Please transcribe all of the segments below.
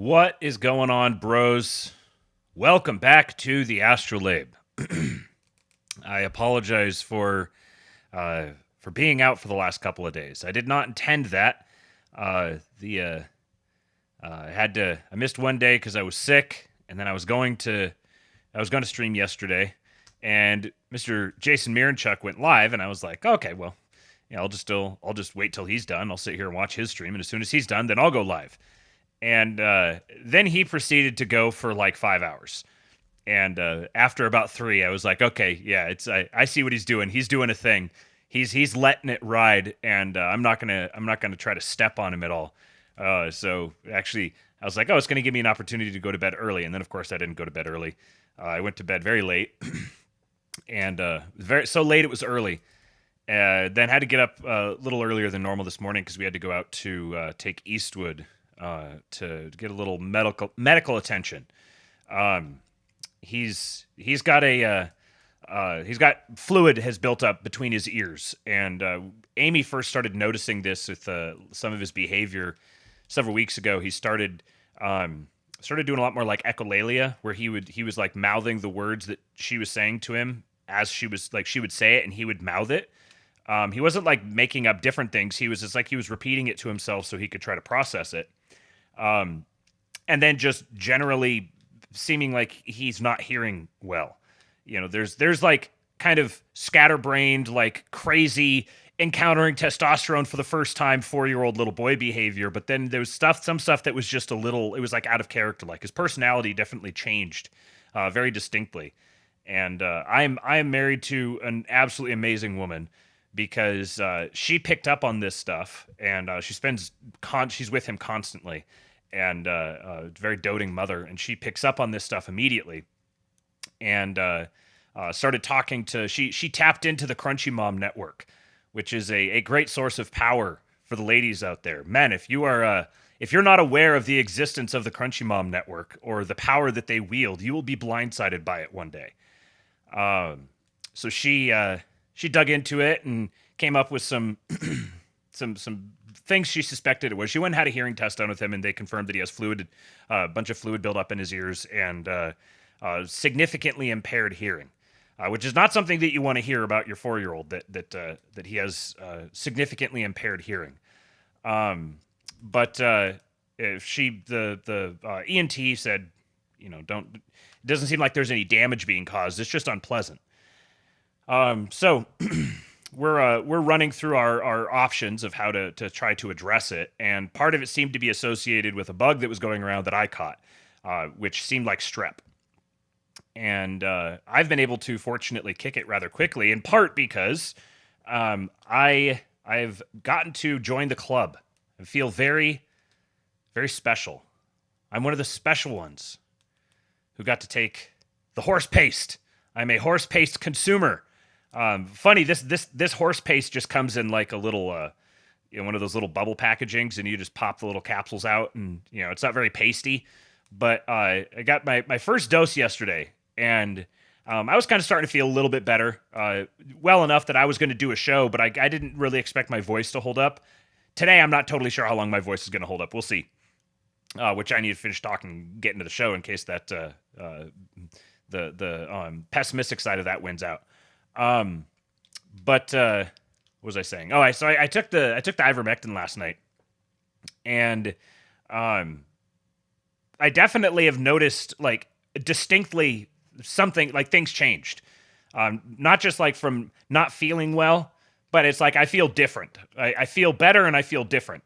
What is going on, bros? Welcome back to the ASTROLABE. I apologize for being out for the last couple of days. I did not intend that. I missed one day because I was sick, and then I was going to stream yesterday, and Mr. Jason Miranchuk went live, and I was like, okay, well, yeah, I'll just wait till he's done. I'll sit here and watch his stream, and as soon as he's done, then I'll go live. And then he proceeded to go for like 5 hours. And after about 3, I was like, okay, yeah, I see what he's doing. He's doing a thing. He's letting it ride, and I'm not gonna try to step on him at all. So actually, I was like, oh, it's gonna give me an opportunity to go to bed early, and then of course I didn't go to bed early. I went to bed very late, and so late it was early. Then had to get up a little earlier than normal this morning because we had to go out to take Eastwood to get a little medical attention. He's got fluid has built up between his ears, and Amy first started noticing this with some of his behavior several weeks ago. He started doing a lot more like echolalia, where he was like mouthing the words that she was saying to him as she would say it, and he would mouth it. He wasn't like making up different things. He was just like he was repeating it to himself so he could try to process it. And then just generally seeming like he's not hearing well. You know, there's like kind of scatterbrained, like crazy encountering testosterone for the first time 4-year-old little boy behavior. But then there was some stuff that was just it was like out of character. Like his personality definitely changed very distinctly. And I am married to an absolutely amazing woman because she picked up on this stuff, and she's with him constantly, and very doting mother, and she picks up on this stuff immediately, and started talking to she tapped into the Crunchy Mom network, which is a great source of power for the ladies out there. Men, if you're not aware of the existence of the Crunchy Mom network or the power that they wield, you will be blindsided by it one day. So she dug into it and came up with some some things she suspected it was. She went and had a hearing test done with him, and they confirmed that he has a bunch of fluid buildup in his ears, and significantly impaired hearing, which is not something that you want to hear about your 4-year-old, that he has significantly impaired hearing. But the ENT said, it doesn't seem like there's any damage being caused. It's just unpleasant. So we're running through our options of how to try to address it, and part of it seemed to be associated with a bug that was going around that I caught, which seemed like strep. And I've been able to fortunately kick it rather quickly, in part because I've gotten to join the club. I feel very, very special. I'm one of the special ones who got to take the horse paste. I'm a horse paste consumer. Funny, this horse paste just comes in like a little, one of those little bubble packagings, and you just pop the little capsules out, and it's not very pasty. But I got my first dose yesterday, and I was kind of starting to feel a little bit better, well enough that I was going to do a show, but I didn't really expect my voice to hold up. Today, I'm not totally sure how long my voice is going to hold up. We'll see. Which I need to finish talking and get into the show in case that the pessimistic side of that wins out. But what was I saying? Oh, I took the ivermectin last night, and I definitely have noticed like distinctly something, like things changed. Not just like from not feeling well, but it's like I feel different. I feel better and I feel different.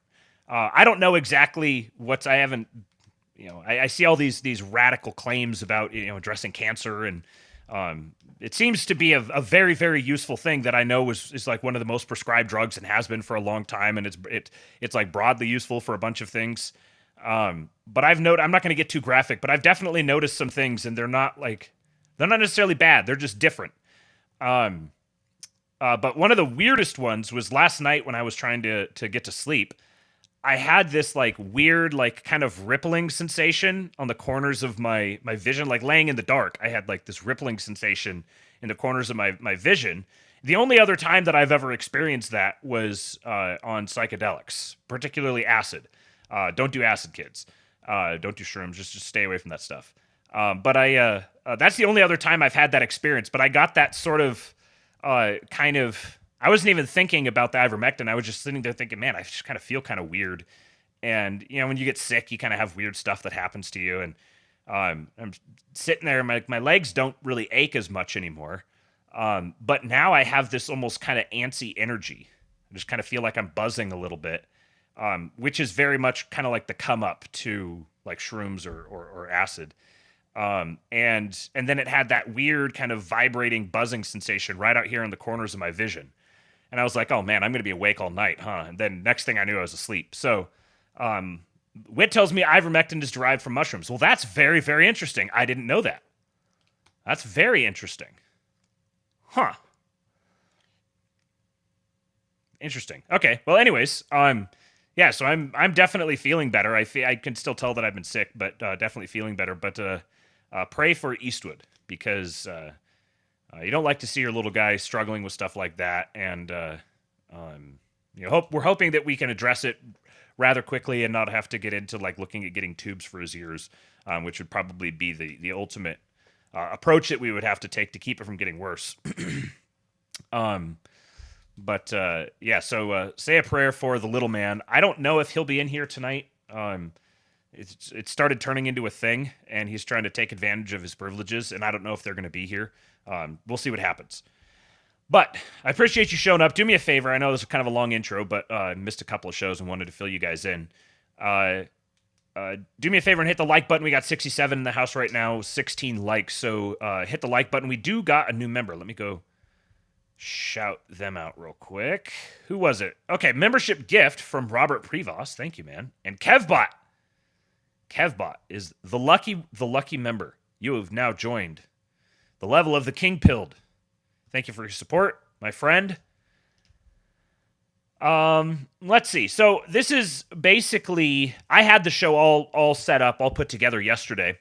I don't know exactly I haven't, I see all these radical claims about, addressing cancer, and it seems to be a very, very useful thing that I know is like one of the most prescribed drugs and has been for a long time, and it's like broadly useful for a bunch of things. But I'm not going to get too graphic, but I've definitely noticed some things, and they're not necessarily bad. They're just different. But one of the weirdest ones was last night when I was trying to get to sleep. I had this like weird, like kind of rippling sensation on the corners of my vision, like laying in the dark. I had like this rippling sensation in the corners of my vision. The only other time that I've ever experienced that was on psychedelics, particularly acid. Don't do acid, kids. Don't do shrooms. Just stay away from that stuff. But that's the only other time I've had that experience. But I got that sort of kind of. I wasn't even thinking about the ivermectin. I was just sitting there thinking, man, I just kind of feel kind of weird. And when you get sick, you kind of have weird stuff that happens to you. And I'm sitting there, my legs don't really ache as much anymore. But now I have this almost kind of antsy energy. I just kind of feel like I'm buzzing a little bit, which is very much kind of like the come up to like shrooms or acid. And then it had that weird kind of vibrating buzzing sensation right out here in the corners of my vision. And I was like, oh man, I'm going to be awake all night, huh? And then next thing I knew, I was asleep. So, Wit tells me ivermectin is derived from mushrooms. Well, that's very, very interesting. I didn't know that. That's very interesting. Huh. Interesting. Okay. Well, anyways, yeah, so I'm definitely feeling better. I can still tell that I've been sick, but definitely feeling better. But pray for Eastwood, because you don't like to see your little guy struggling with stuff like that. And we're hoping that we can address it rather quickly and not have to get into like looking at getting tubes for his ears, which would probably be the ultimate approach that we would have to take to keep it from getting worse. But yeah, so say a prayer for the little man. I don't know if he'll be in here tonight. It started turning into a thing, and he's trying to take advantage of his privileges, and I don't know if they're going to be here. We'll see what happens. But I appreciate you showing up. Do me a favor. I know this is kind of a long intro, but I missed a couple of shows and wanted to fill you guys in. Do me a favor and hit the like button. We got 67 in the house right now, 16 likes. So hit the like button. We do got a new member. Let me go shout them out real quick. Who was it? Okay, membership gift from Robert Prevost. Thank you, man. And Kevbot. Kevbot is the lucky member. You have now joined the level of the King Pilled. Thank you for your support, my friend. Let's see. So this is basically, I had the show all set up, all put together yesterday.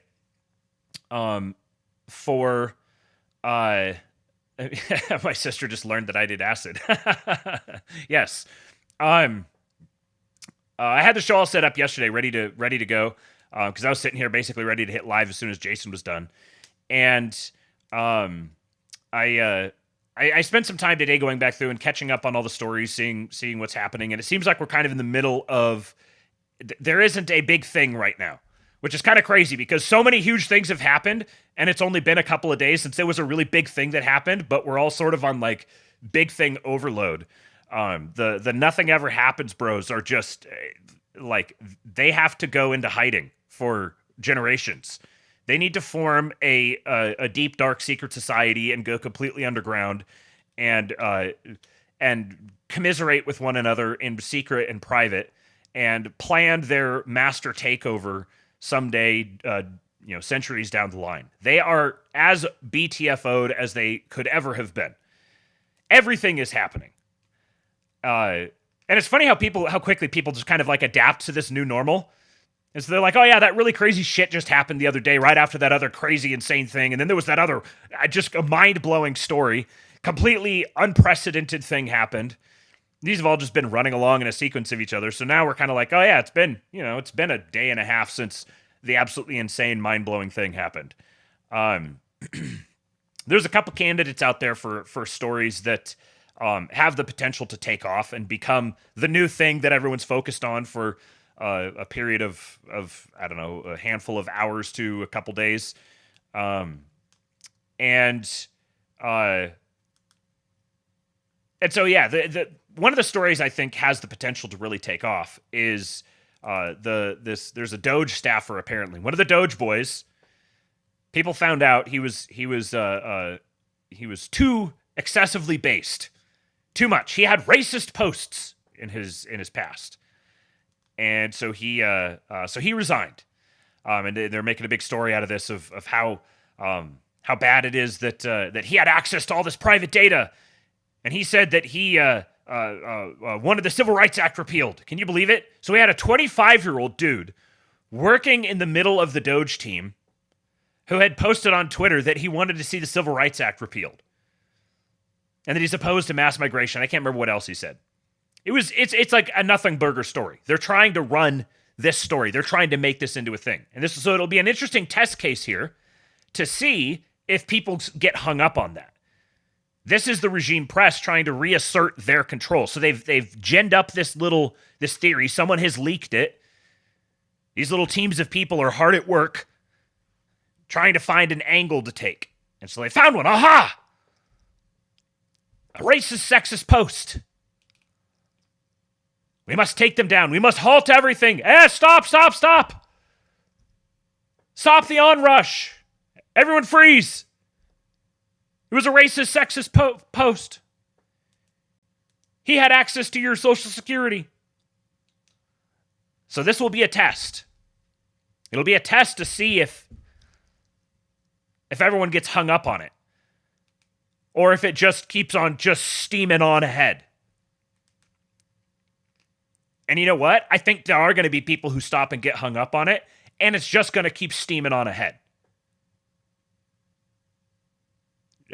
For my sister just learned that I did acid. Yes. I had the show all set up yesterday, ready to go. Because I was sitting here basically ready to hit live as soon as Jason was done. And I spent some time today going back through and catching up on all the stories, seeing what's happening, and it seems like we're kind of in the middle of. There isn't a big thing right now, which is kind of crazy because so many huge things have happened, and it's only been a couple of days since there was a really big thing that happened. But we're all sort of on like big thing overload. The nothing ever happens bros are just like they have to go into hiding for generations. They need to form a deep, dark secret society and go completely underground and commiserate with one another in secret and private and plan their master takeover someday, centuries down the line. They are as BTFO'd as they could ever have been. Everything is happening. And it's funny how quickly people just kind of like adapt to this new normal. And so they're like, oh yeah, that really crazy shit just happened the other day, right after that other crazy, insane thing. And then there was that other, just a mind-blowing story, completely unprecedented thing happened. These have all just been running along in a sequence of each other. So now we're kind of like, oh yeah, it's been a day and a half since the absolutely insane, mind-blowing thing happened. There's a couple candidates out there for stories that have the potential to take off and become the new thing that everyone's focused on for a period of I don't know, a handful of hours to a couple days. And so yeah, the one of the stories I think has the potential to really take off is there's a DOGE staffer apparently. One of the DOGE boys, people found out he was too excessively based. Too much. He had racist posts in his past. And so he resigned, and they're making a big story out of this of how bad it is that he had access to all this private data, and he said that he wanted the Civil Rights Act repealed. Can you believe it? So he had a 25-year-old dude working in the middle of the DOGE team who had posted on Twitter that he wanted to see the Civil Rights Act repealed, and that he's opposed to mass migration. I can't remember what else he said. It's like a nothing burger story. They're trying to run this story. They're trying to make this into a thing. And so it'll be an interesting test case here to see if people get hung up on that. This is the regime press trying to reassert their control. So they've ginned up this theory. Someone has leaked it. These little teams of people are hard at work trying to find an angle to take. And so they found one. Aha! A racist, sexist post. We must take them down. We must halt everything. Stop. Stop the onrush. Everyone freeze. It was a racist, sexist post. He had access to your Social Security. So this will be a test. It'll be a test to see if everyone gets hung up on it. Or if it just keeps on just steaming on ahead. And you know what? I think there are going to be people who stop and get hung up on it, and it's just going to keep steaming on ahead.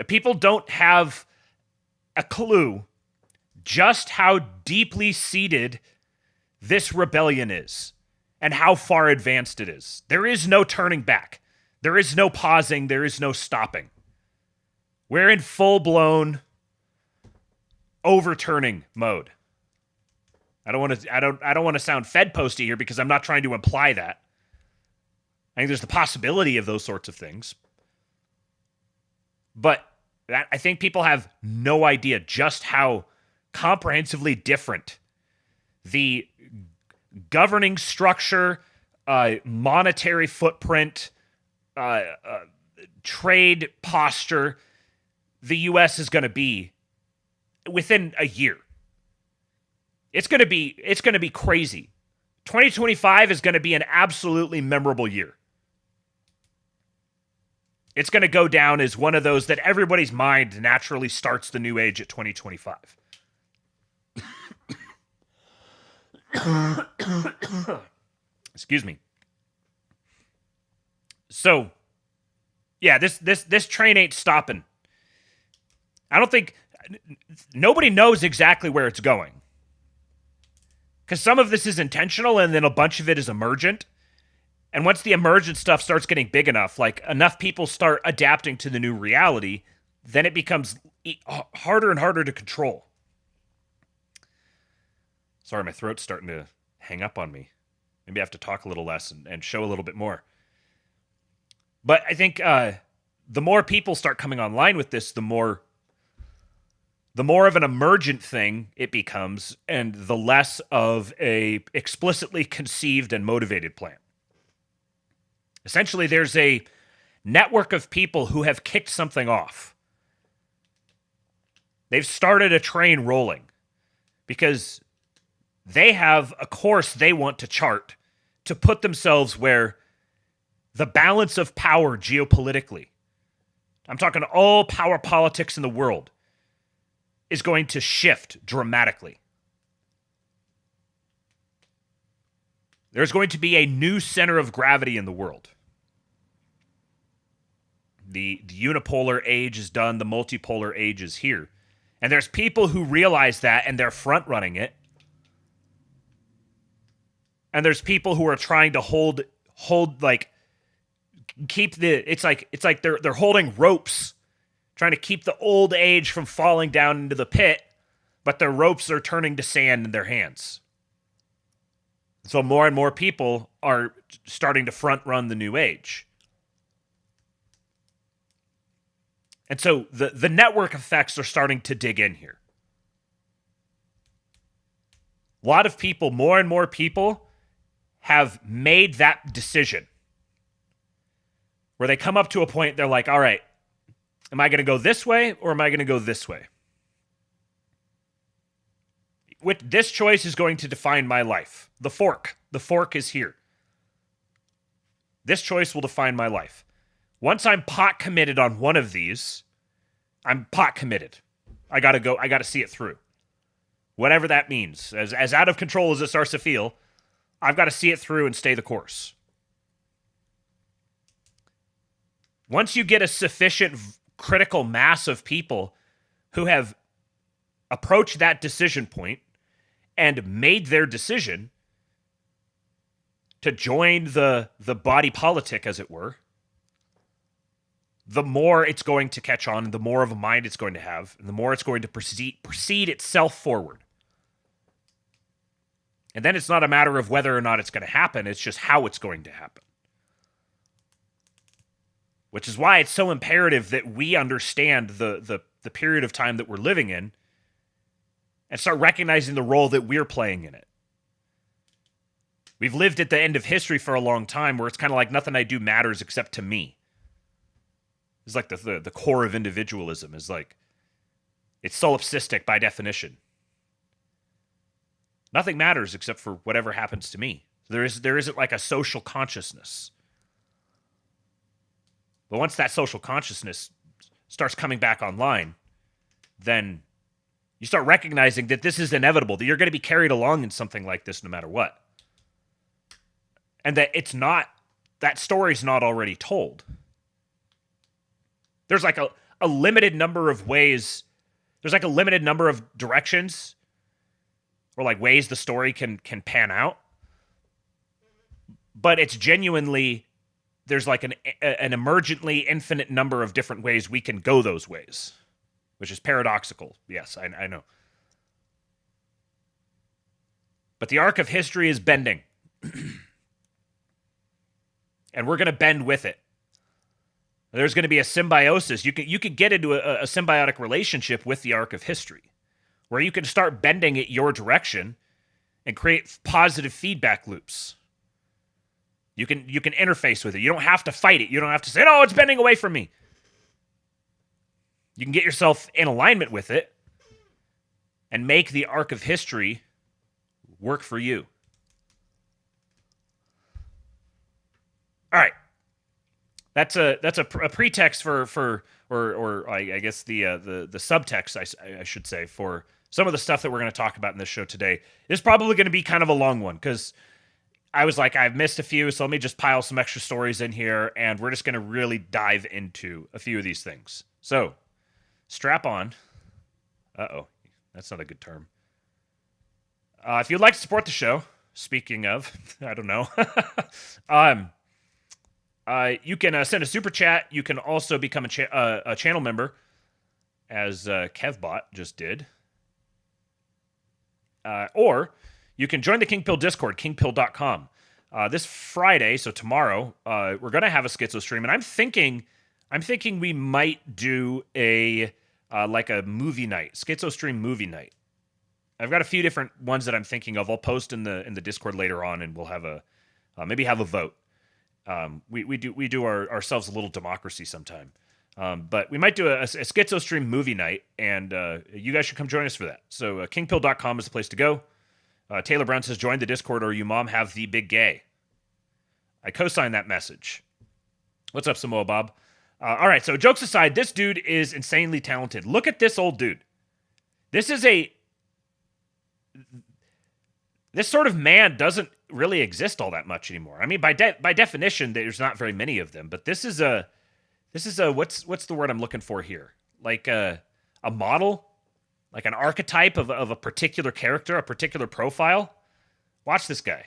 People don't have a clue just how deeply seated this rebellion is and how far advanced it is. There is no turning back. There is no pausing. There is no stopping. We're in full-blown overturning mode. I don't want to sound Fed posty here because I'm not trying to imply that. I think there's the possibility of those sorts of things. But I think people have no idea just how comprehensively different the governing structure, monetary footprint, trade posture the U.S. is going to be within a year. It's going to be crazy. 2025 is going to be an absolutely memorable year. It's going to go down as one of those that everybody's mind naturally starts the new age at 2025. Excuse me. So, yeah, this train ain't stopping. I don't think nobody knows exactly where it's going. Because some of this is intentional and then a bunch of it is emergent. And once the emergent stuff starts getting big enough, like enough people start adapting to the new reality, then it becomes harder and harder to control. Sorry, my throat's starting to hang up on me. Maybe I have to talk a little less and show a little bit more. But I think the more people start coming online with this, the more of an emergent thing it becomes, and the less of a explicitly conceived and motivated plan. Essentially, there's a network of people who have kicked something off. They've started a train rolling because they have a course they want to chart to put themselves where the balance of power geopolitically, I'm talking all power politics in the world, is going to shift dramatically. There's going to be a new center of gravity in the world. The unipolar age is done. The multipolar age is here. And there's people who realize that and they're front running it. And there's people who are trying to hold like keep the it's like they're holding ropes, trying to keep the old age from falling down into the pit, but their ropes are turning to sand in their hands. So more and more people are starting to front run the new age. And so the network effects are starting to dig in here. A lot of people, more and more people, have made that decision where they come up to a point, they're like, all right, am I going to go this way or am I going to go this way? This choice is going to define my life. The fork is here. This choice will define my life. Once I'm pot committed on one of these, I'm pot committed. I got to see it through. Whatever that means. As out of control as it starts to feel, I've got to see it through and stay the course. Once you get a sufficient critical mass of people who have approached that decision point and made their decision, to join the body politic, as it were, the more it's going to catch on, the more of a mind it's going to have, and the more it's going to proceed itself forward. And then it's not a matter of whether or not it's going to happen, it's just how it's going to happen. Which is why it's so imperative that we understand the period of time that we're living in and start recognizing the role that we're playing in it. We've lived at the end of history for a long time where it's kind of like nothing I do matters except to me. It's like the core of individualism is like, it's solipsistic by definition. Nothing matters except for whatever happens to me. There isn't like a social consciousness. But once that social consciousness starts coming back online, then you start recognizing that this is inevitable, that you're going to be carried along in something like this no matter what. And that that story's not already told. There's like a limited number of ways, there's like a limited number of directions or like ways the story can pan out. But it's genuinely, there's like an emergently infinite number of different ways we can go those ways, which is paradoxical. Yes, I know. But the arc of history is bending. And we're going to bend with it. There's going to be a symbiosis. You could get into a symbiotic relationship with the arc of history, where you can start bending it your direction and create positive feedback loops. You can interface with it. You don't have to fight it. You don't have to say, "No, it's bending away from me." You can get yourself in alignment with it and make the arc of history work for you. All right. That's a pretext for I guess the subtext I should say for some of the stuff that we're going to talk about in this show today. It's probably going to be kind of a long one because I was like, I've missed a few, so let me just pile some extra stories in here, and we're just going to really dive into a few of these things. So, strap on. Uh-oh, that's not a good term. If you'd like to support the show, speaking of, I don't know, you can send a super chat. You can also become a channel member, as Kevbot just did. Or you can join the King Pill Discord, kingpill.com. This Friday, so tomorrow, we're going to have a schizo stream, and I'm thinking we might do a like a movie night, schizo stream movie night. I've got a few different ones that I'm thinking of. I'll post in the Discord later on, and we'll have maybe have a vote. We do ourselves a little democracy sometime. But we might do a schizo stream movie night, and you guys should come join us for that. So kingpill.com is the place to go. Taylor Brown says, join the Discord or you mom have the big gay. I co-sign that message. What's up, Samoa Bob? All right, so jokes aside, this dude is insanely talented. Look at this old dude. This sort of man doesn't really exist all that much anymore. I mean, by definition, there's not very many of them, but this is a what's the word I'm looking for here? Like a model, like an archetype of a particular character, a particular profile. Watch this guy.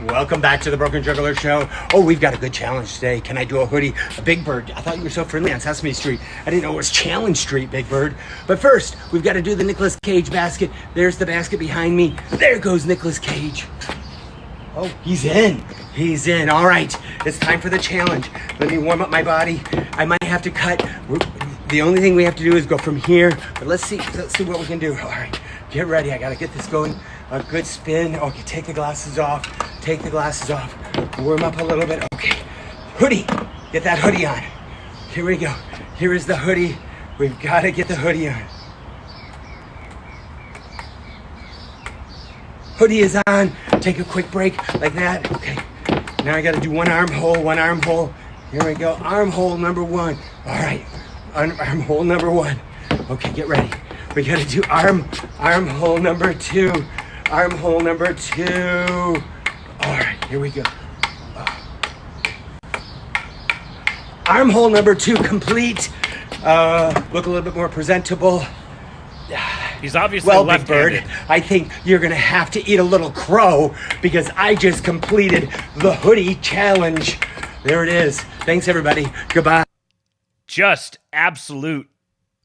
Welcome back to the Broken Juggler Show. Oh, we've got a good challenge today. Can I do a hoodie? A Big Bird. I thought you were so friendly on Sesame Street. I didn't know it was Challenge Street, Big Bird. But first, we've got to do the Nicolas Cage basket. There's the basket behind me. There goes Nicolas Cage. Oh, he's in. He's in. All right. It's time for the challenge. Let me warm up my body. I might have to cut. The only thing we have to do is go from here. But let's see what we can do. All right. Get ready. I got to get this going. A good spin. Okay, take the glasses off. Take the glasses off. Warm up a little bit. Okay. Hoodie. Get that hoodie on. Here we go. Here is the hoodie. We've got to get the hoodie on. Hoodie is on. Take a quick break like that. Okay. Now I got to do one armhole, one armhole. Here we go. Armhole number one. All right. Armhole number one. Okay, get ready. We got to do armhole number two. Armhole number two. All right, here we go. Armhole number two complete. Look a little bit more presentable. He's obviously Well, Big Bird, left-handed. I think you're going to have to eat a little crow because I just completed the hoodie challenge. There it is. Thanks, everybody. Goodbye. Just absolute,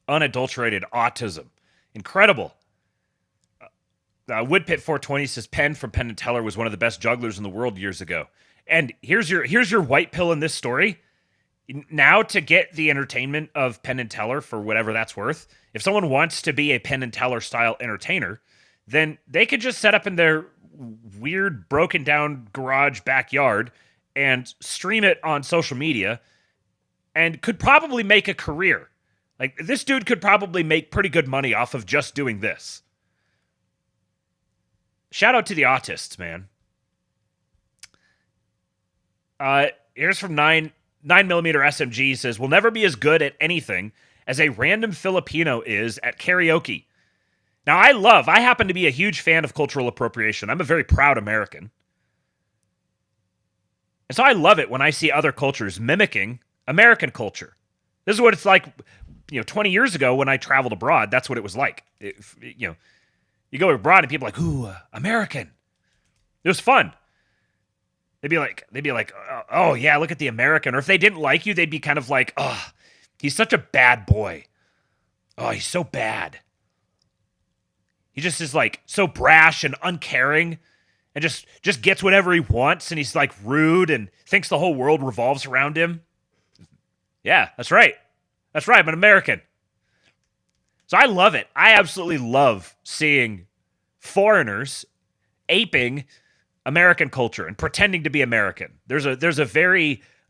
unadulterated autism. Incredible. Woodpit 420 says Penn from Penn and Teller was one of the best jugglers in the world years ago. And here's your white pill in this story. Now, to get the entertainment of Penn and Teller for whatever that's worth, if someone wants to be a Penn and Teller style entertainer, then they could just set up in their weird broken down garage backyard and stream it on social media and could probably make a career. Like, this dude could probably make pretty good money off of just doing this. Shout out to the autists, man. Here's from 9mm SMG says, "We'll never be as good at anything as a random Filipino is at karaoke." Now, I happen to be a huge fan of cultural appropriation. I'm a very proud American. And so I love it when I see other cultures mimicking American culture. This is what it's like, 20 years ago when I traveled abroad. That's what it was like. You go abroad and people are like, "Ooh, American." It was fun. They'd be like, "Oh yeah, look at the American." Or if they didn't like you, they'd be kind of like, "Oh, he's such a bad boy. Oh, he's so bad. He just is like so brash and uncaring and just gets whatever he wants, and he's like rude and thinks the whole world revolves around him." Yeah, that's right. That's right. I'm an American. So I love it. I absolutely love seeing foreigners aping American culture and pretending to be American. There's like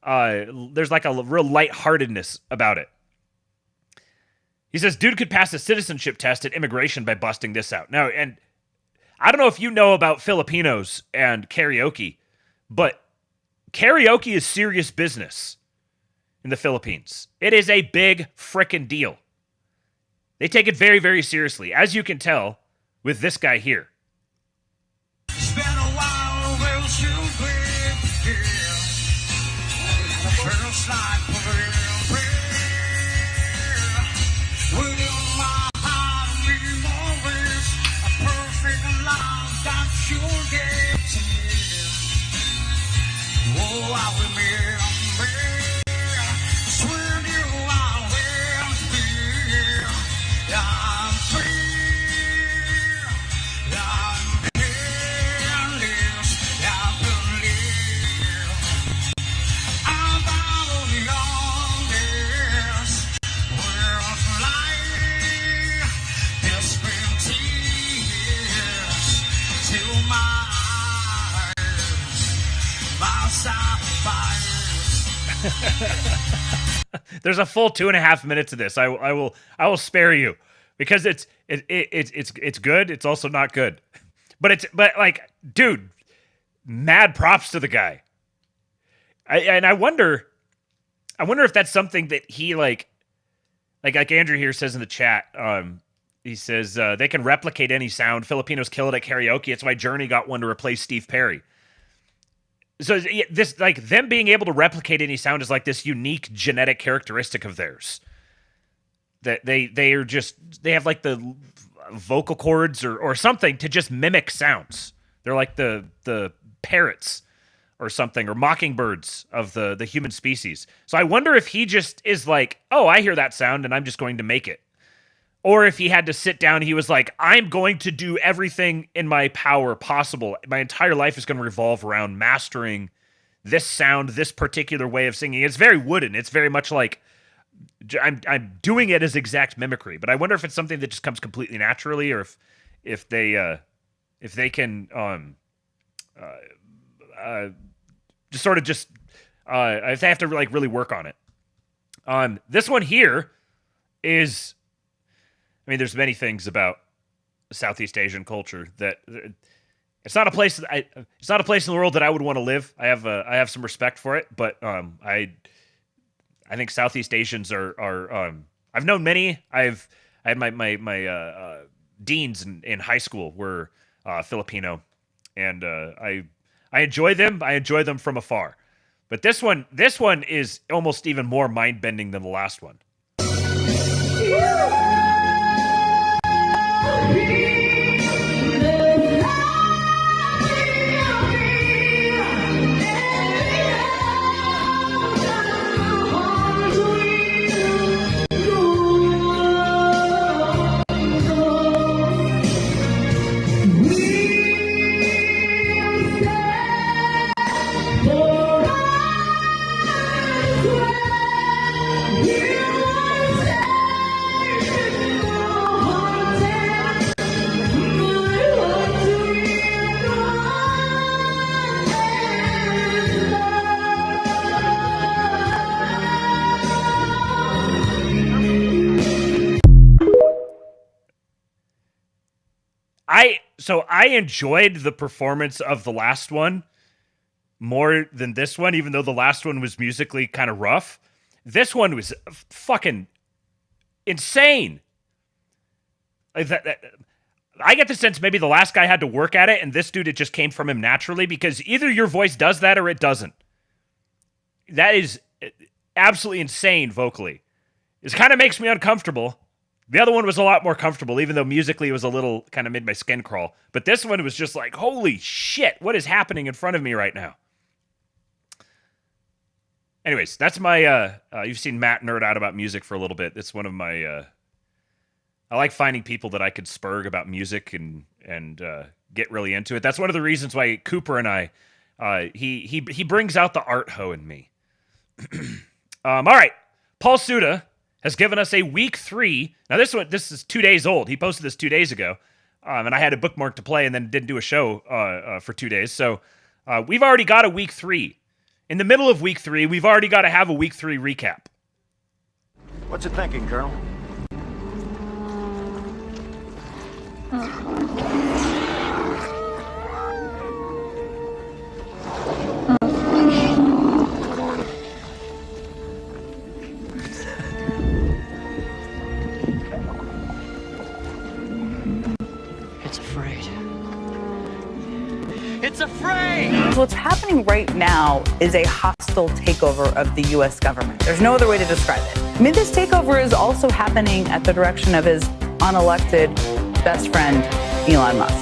a real lightheartedness about it. He says, "Dude could pass a citizenship test at immigration by busting this out." Now, and I don't know if you know about Filipinos and karaoke, but karaoke is serious business in the Philippines. It is a big frickin' deal. They take it very, very seriously, as you can tell with this guy here. It's been a while, will you be here? First night for will my heart remember a perfect love that you gave to me? Oh, I remember. Swear you I will be. I'm free. I'm fearless. I believe. I'm out on this world's light. There's been tears to my eyes. My sapphires. There's a full 2.5 minutes of this. I will spare you because it's good. It's also not good, but like, dude, mad props to the guy. I wonder if that's something that he like Andrew here says in the chat. He says they can replicate any sound. Filipinos kill it at karaoke. It's why Journey got one to replace Steve Perry. So this, like, them being able to replicate any sound is like this unique genetic characteristic of theirs. That they have like the vocal cords or something to just mimic sounds. They're like the parrots or something, or mockingbirds of the human species. So I wonder if he just is like, "Oh, I hear that sound and I'm just going to make it." Or if he had to sit down, he was like, "I'm going to do everything in my power possible. My entire life is going to revolve around mastering this sound, this particular way of singing." It's very wooden. It's very much like I'm doing it as exact mimicry. But I wonder if it's something that just comes completely naturally, or if they can just sort of just if they have to like really work on it. This one here is. I mean, there's many things about Southeast Asian culture that it's not a place it's not a place in the world that I would want to live. I have some respect for it, but I think Southeast Asians are I've known many. I had my deans in high school were Filipino, and I enjoy them. I enjoy them from afar. But this one is almost even more mind bending than the last one. So I enjoyed the performance of the last one more than this one, even though the last one was musically kind of rough. This one was fucking insane. Like I get the sense maybe the last guy had to work at it, and this dude, it just came from him naturally, because either your voice does that or it doesn't. That is absolutely insane vocally. It kind of makes me uncomfortable. The other one was a lot more comfortable, even though musically it was a little kind of made my skin crawl. But this one was just like, holy shit, what is happening in front of me right now? Anyways, that's my, you've seen Matt nerd out about music for a little bit. It's one of my, I like finding people that I could spurg about music and get really into it. That's one of the reasons why Cooper and I, he brings out the art hoe in me. All right, Paul Suda has given us a week 3. Now this is 2 days old. He posted this 2 days ago, and I had a bookmark to play and then didn't do a show for 2 days. So we've already got a week 3. In the middle of week 3, we've already got to have a week 3 recap. What's it thinking, Colonel? It's afraid. It's afraid! What's happening right now is a hostile takeover of the U.S. government. There's no other way to describe it. I mean, this takeover is also happening at the direction of his unelected best friend, Elon Musk.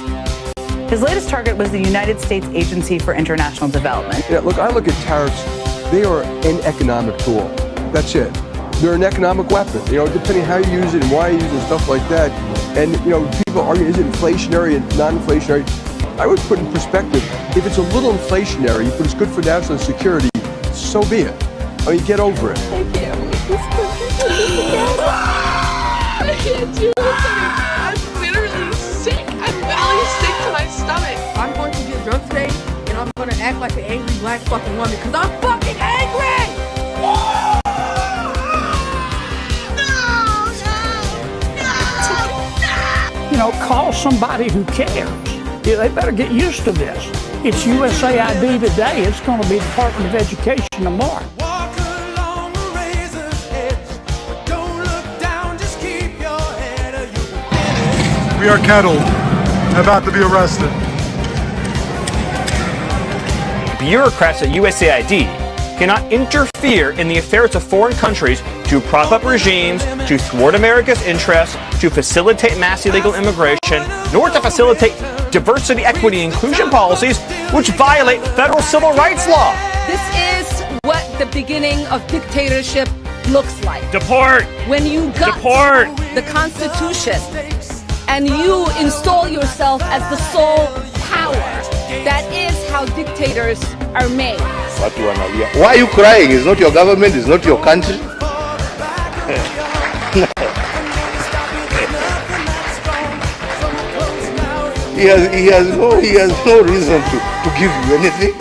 His latest target was the United States Agency for International Development. Yeah, look, I look at tariffs, they are an economic tool. That's it. They're an economic weapon, depending how you use it and why you use it and stuff like that. And, people argue, is it inflationary and non-inflationary? I would put in perspective, if it's a little inflationary, but it's good for national security, so be it. I mean, get over it. I can't with this country. I can't do this anymore. I'm literally sick. I'm really sick to my stomach. I'm going to get drunk today, and I'm going to act like an angry black fucking woman, because I'm fucking angry! Call somebody who cares. Yeah, they better get used to this. It's USAID today. It's going to be Department of Education tomorrow. Walk along the razor's edge, but don't look down, just keep your head or you'll We are kettled, about to be arrested. Bureaucrats at USAID cannot interfere in the affairs of foreign countries to prop up regimes, to thwart America's interests, to facilitate mass illegal immigration, nor to facilitate diversity, equity, and inclusion policies which violate federal civil rights law. This is what the beginning of dictatorship looks like. Deport! When you gut Deport! the Constitution and you install yourself as the sole power. That is how dictators are made. Why are you crying? It's not your government, it's not your country. He has no reason to give you anything.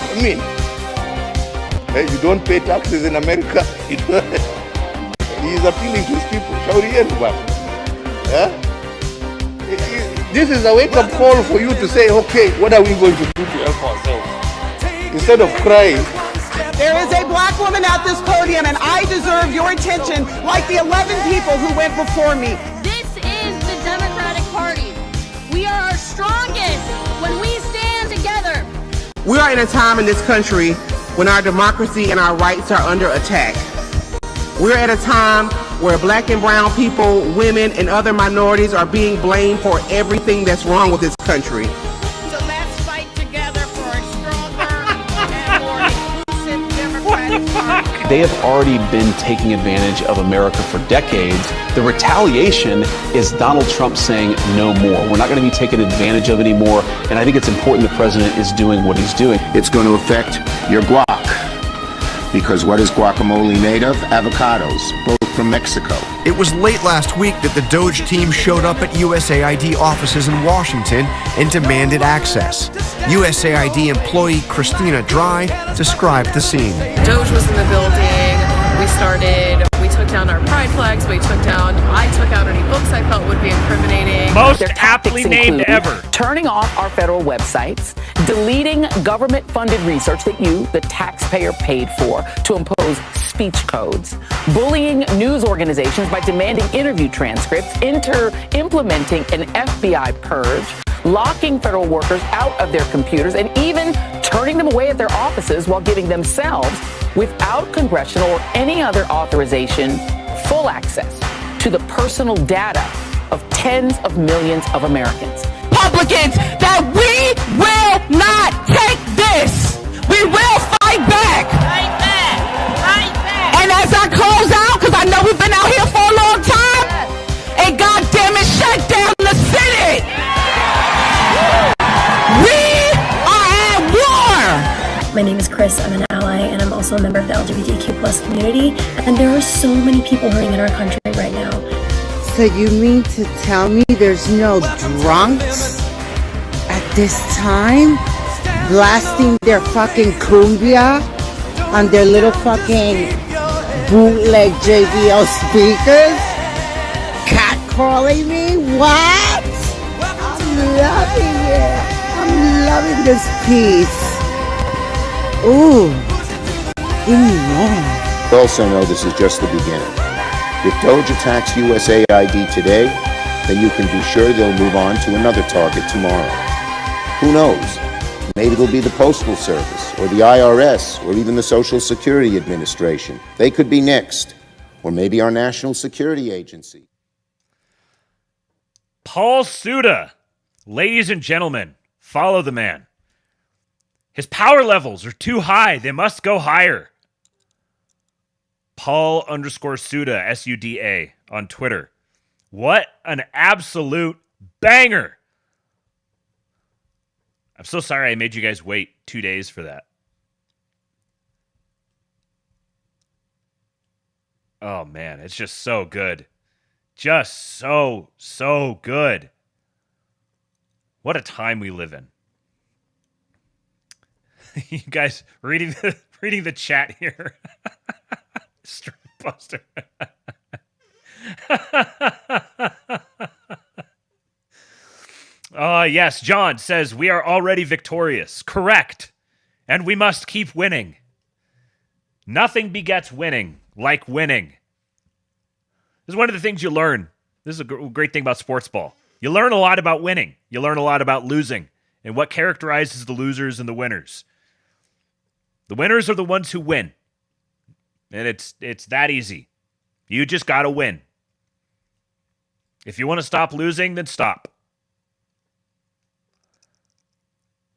I mean, you don't pay taxes in America. He is appealing to his people. Shauri yenu bwana. This is a wake-up call for you to say, okay, what are we going to do to help ourselves? Instead of crying. There is a black woman at this podium, and I deserve your attention like the 11 people who went before me. This is the Democratic Party. We are our strongest when we stand together. We are in a time in this country when our democracy and our rights are under attack. We're at a time where black and brown people, women, and other minorities are being blamed for everything that's wrong with this country. So let's fight together for a stronger and more inclusive Democratic Party. They have already been taking advantage of America for decades. The retaliation is Donald Trump saying no more. We're not going to be taken advantage of anymore. And I think it's important the president is doing what he's doing. It's going to affect your guac. Because what is guacamole made of? Avocados, both from Mexico. It was late last week that the DOGE team showed up at USAID offices in Washington and demanded access. USAID employee Christina Dry described the scene. DOGE was in the building. We took down our pride flags. I took out any books I felt would be incriminating. Most Their aptly tactics named include ever. turning off our federal websites, deleting government-funded research that you, the taxpayer, paid for to impose speech codes, bullying news organizations by demanding interview transcripts, implementing an FBI purge, locking federal workers out of their computers, and even turning them away at their offices while giving themselves, without congressional or any other authorization, full access to the personal data of tens of millions of Americans. Republicans, that we will not take this. We will fight back. Fight back! Fight back! And as I close out, because I know we've been out here for a long time, and goddamn it, shut down the Senate. We are at war. My name is Chris. I'm an ally, and I'm also a member of the LGBTQ plus community. And there are so many people hurting in our country right now. So you mean to tell me there's no drunks at this time blasting their fucking cumbia on their little fucking bootleg JBL speakers? Catcalling me? What? I'm loving it. I'm loving this piece. Ooh, give me more. We also know this is just the beginning. If DOGE attacks USAID today, then you can be sure they'll move on to another target tomorrow. Who knows? Maybe it'll be the Postal Service, or the IRS, or even the Social Security Administration. They could be next. Or maybe our National Security Agency. Paul Suda. Ladies and gentlemen, follow the man. His power levels are too high. They must go higher. Paul_Suda, S-U-D-A, on Twitter. What an absolute banger. I'm so sorry I made you guys wait 2 days for that. Oh, man, it's just so good. Just so good. What a time we live in. You guys reading the chat here. Straight poster. Yes, John says we are already victorious. Correct. And we must keep winning. Nothing begets winning like winning. This is one of the things you learn. This is a great thing about sports ball. You learn a lot about winning. You learn a lot about losing and what characterizes the losers and the winners. The winners are the ones who win. And it's that easy. You just got to win. If you want to stop losing, then stop.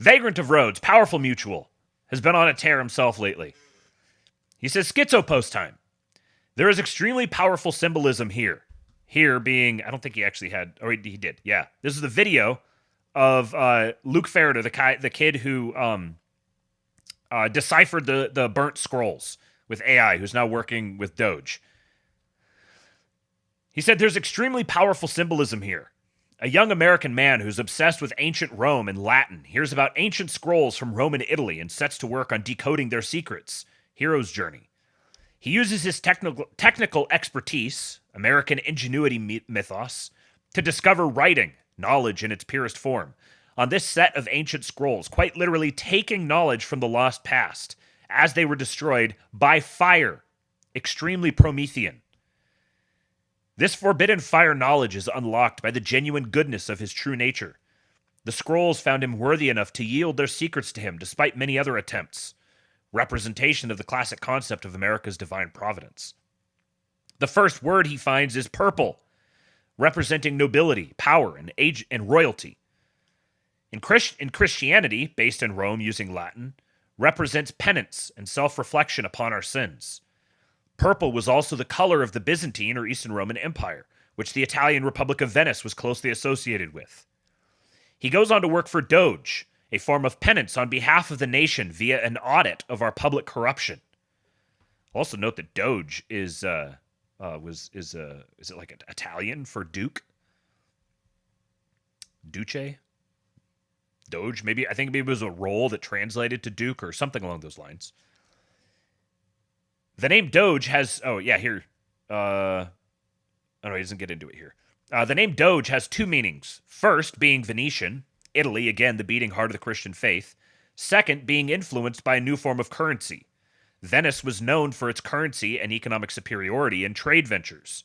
Vagrant of Rhodes, Powerful Mutual, has been on a tear himself lately. He says, Schizo post time. There is extremely powerful symbolism here. Here being, I don't think he actually had, or he did, yeah. This is the video of Luke Ferreter, the kid who deciphered the burnt scrolls with AI, who's now working with DOGE. He said, there's extremely powerful symbolism here. A young American man who's obsessed with ancient Rome and Latin hears about ancient scrolls from Rome and Italy and sets to work on decoding their secrets. Hero's journey. He uses his technical expertise, American ingenuity mythos, to discover writing, knowledge in its purest form, on this set of ancient scrolls, quite literally taking knowledge from the lost past as they were destroyed by fire, extremely Promethean. This forbidden fire knowledge is unlocked by the genuine goodness of his true nature. The scrolls found him worthy enough to yield their secrets to him despite many other attempts. Representation of the classic concept of America's divine providence. The first word he finds is purple, representing nobility, power, and age and royalty. In Christianity, based in Rome using Latin, represents penance and self-reflection upon our sins. Purple was also the color of the Byzantine or Eastern Roman Empire, which the Italian Republic of Venice was closely associated with. He goes on to work for DOGE, a form of penance on behalf of the nation via an audit of our public corruption. Also note that DOGE is it like Italian for Duke? Duce? Doge? I think maybe it was a role that translated to Duke or something along those lines. The name Doge has, Oh, no, he doesn't get into it here. The name Doge has two meanings. First, being Venetian, Italy, again, the beating heart of the Christian faith. Second, being influenced by a new form of currency. Venice was known for its currency and economic superiority in trade ventures.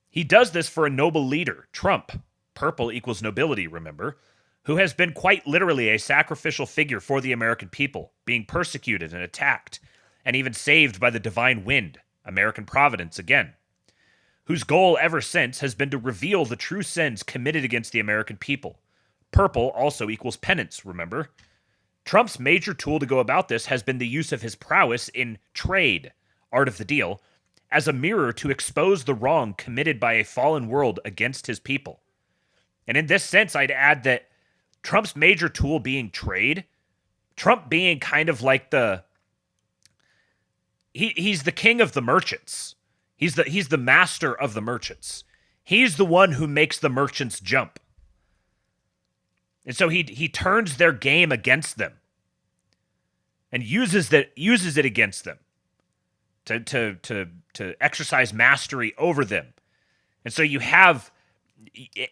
He does this for a noble leader, Trump. Purple equals nobility, remember, who has been quite literally a sacrificial figure for the American people, being persecuted and attacked, and even saved by the divine wind, American providence again, whose goal ever since has been to reveal the true sins committed against the American people. Purple also equals penance, remember? Trump's major tool to go about this has been the use of his prowess in trade, art of the deal, as a mirror to expose the wrong committed by a fallen world against his people. And in this sense, I'd add that Trump's major tool being trade, Trump being kind of like he's the king of the merchants. He's the master of the merchants. He's the one who makes the merchants jump. And so he turns their game against them and uses it against them to exercise mastery over them. And so you have,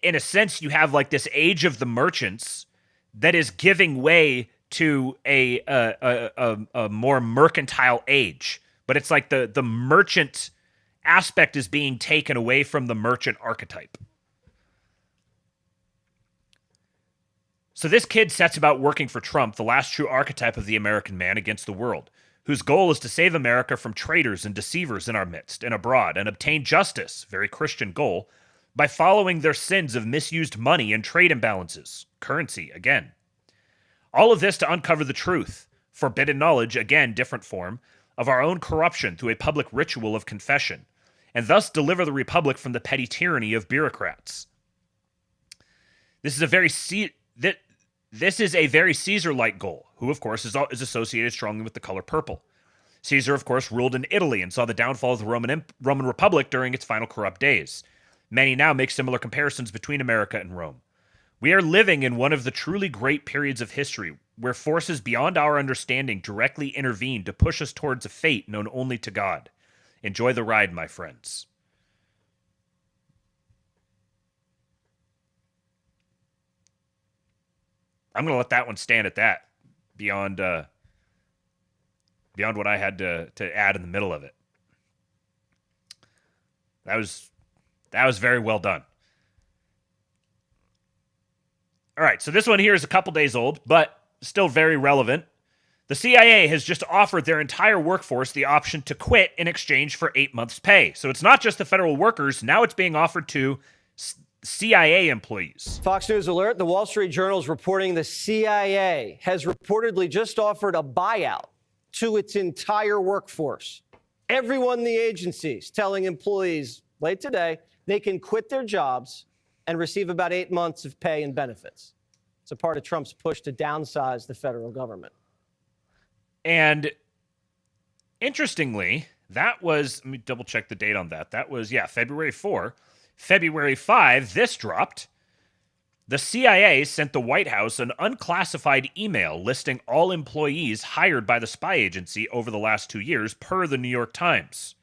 in a sense, you have like this age of the merchants that is giving way to a more mercantile age. But it's like the merchant aspect is being taken away from the merchant archetype. So this kid sets about working for Trump, the last true archetype of the American man against the world, whose goal is to save America from traitors and deceivers in our midst and abroad and obtain justice, very Christian goal, by following their sins of misused money and trade imbalances, currency, again. All of this to uncover the truth, forbidden knowledge, again, different form, of our own corruption through a public ritual of confession, and thus deliver the republic from the petty tyranny of bureaucrats. This is a very Caesar-like goal, who, of course, is associated strongly with the color purple. Caesar, of course, ruled in Italy and saw the downfall of the Roman Republic during its final corrupt days. Many now make similar comparisons between America and Rome. We are living in one of the truly great periods of history where forces beyond our understanding directly intervene to push us towards a fate known only to God. Enjoy the ride, my friends. I'm going to let that one stand at that, beyond what I had to add in the middle of it. That was very well done. All right, so this one here is a couple days old, but still very relevant. The CIA has just offered their entire workforce the option to quit in exchange for 8 months' pay. So it's not just the federal workers, now it's being offered to CIA employees. Fox News alert, the Wall Street Journal is reporting the CIA has reportedly just offered a buyout to its entire workforce. Everyone in the agencies telling employees late today they can quit their jobs and receive about 8 months of pay and benefits. It's a part of Trump's push to downsize the federal government. And interestingly, that was, let me double check the date on that. That was, February 4. February 5, this dropped. The CIA sent the White House an unclassified email listing all employees hired by the spy agency over the last 2 years, per the New York Times.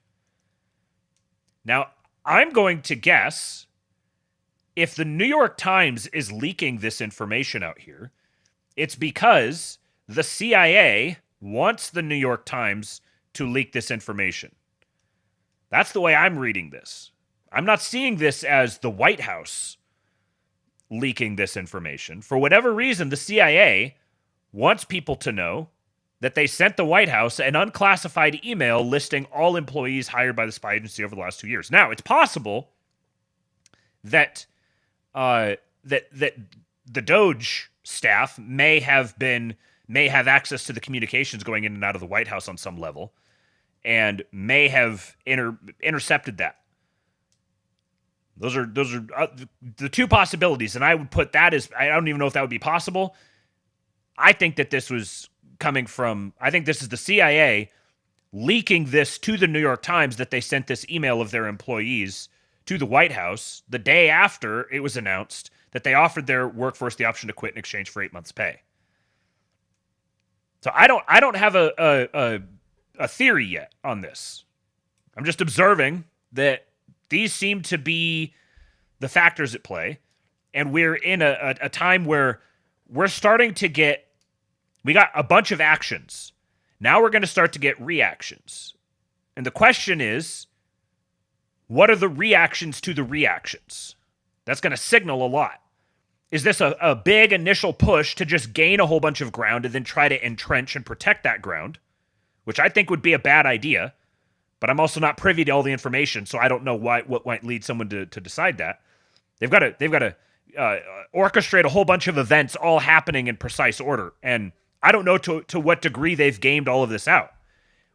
Now, I'm going to guess if the New York Times is leaking this information out here, it's because the CIA wants the New York Times to leak this information. That's the way I'm reading this. I'm not seeing this as the White House leaking this information. For whatever reason, the CIA wants people to know that they sent the White House an unclassified email listing all employees hired by the spy agency over the last 2 years. Now, it's possible that that the DOGE staff may have access to the communications going in and out of the White House on some level, and may have intercepted that. Those are the two possibilities, and I would put that as, I don't even know if that would be possible. I think that this was coming from, I think this is the CIA leaking this to the New York Times, that they sent this email of their employees to the White House the day after it was announced that they offered their workforce the option to quit in exchange for 8 months' pay. So I don't have a theory yet on this. I'm just observing that these seem to be the factors at play. And we're in a time where we're starting to get, we got a bunch of actions. Now we're going to start to get reactions. And the question is, what are the reactions to the reactions? That's going to signal a lot. Is this a big initial push to just gain a whole bunch of ground and then try to entrench and protect that ground, which I think would be a bad idea, but I'm also not privy to all the information, so I don't know what might lead someone to decide that. They've got to orchestrate a whole bunch of events all happening in precise order, and I don't know to what degree they've gamed all of this out.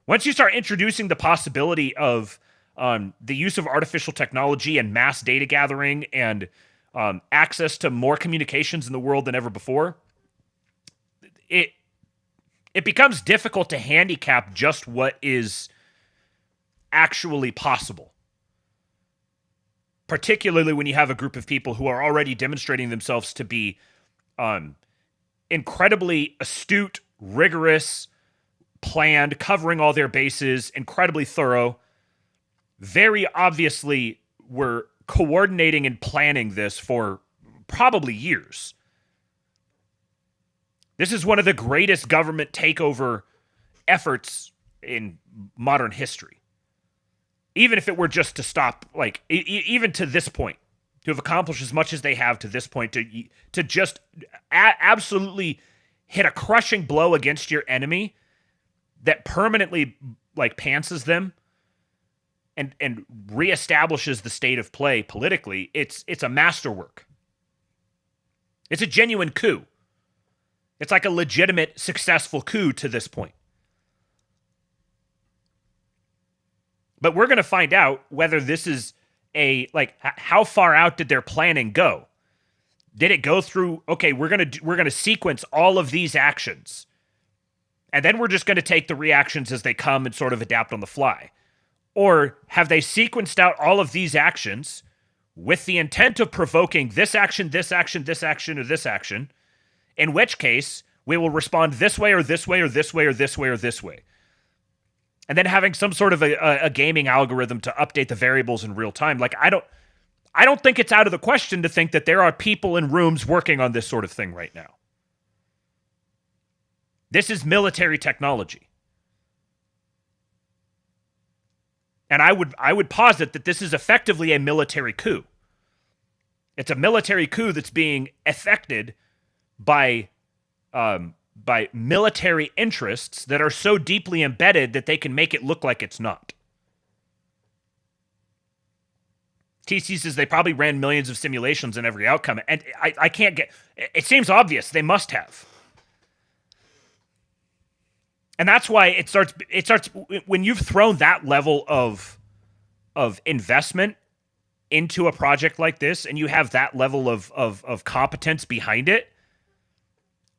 Once you start introducing the possibility of the use of artificial technology and mass data gathering and access to more communications in the world than ever before, it becomes difficult to handicap just what is actually possible. Particularly when you have a group of people who are already demonstrating themselves to be incredibly astute, rigorous, planned, covering all their bases, incredibly thorough. Very obviously were coordinating and planning this for probably years. This is one of the greatest government takeover efforts in modern history. Even if it were just to stop, like, even to this point, to have accomplished as much as they have to this point, to just absolutely hit a crushing blow against your enemy that permanently, like, pantses them and reestablishes the state of play politically, it's a masterwork. It's a genuine coup. It's like a legitimate, successful coup to this point. But we're going to find out whether this is how far out did their planning go? Did it go through, okay, we're going to sequence all of these actions, and then we're just going to take the reactions as they come and sort of adapt on the fly? Or have they sequenced out all of these actions with the intent of provoking this action, this action, this action, or this action, in which case we will respond this way or this way or this way or this way or this way? And then having some sort of a gaming algorithm to update the variables in real time. Like, I don't think it's out of the question to think that there are people in rooms working on this sort of thing right now. This is military technology. And I would posit that this is effectively a military coup. It's a military coup that's being effected by military interests that are so deeply embedded that they can make it look like it's not. TC says they probably ran millions of simulations in every outcome, and I can't get... It seems obvious they must have. And that's why it starts when you've thrown that level of investment into a project like this, and you have that level of competence behind it,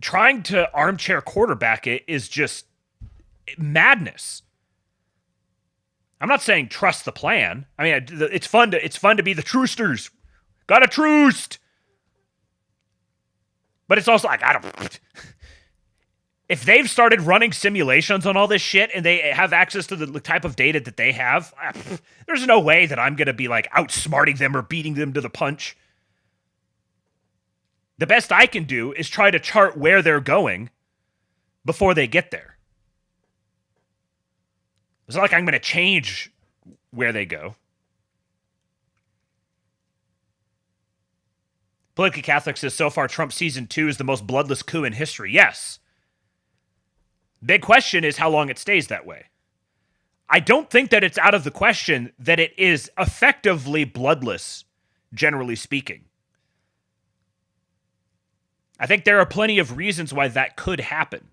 trying to armchair quarterback it is just madness. I'm not saying trust the plan. I mean, it's fun to be the trucesters. Got a truced. But it's also like, I don't... If they've started running simulations on all this shit and they have access to the type of data that they have, there's no way that I'm going to be like outsmarting them or beating them to the punch. The best I can do is try to chart where they're going before they get there. It's not like I'm going to change where they go. Politically Catholic says, so far Trump season 2 is the most bloodless coup in history. Yes. Big question is how long it stays that way. I don't think that it's out of the question that it is effectively bloodless, generally speaking. I think there are plenty of reasons why that could happen.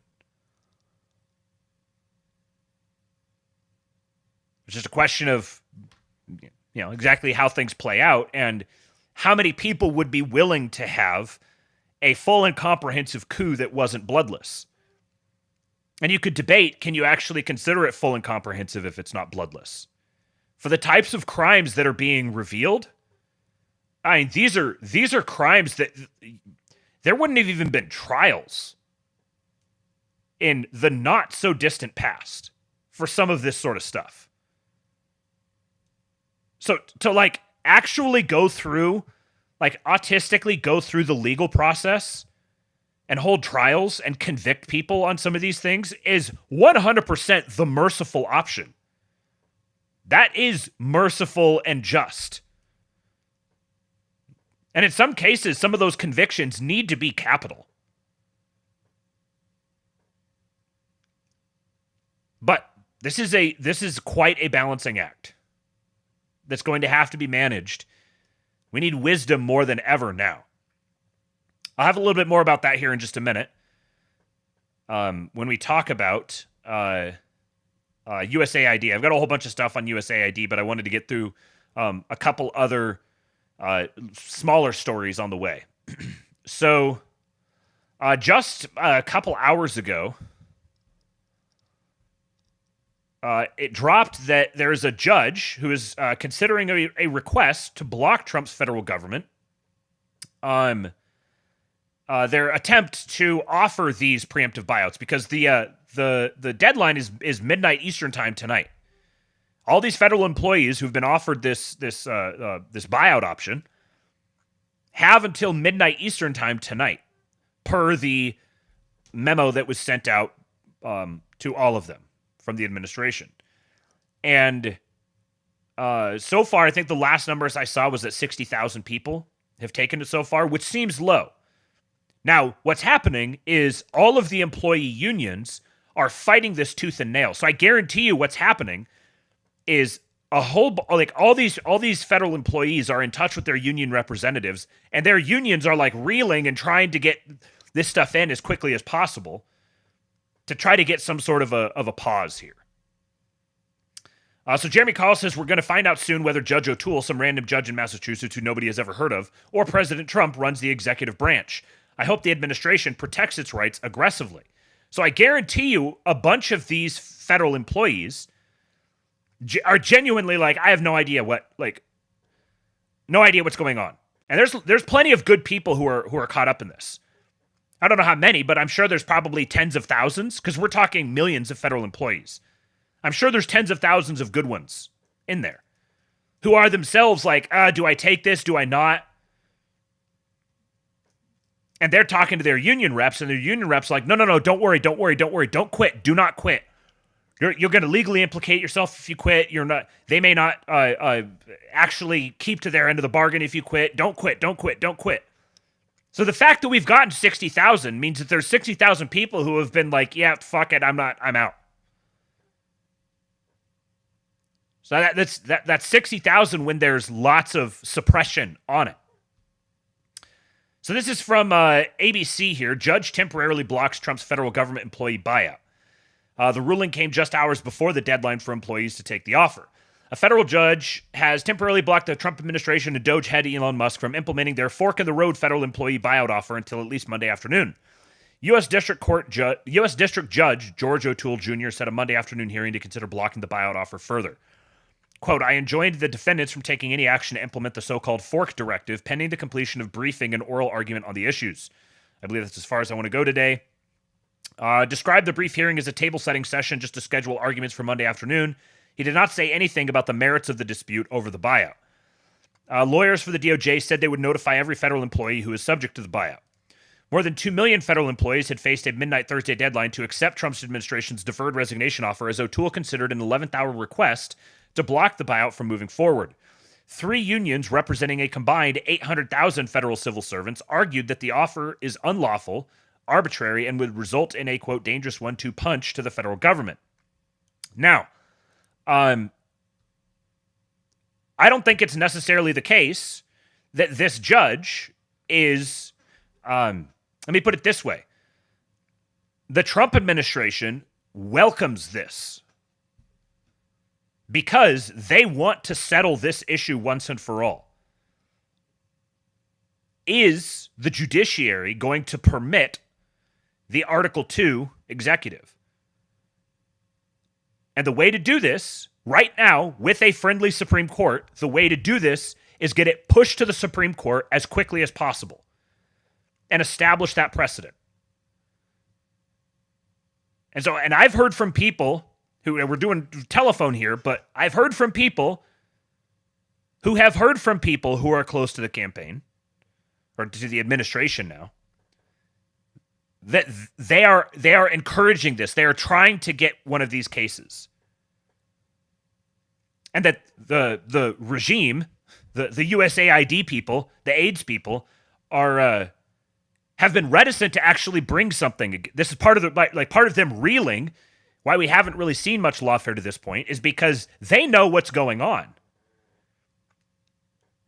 It's just a question of, exactly how things play out and how many people would be willing to have a full and comprehensive coup that wasn't bloodless. And you could debate, can you actually consider it full and comprehensive if it's not bloodless? For the types of crimes that are being revealed, I mean, these are crimes that there wouldn't have even been trials in the not so distant past for some of this sort of stuff. So to like actually go through, like autistically go through the legal process and hold trials and convict people on some of these things is 100% the merciful option. That is merciful and just. And in some cases, some of those convictions need to be capital. But this is quite a balancing act that's going to have to be managed. We need wisdom more than ever now. I'll have a little bit more about that here in just a minute. When we talk about USAID, I've got a whole bunch of stuff on USAID, but I wanted to get through a couple other smaller stories on the way. So, just a couple hours ago, it dropped that there's a judge who is considering a request to block Trump's federal government. Their attempt to offer these preemptive buyouts, because the deadline is midnight Eastern time tonight. All these federal employees who've been offered this buyout option have until midnight Eastern time tonight, per the memo that was sent out to all of them from the administration. And so far, I think the last numbers I saw was that 60,000 people have taken it so far, which seems low. Now, what's happening is all of the employee unions are fighting this tooth and nail. So I guarantee you what's happening is all these federal employees are in touch with their union representatives, and their unions are like reeling and trying to get this stuff in as quickly as possible to try to get some sort of a pause here. So Jeremy Call says, we're going to find out soon whether Judge O'Toole, some random judge in Massachusetts who nobody has ever heard of, or President Trump runs the executive branch. I hope the administration protects its rights aggressively. So I guarantee you a bunch of these federal employees are genuinely like, I have no idea what's going on. And there's plenty of good people who are caught up in this. I don't know how many, but I'm sure there's probably tens of thousands, because we're talking millions of federal employees. I'm sure there's tens of thousands of good ones in there who are themselves like, do I take this? Do I not? And they're talking to their union reps, and their union reps are like, no, don't worry, don't quit, do not quit. You're going to legally implicate yourself if you quit. They may not actually keep to their end of the bargain if you quit. Don't quit. So the fact that we've gotten 60,000 means that there's 60,000 people who have been like, yeah, fuck it, I'm out. So that's 60,000 when there's lots of suppression on it. So this is from ABC here. Judge temporarily blocks Trump's federal government employee buyout. The ruling came just hours before the deadline for employees to take the offer. A federal judge has temporarily blocked the Trump administration and DOGE head Elon Musk from implementing their fork-in-the-road federal employee buyout offer until at least Monday afternoon. U.S. District Judge George O'Toole Jr. set a Monday afternoon hearing to consider blocking the buyout offer further. Quote, I enjoined the defendants from taking any action to implement the so-called fork directive pending the completion of briefing and oral argument on the issues. I believe that's as far as I want to go today. Described the brief hearing as a table-setting session just to schedule arguments for Monday afternoon. He did not say anything about the merits of the dispute over the buyout. Lawyers for the DOJ said they would notify every federal employee who is subject to the buyout. More than 2 million federal employees had faced a midnight Thursday deadline to accept Trump's administration's deferred resignation offer as O'Toole considered an 11th-hour request to block the buyout from moving forward. 3 unions representing a combined 800,000 federal civil servants argued that the offer is unlawful, arbitrary, and would result in a, quote, dangerous 1-2 punch to the federal government. Now, I don't think it's necessarily the case that this judge is, let me put it this way. The Trump administration welcomes this because they want to settle this issue once and for all. Is the judiciary going to permit the Article 2 executive? And the way to do this right now with a friendly Supreme Court, the way to do this is get it pushed to the Supreme Court as quickly as possible and establish that precedent. And I've heard from people who, we're doing telephone here, but I've heard from people who have heard from people who are close to the campaign, or to the administration now, that they are encouraging this. They are trying to get one of these cases. And that the regime, the USAID people, the AIDS people, are have been reticent to actually bring something. This is part of part of them reeling. Why we haven't really seen much lawfare to this point is because they know what's going on.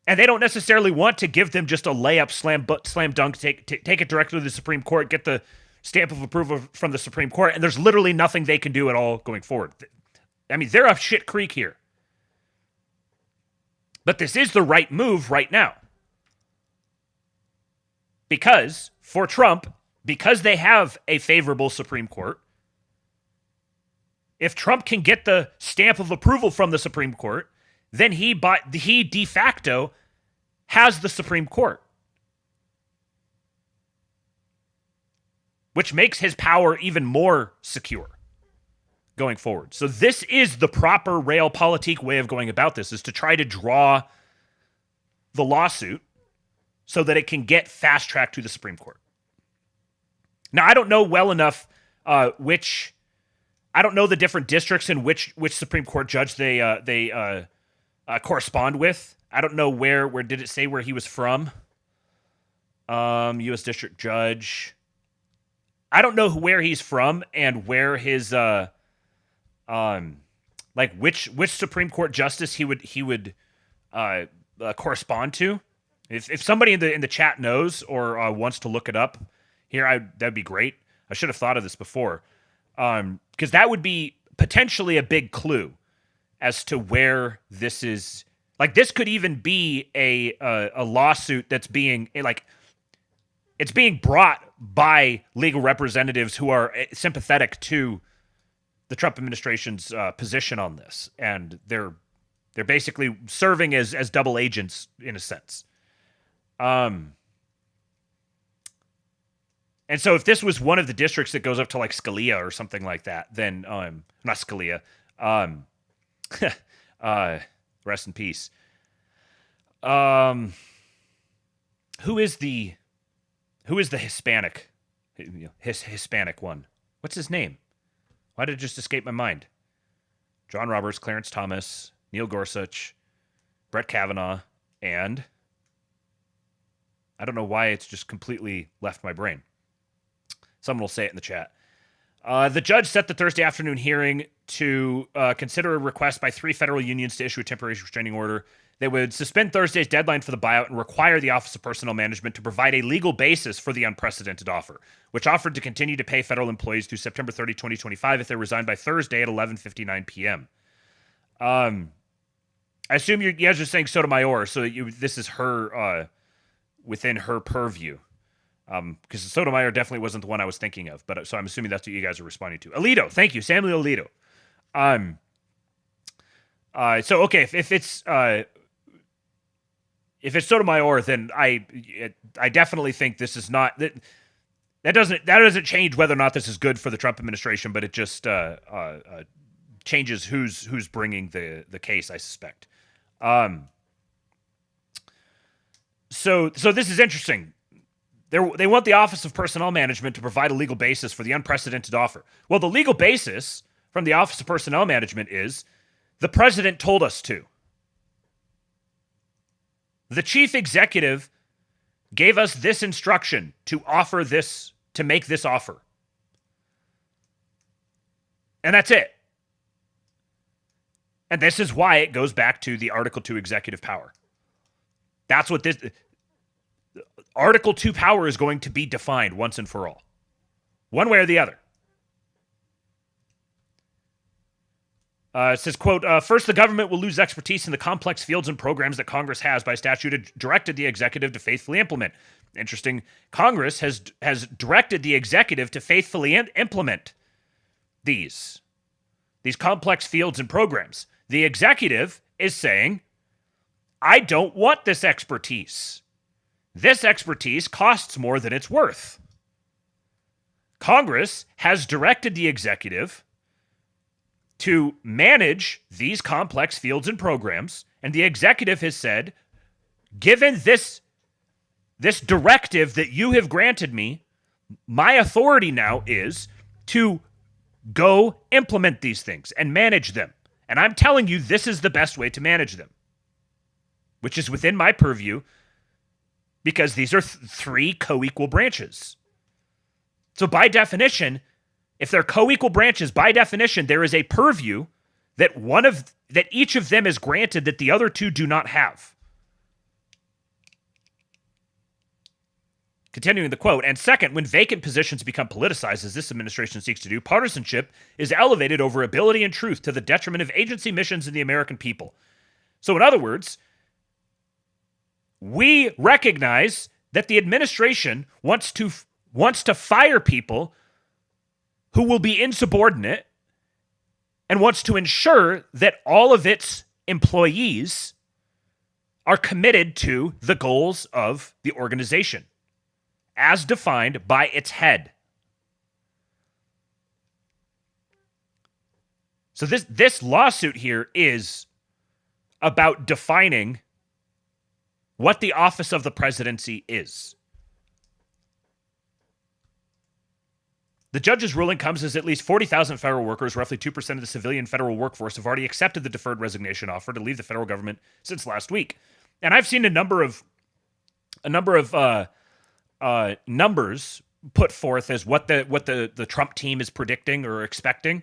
And they don't necessarily want to give them just a layup, slam dunk, take it directly to the Supreme Court, get the stamp of approval from the Supreme Court, and there's literally nothing they can do at all going forward. I mean, they're up shit creek here. But this is the right move right now. Because, for Trump, because they have a favorable Supreme Court, if Trump can get the stamp of approval from the Supreme Court, then he de facto has the Supreme Court, which makes his power even more secure going forward. So this is the proper realpolitik way of going about this, is to try to draw the lawsuit so that it can get fast-tracked to the Supreme Court. Now, I don't know well enough I don't know the different districts in which Supreme Court judge they correspond with. I don't know where did it say where he was from? U.S. District Judge. I don't know where he's from and where his which Supreme Court justice he would correspond to. If somebody in the chat knows or wants to look it up here, that'd be great. I should have thought of this before, because that would be potentially a big clue as to where this is. Like, this could even be a lawsuit that's being it's being brought by legal representatives who are sympathetic to the Trump administration's position on this, and they're basically serving as double agents in a sense. And so if this was one of the districts that goes up to like Scalia or something like that, then not Scalia. Rest in peace. Who is the Hispanic? Hispanic one. What's his name? Why did it just escape my mind? John Roberts, Clarence Thomas, Neil Gorsuch, Brett Kavanaugh, and I don't know why it's just completely left my brain. Someone will say it in the chat. The judge set the Thursday afternoon hearing to consider a request by 3 federal unions to issue a temporary restraining order. They would suspend Thursday's deadline for the buyout and require the Office of Personnel Management to provide a legal basis for the unprecedented offer, which offered to continue to pay federal employees through September 30, 2025 if they resigned by Thursday at 11:59 p.m. I assume you guys are saying Sotomayor, so this is her within her purview. Because Sotomayor definitely wasn't the one I was thinking of, but so I'm assuming that's what you guys are responding to. Alito, thank you, Samuel Alito. So okay, if it's Sotomayor, then I definitely think this is not that doesn't change whether or not this is good for the Trump administration, but it just changes who's bringing the case, I suspect. So this is interesting. They want the Office of Personnel Management to provide a legal basis for the unprecedented offer. Well, the legal basis from the Office of Personnel Management is the president told us to. The chief executive gave us this instruction to offer this, to make this offer. And that's it. And this is why it goes back to the Article 2 executive power. That's what this... Article 2 power is going to be defined once and for all. One way or the other. It says, quote, first, the government will lose expertise in the complex fields and programs that Congress has by statute directed the executive to faithfully implement. Interesting. Congress has directed the executive to faithfully implement these complex fields and programs. The executive is saying, I don't want this expertise. This expertise costs more than it's worth. Congress has directed the executive to manage these complex fields and programs. And the executive has said, given this directive that you have granted me, my authority now is to go implement these things and manage them. And I'm telling you, this is the best way to manage them, which is within my purview, because these are three co-equal branches. So by definition, if they're co-equal branches, by definition, there is a purview that each of them is granted that the other two do not have. Continuing the quote, and second, when vacant positions become politicized, as this administration seeks to do, partisanship is elevated over ability and truth to the detriment of agency missions and the American people. So in other words, we recognize that the administration wants to fire people who will be insubordinate and wants to ensure that all of its employees are committed to the goals of the organization as defined by its head. So this lawsuit here is about defining what the office of the presidency is. The judge's ruling comes as at least 40,000 federal workers, roughly 2% of the civilian federal workforce, have already accepted the deferred resignation offer to leave the federal government since last week. And I've seen a number of numbers put forth as what the Trump team is predicting or expecting.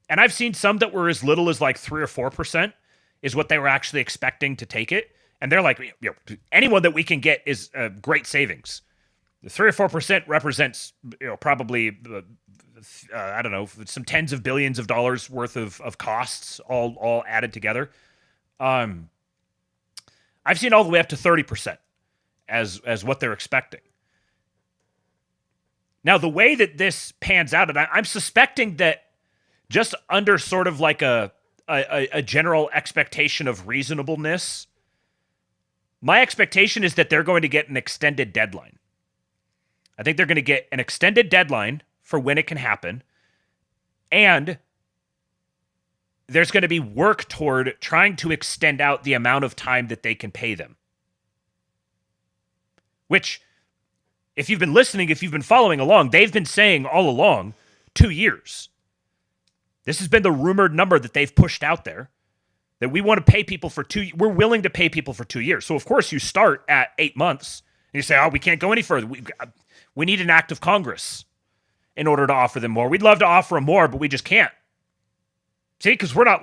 And I've seen some that were as little as like 3 or 4% is what they were actually expecting to take it. And they're like, anyone that we can get is great savings. The 3 or 4% represents, probably, I don't know, some tens of billions of dollars worth of costs all added together. I've seen all the way up to 30% as what they're expecting. Now, the way that this pans out, and I'm suspecting that just under sort of like a general expectation of reasonableness, my expectation is that they're going to get an extended deadline. I think they're going to get an extended deadline for when it can happen. And there's going to be work toward trying to extend out the amount of time that they can pay them. Which, if you've been listening, if you've been following along, they've been saying all along 2 years. This has been the rumored number that they've pushed out there. That we want to pay people for we're willing to pay people for 2 years. So, of course, you start at 8 months. And you say, we can't go any further. We need an act of Congress in order to offer them more. We'd love to offer them more, but we just can't. See, because we're not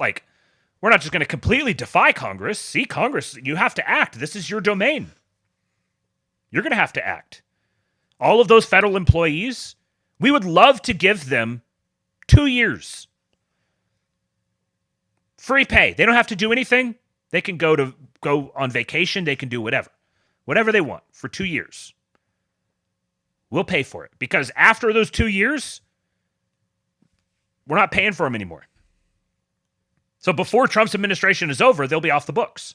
just going to completely defy Congress. See, Congress, you have to act. This is your domain. You're going to have to act. All of those federal employees, we would love to give them 2 years. Free pay. They don't have to do anything. They can go on vacation. They can do whatever they want for 2 years. We'll pay for it because after those 2 years, we're not paying for them anymore. So before Trump's administration is over, they'll be off the books.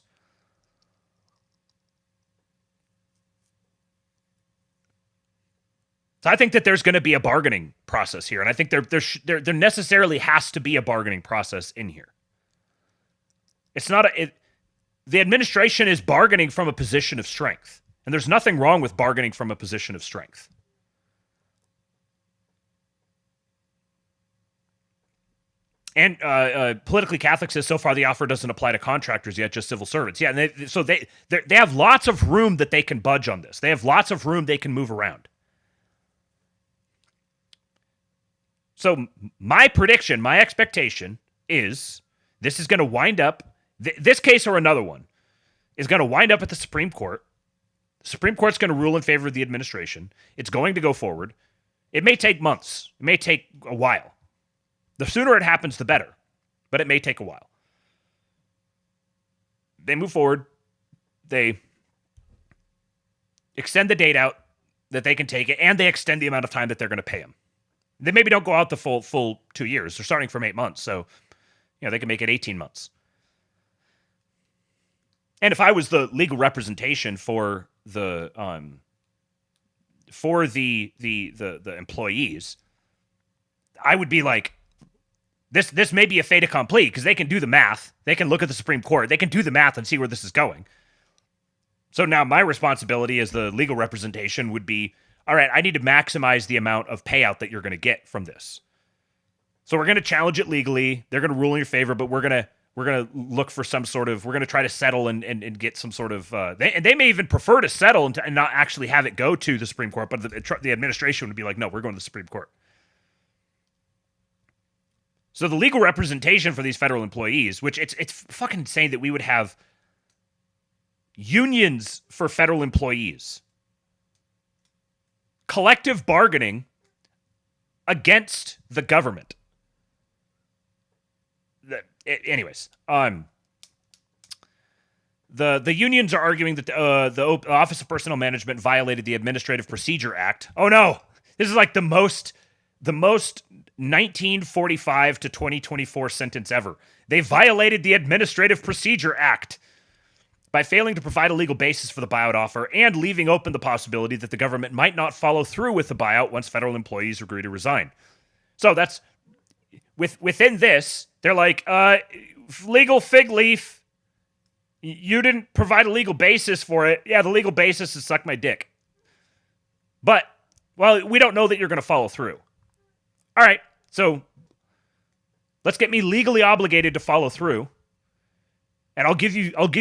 So I think that there's going to be a bargaining process here, and I think there necessarily has to be a bargaining process in here. It's not the administration is bargaining from a position of strength, and there's nothing wrong with bargaining from a position of strength. And Politically Catholic says so far the offer doesn't apply to contractors yet, just civil servants. Yeah, and they have lots of room that they can budge on this. They have lots of room they can move around. So my prediction, my expectation is this is going to wind up, this case or another one, is going to wind up at the Supreme Court. The Supreme Court's going to rule in favor of the administration. It's going to go forward. It may take months. It may take a while. The sooner it happens, the better. But it may take a while. They move forward. They extend the date out that they can take it, and they extend the amount of time that they're going to pay them. They maybe don't go out the full 2 years. They're starting from 8 months, so they can make it 18 months. And if I was the legal representation for the employees, I would be like, This may be a fait accompli because they can do the math. They can look at the Supreme Court. They can do the math and see where this is going. So now my responsibility as the legal representation would be, all right, I need to maximize the amount of payout that you're going to get from this. So we're going to challenge it legally. They're going to rule in your favor, but we're going to look for some sort of, we're going to try to settle and get some sort of, they may even prefer to settle and not actually have it go to the Supreme Court, but the administration would be like, no, we're going to the Supreme Court. So the legal representation for these federal employees, which it's fucking insane that we would have unions for federal employees, collective bargaining against the government. Anyways, the unions are arguing that the Office of Personnel Management violated the Administrative Procedure Act. Oh no, this is like the most 1945 to 2024 sentence ever. They violated the Administrative Procedure Act by failing to provide a legal basis for the buyout offer and leaving open the possibility that the government might not follow through with the buyout once federal employees agree to resign. So that's within this, they're like, legal fig leaf. You didn't provide a legal basis for it. Yeah, the legal basis is suck my dick. But, well, we don't know that you're going to follow through. All right, so let's get me legally obligated to follow through. And I'll give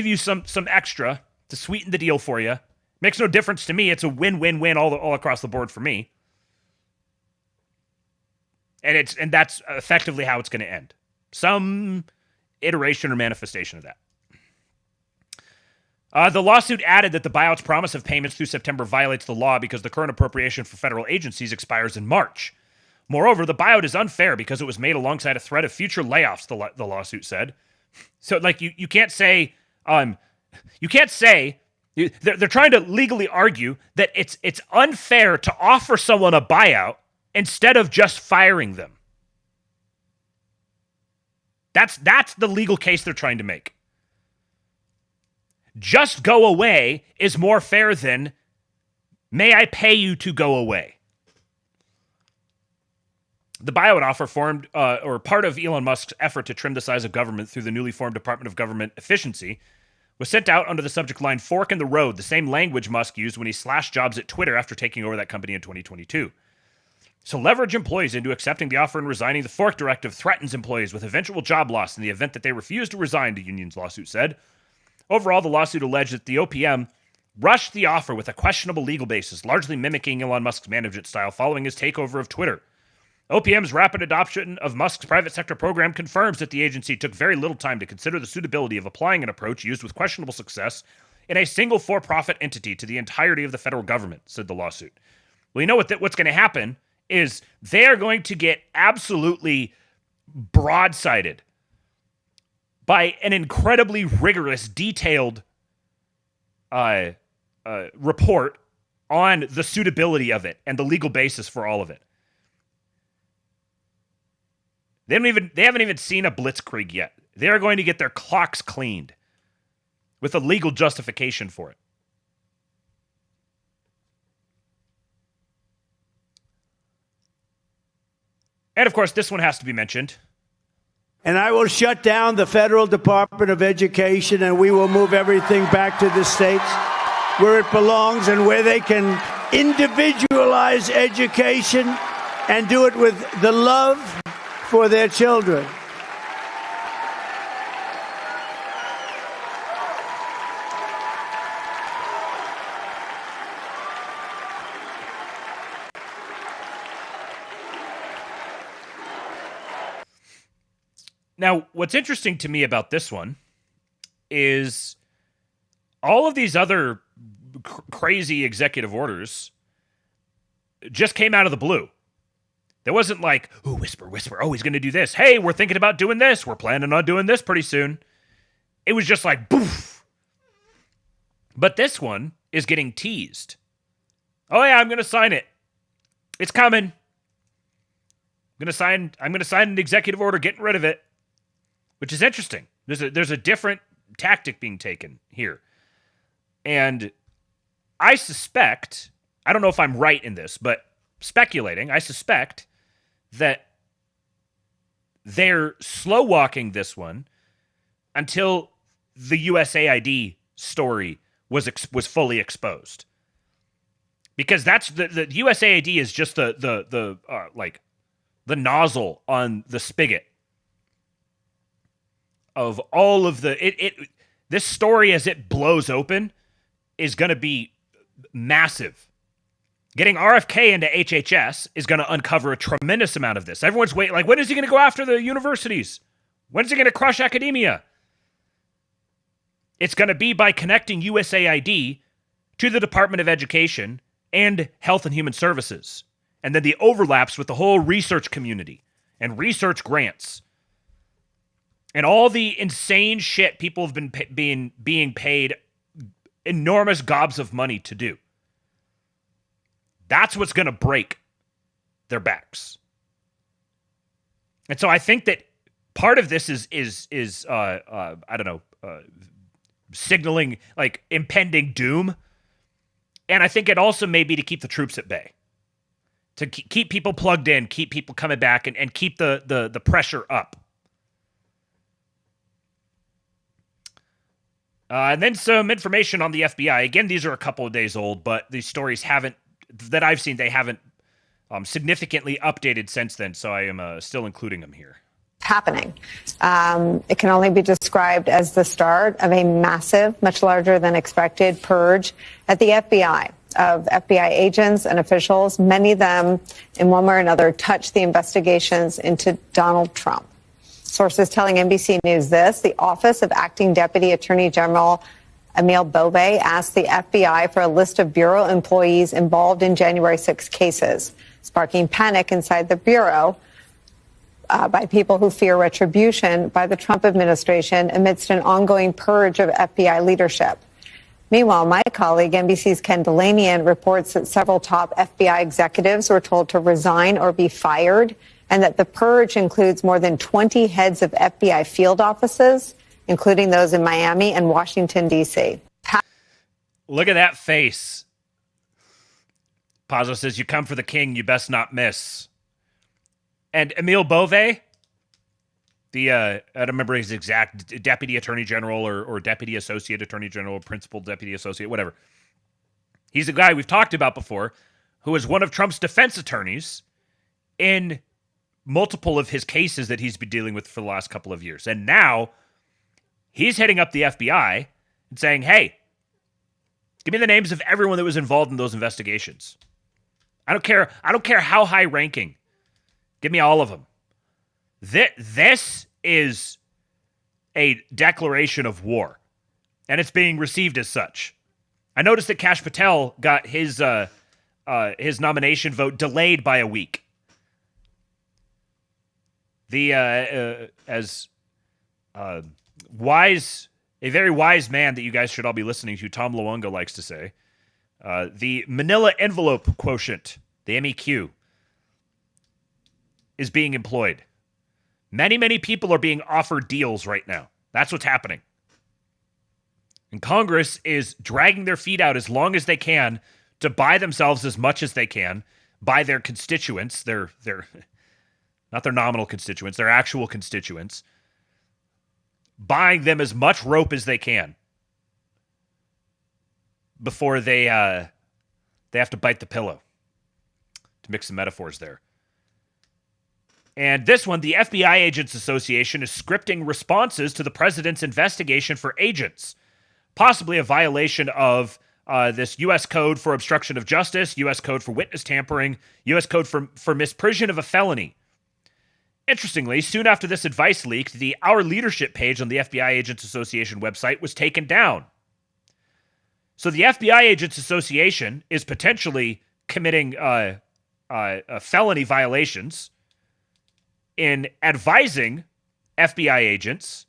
you some extra to sweeten the deal for you. Makes no difference to me. It's a win-win-win all across the board for me. And that's effectively how it's going to end. Some iteration or manifestation of that. The lawsuit added that the buyout's promise of payments through September violates the law because the current appropriation for federal agencies expires in March. Moreover, the buyout is unfair because it was made alongside a threat of future layoffs, the lawsuit said. So, like, you can't say, they're trying to legally argue that it's unfair to offer someone a buyout instead of just firing them. That's the legal case they're trying to make. Just go away is more fair than, may I pay you to go away? The buyout offer formed, or part of Elon Musk's effort to trim the size of government through the newly formed Department of Government Efficiency, was sent out under the subject line "Fork in the Road," the same language Musk used when he slashed jobs at Twitter after taking over that company in 2022. To leverage employees into accepting the offer and resigning, the Fork Directive threatens employees with eventual job loss in the event that they refuse to resign, the union's lawsuit said. Overall, the lawsuit alleged that the OPM rushed the offer with a questionable legal basis, largely mimicking Elon Musk's management style following his takeover of Twitter. OPM's rapid adoption of Musk's private sector program confirms that the agency took very little time to consider the suitability of applying an approach used with questionable success in a single for-profit entity to the entirety of the federal government, said the lawsuit. Well, you know what's going to happen is they are going to get absolutely broadsided by an incredibly rigorous, detailed report on the suitability of it and the legal basis for all of it. They haven't even seen a blitzkrieg yet. They're going to get their clocks cleaned with a legal justification for it. And of course, this one has to be mentioned. And I will shut down the Federal Department of Education, and we will move everything back to the states where it belongs and where they can individualize education and do it with the love for their children. Now, what's interesting to me about this one is all of these other crazy executive orders just came out of the blue. There wasn't like, ooh, whisper, whisper, oh, he's going to do this. Hey, we're thinking about doing this. We're planning on doing this pretty soon. It was just like, boof. But this one is getting teased. Oh, yeah, I'm going to sign it. It's coming. I'm going to sign an executive order getting rid of it. Which is interesting. There's a different tactic being taken here. And I suspect, I don't know if I'm right in this, but speculating, I suspect that they're slow walking this one until the USAID story was fully exposed. Because that's the USAID is just the nozzle on the spigot of all of this story as it blows open is going to be massive. Getting RFK into HHS is going to uncover a tremendous amount of this. Everyone's waiting, like, when is he going to go after the universities? When is he going to crush academia? It's going to be by connecting USAID to the Department of Education and Health and Human Services. And then the overlaps with the whole research community and research grants. And all the insane shit people have been being paid enormous gobs of money to do. That's what's going to break their backs. And so I think that part of this is signaling like impending doom. And I think it also may be to keep the troops at bay, to keep people plugged in, keep people coming back, and keep the pressure up. And then some information on the FBI. Again, these are a couple of days old, but these stories that I've seen, they haven't significantly updated since then, so I am still including them here. Happening. It can only be described as the start of a massive, much larger than expected purge at the FBI of FBI agents and officials. Many of them, in one way or another, touch the investigations into Donald Trump. Sources telling NBC News this: the Office of Acting Deputy Attorney General Emil Bove asked the FBI for a list of Bureau employees involved in January 6 cases, sparking panic inside the Bureau by people who fear retribution by the Trump administration amidst an ongoing purge of FBI leadership. Meanwhile, my colleague, NBC's Ken Delanian, reports that several top FBI executives were told to resign or be fired, and that the purge includes more than 20 heads of FBI field offices, including those in Miami and Washington, D.C. Look at that face. Pazzo says, "You come for the king, you best not miss." And Emil Bove, I don't remember his exact deputy attorney general or deputy associate attorney general, principal deputy associate, whatever. He's a guy we've talked about before who is one of Trump's defense attorneys in multiple of his cases that he's been dealing with for the last couple of years. And now he's heading up the FBI and saying, hey, give me the names of everyone that was involved in those investigations. I don't care how high ranking. Give me all of them. This is a declaration of war, and it's being received as such. I noticed that Kash Patel got his nomination vote delayed by a week. A very wise man that you guys should all be listening to, Tom Luongo, likes to say, the Manila envelope quotient, the MEQ, is being employed. Many, many people are being offered deals right now. That's what's happening. And Congress is dragging their feet out as long as they can to buy themselves as much as they can, buy their constituents, their not their nominal constituents, their actual constituents, buying them as much rope as they can before they have to bite the pillow, to mix some metaphors there. And this one, the FBI Agents Association is scripting responses to the president's investigation for agents, possibly a violation of this U.S. Code for Obstruction of Justice, U.S. Code for Witness Tampering, U.S. Code for misprision of a felony. Interestingly, soon after this advice leaked, the Our Leadership page on the FBI Agents Association website was taken down. So the FBI Agents Association is potentially committing felony violations in advising FBI agents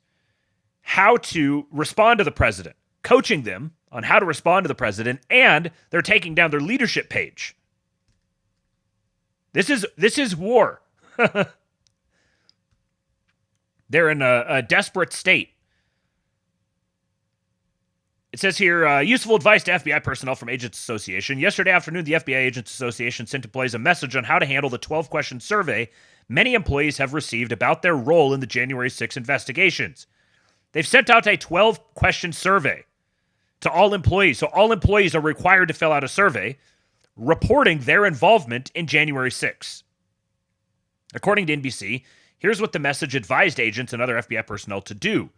how to respond to the president, coaching them on how to respond to the president, and they're taking down their leadership page. This is war. They're in a desperate state. It says here, useful advice to FBI personnel from Agents Association. Yesterday afternoon, the FBI Agents Association sent employees a message on how to handle the 12-question survey many employees have received about their role in the January 6 investigations. They've sent out a 12-question survey to all employees. So all employees are required to fill out a survey reporting their involvement in January 6. According to NBC, here's what the message advised agents and other FBI personnel to do.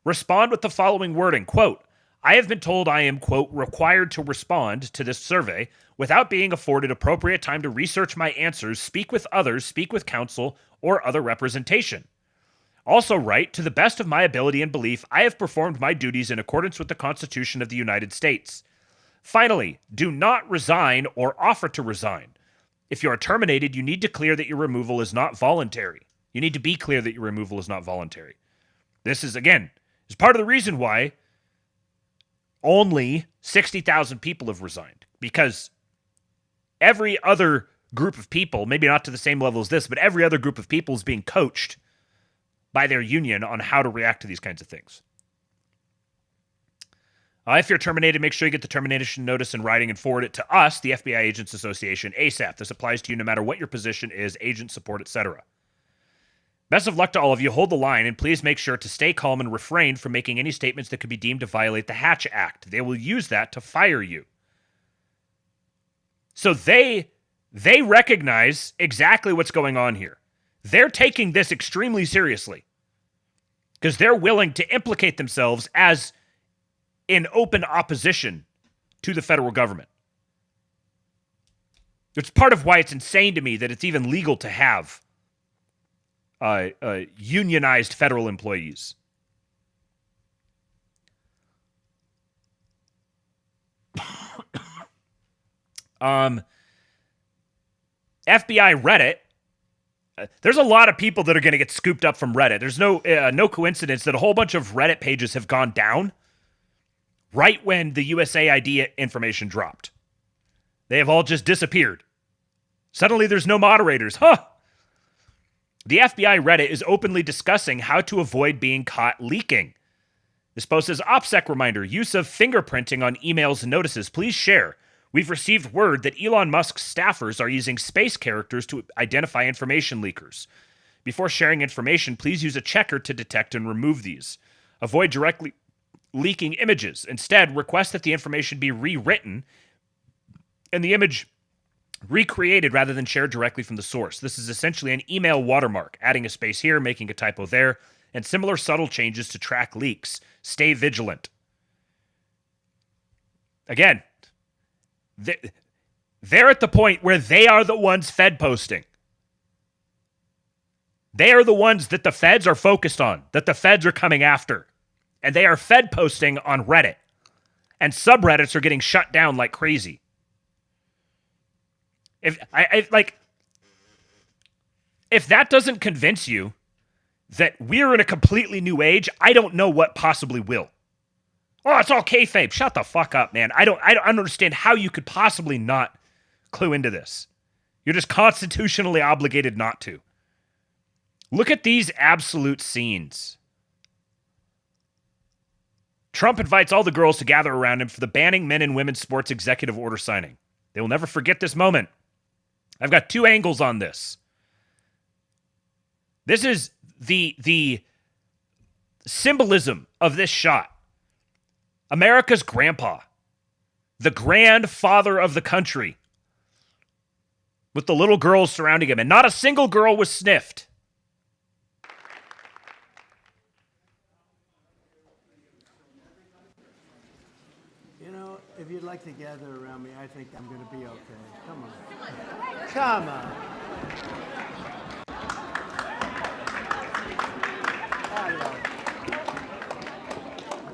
Respond with the following wording, quote, I have been told I am, quote, required to respond to this survey without being afforded appropriate time to research my answers, speak with others, speak with counsel, or other representation. Also write, to the best of my ability and belief, I have performed my duties in accordance with the Constitution of the United States. Finally, do not resign or offer to resign. If you are terminated, you need to clear that your removal is not voluntary. You need to be clear that your removal is not voluntary. This is, again, is part of the reason why only 60,000 people have resigned, because every other group of people, maybe not to the same level as this, but every other group of people is being coached by their union on how to react to these kinds of things. If you're terminated, make sure you get the termination notice in writing and forward it to us, the FBI Agents Association, ASAP. This applies to you no matter what your position is, agent support, etc. Best of luck to all of you. Hold the line, and please make sure to stay calm and refrain from making any statements that could be deemed to violate the Hatch Act. They will use that to fire you. So they recognize exactly what's going on here. They're taking this extremely seriously because they're willing to implicate themselves as in open opposition to the federal government. It's part of why it's insane to me that it's even legal to have unionized federal employees. FBI Reddit. There's a lot of people that are going to get scooped up from Reddit. There's no coincidence that a whole bunch of Reddit pages have gone down right when the USAID information dropped. They have all just disappeared. Suddenly there's no moderators. Huh! The FBI Reddit is openly discussing how to avoid being caught leaking. This post says, OPSEC reminder, use of fingerprinting on emails and notices. Please share. We've received word that Elon Musk's staffers are using space characters to identify information leakers. Before sharing information, please use a checker to detect and remove these. Avoid directly leaking images. Instead, request that the information be rewritten and the image recreated rather than shared directly from the source. This is essentially an email watermark, adding a space here, making a typo there, and similar subtle changes to track leaks. Stay vigilant. Again, they're at the point where they are the ones Fed posting. They are the ones that the feds are focused on, that the feds are coming after. And they are Fed posting on Reddit. And subreddits are getting shut down like crazy. If that doesn't convince you that we're in a completely new age, I don't know what possibly will. Oh, it's all kayfabe. Shut the fuck up, man. I don't understand how you could possibly not clue into this. You're just constitutionally obligated not to. Look at these absolute scenes. Trump invites all the girls to gather around him for the banning men and women's sports executive order signing. They will never forget this moment. I've got two angles on this. This is the symbolism of this shot. America's grandpa, the grandfather of the country, with the little girls surrounding him, and not a single girl was sniffed. You know, if you'd like to gather around me, I think I'm going to be okay. Come on. Come on.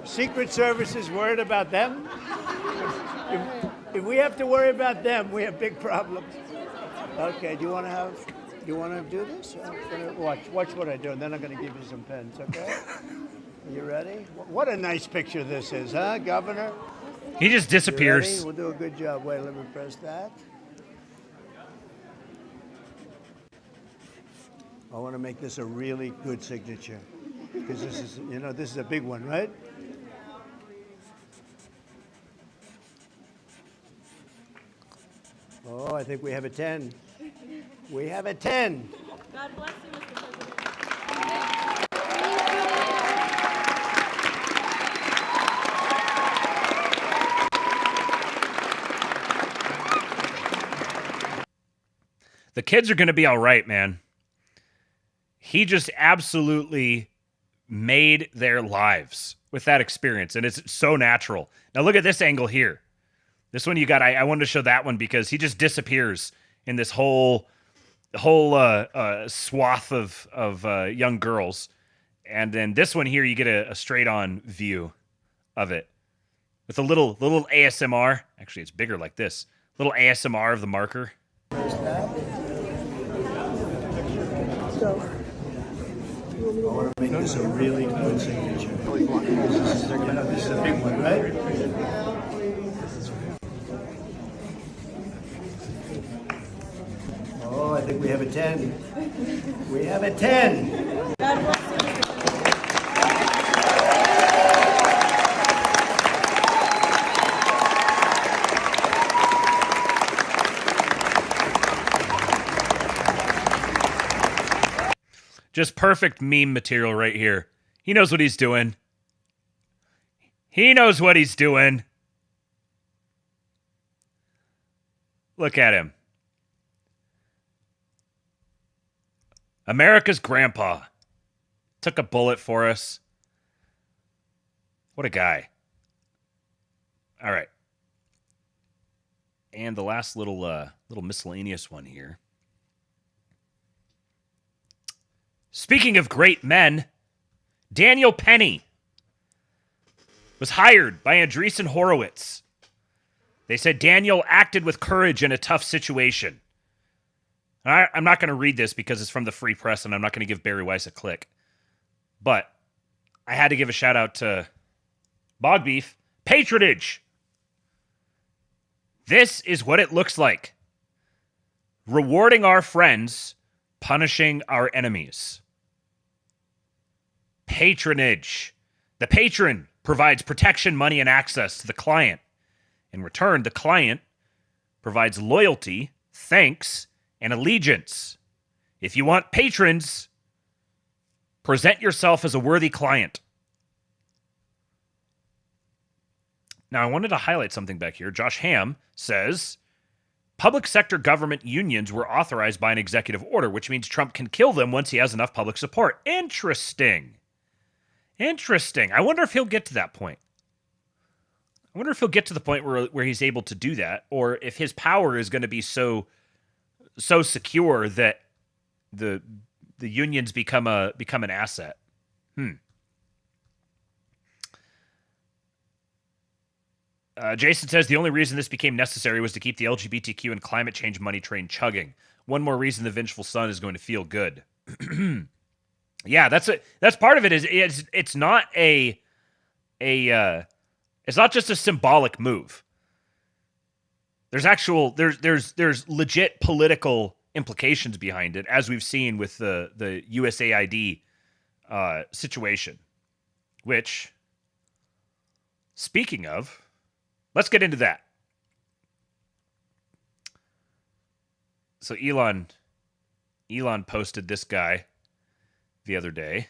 Secret Service is worried about them. If we have to worry about them, we have big problems. Okay, do you want to do this? Watch what I do, and then I'm going to give you some pens, okay? Are you ready? What a nice picture this is, huh, Governor? He just disappears. We'll do a good job. Wait, let me press that. I want to make this a really good signature because this is a big one, right? Oh, I think we have a 10. We have a 10. God bless you, Mr. President. The kids are going to be all right, man. He just absolutely made their lives with that experience, and it's so natural. Now look at this angle here. This one you got, I wanted to show that one because he just disappears in this whole swath of young girls. And then this one here, you get a straight-on view of it with a little ASMR. Actually, it's bigger like this. Little ASMR of the marker. Notice a really good signature. This is a big one, right? Oh, I think we have a 10. We have a 10. God bless you, Mr. President. Just perfect meme material right here. He knows what he's doing. He knows what he's doing. Look at him. America's grandpa took a bullet for us. What a guy. All right. And the last little miscellaneous one here. Speaking of great men, Daniel Penny was hired by Andreessen Horowitz. They said Daniel acted with courage in a tough situation. I'm not going to read this because it's from the Free Press, and I'm not going to give Barry Weiss a click. But I had to give a shout out to Bog Beef. Patronage. This is what it looks like. Rewarding our friends, punishing our enemies. Patronage. The patron provides protection, money, and access to the client. In return, the client provides loyalty, thanks, and allegiance. If you want patrons, present yourself as a worthy client. Now, I wanted to highlight something back here. Josh Ham says, public sector government unions were authorized by an executive order, which means Trump can kill them once he has enough public support. Interesting. Interesting. I wonder if he'll get to that point. I wonder if he'll get to the point where he's able to do that, or if his power is going to be so secure that the unions become an asset. Jason says the only reason this became necessary was to keep the LGBTQ and climate change money train chugging. One more reason the vengeful son is going to feel good. Yeah, that's part of it. It's not it's not just a symbolic move. There's legit political implications behind it, as we've seen with the USAID situation. Which, speaking of, let's get into that. So Elon posted this guy the other day.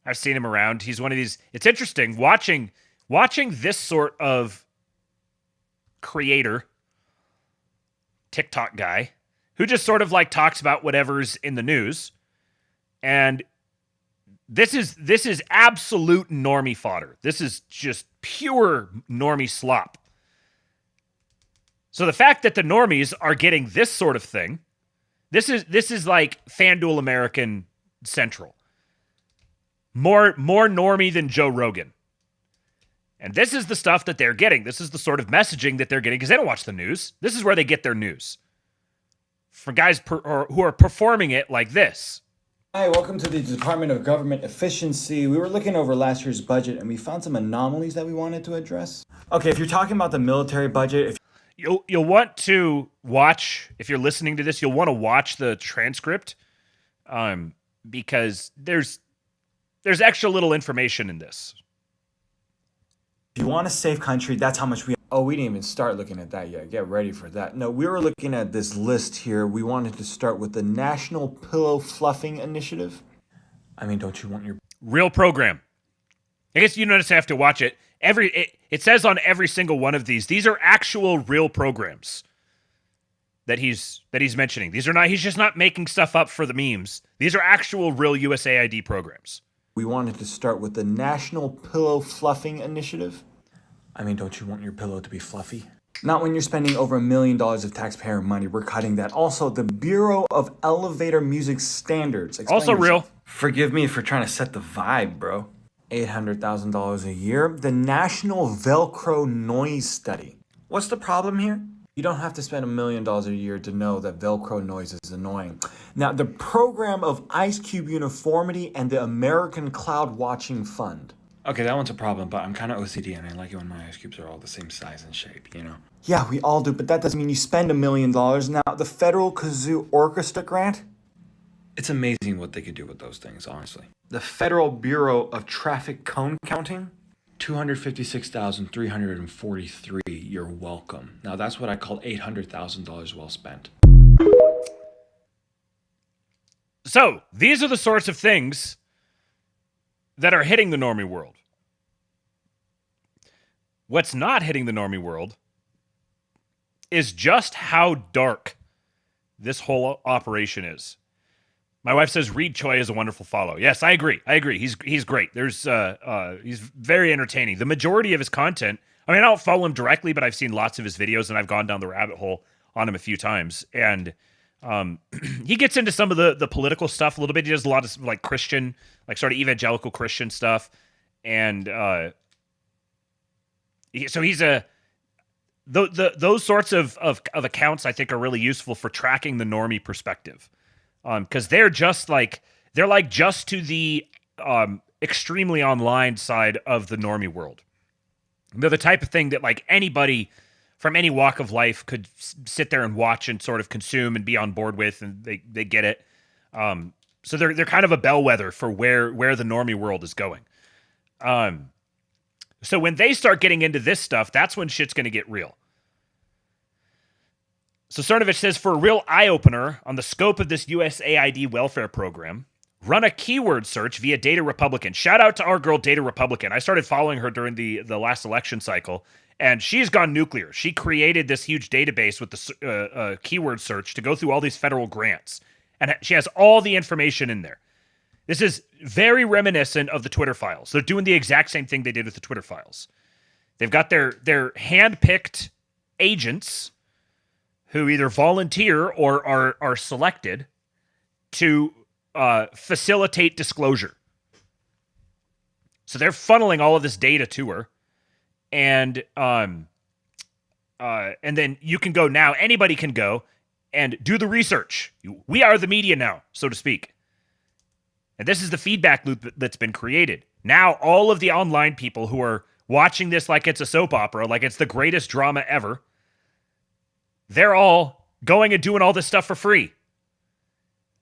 I've seen him around. He's one of these. It's interesting watching this sort of creator, TikTok guy, who just sort of like talks about whatever's in the news. And this is absolute normie fodder. This is just pure normie slop. So the fact that the normies are getting this sort of thing, this is like FanDuel American Central. More normie than Joe Rogan. And this is the stuff that they're getting. This is the sort of messaging that they're getting because they don't watch the news. This is where they get their news. From guys who are performing it like this. Hi, welcome to the Department of Government Efficiency. We were looking over last year's budget and we found some anomalies that we wanted to address. Okay, if you're talking about the military budget, You'll want to watch, if you're listening to this, you'll want to watch the transcript because there's extra little information in this. If you want a safe country, that's how much we Oh, we didn't even start looking at that yet. Get ready for that. No, we were looking at this list here. We wanted to start with the National Pillow Fluffing Initiative. I mean, don't you want your real program? I guess you notice I have to watch it. It says on every single one of these are actual real programs that he's mentioning. These are not, he's just not making stuff up for the memes. These are actual real USAID programs. We wanted to start with the National Pillow Fluffing Initiative. I mean, don't you want your pillow to be fluffy? Not when you're spending over $1 million of taxpayer money. We're cutting that. Also, the Bureau of Elevator Music Standards. Explain also yourself. real. Forgive me for trying to set the vibe, bro. $800,000 a year. The National Velcro Noise Study. What's the problem here? You don't have to spend $1 million a year to know that Velcro noise is annoying. Now, the Program of Ice Cube Uniformity and the American Cloud Watching Fund. Okay, that one's a problem, but I'm kind of OCD and I like it when my ice cubes are all the same size and shape, you know? Yeah, we all do, but that doesn't mean you spend $1 million. Now, the Federal Kazoo Orchestra Grant? It's amazing what they could do with those things, honestly. The Federal Bureau of Traffic Cone Counting? $256,343. You're welcome. Now, that's what I call $800,000 well spent. So, these are the sorts of things that are hitting the normie world. What's not hitting the normie world is just how dark this whole operation is. My wife says Reed Choi is a wonderful follow. Yes, I agree. He's great. He's very entertaining. The majority of his content, I mean, I don't follow him directly, but I've seen lots of his videos and I've gone down the rabbit hole on him a few times. And he gets into some of the political stuff a little bit. He does a lot of like Christian, like sort of evangelical Christian stuff. And so he's those sorts of accounts I think are really useful for tracking the normie perspective. Because they're just like just to the extremely online side of the normie world. They're the type of thing that like anybody from any walk of life could sit there and watch and sort of consume and be on board with, and they get it. So they're kind of a bellwether for where the normie world is going. So when they start getting into this stuff, that's when shit's going to get real. So Cernovich says, for a real eye-opener on the scope of this USAID welfare program, run a keyword search via Data Republican. Shout out to our girl Data Republican. I started following her during the last election cycle, and she's gone nuclear. She created this huge database with the keyword search to go through all these federal grants, and she has all the information in there. This is very reminiscent of the Twitter files. They're doing the exact same thing they did with the Twitter files. They've got their hand-picked agents who either volunteer or are selected to facilitate disclosure. So they're funneling all of this data to her, and then you can go now. Anybody can go and do the research. We are the media now, so to speak. And this is the feedback loop that's been created. Now all of the online people who are watching this like it's a soap opera, like it's the greatest drama ever, they're all going and doing all this stuff for free.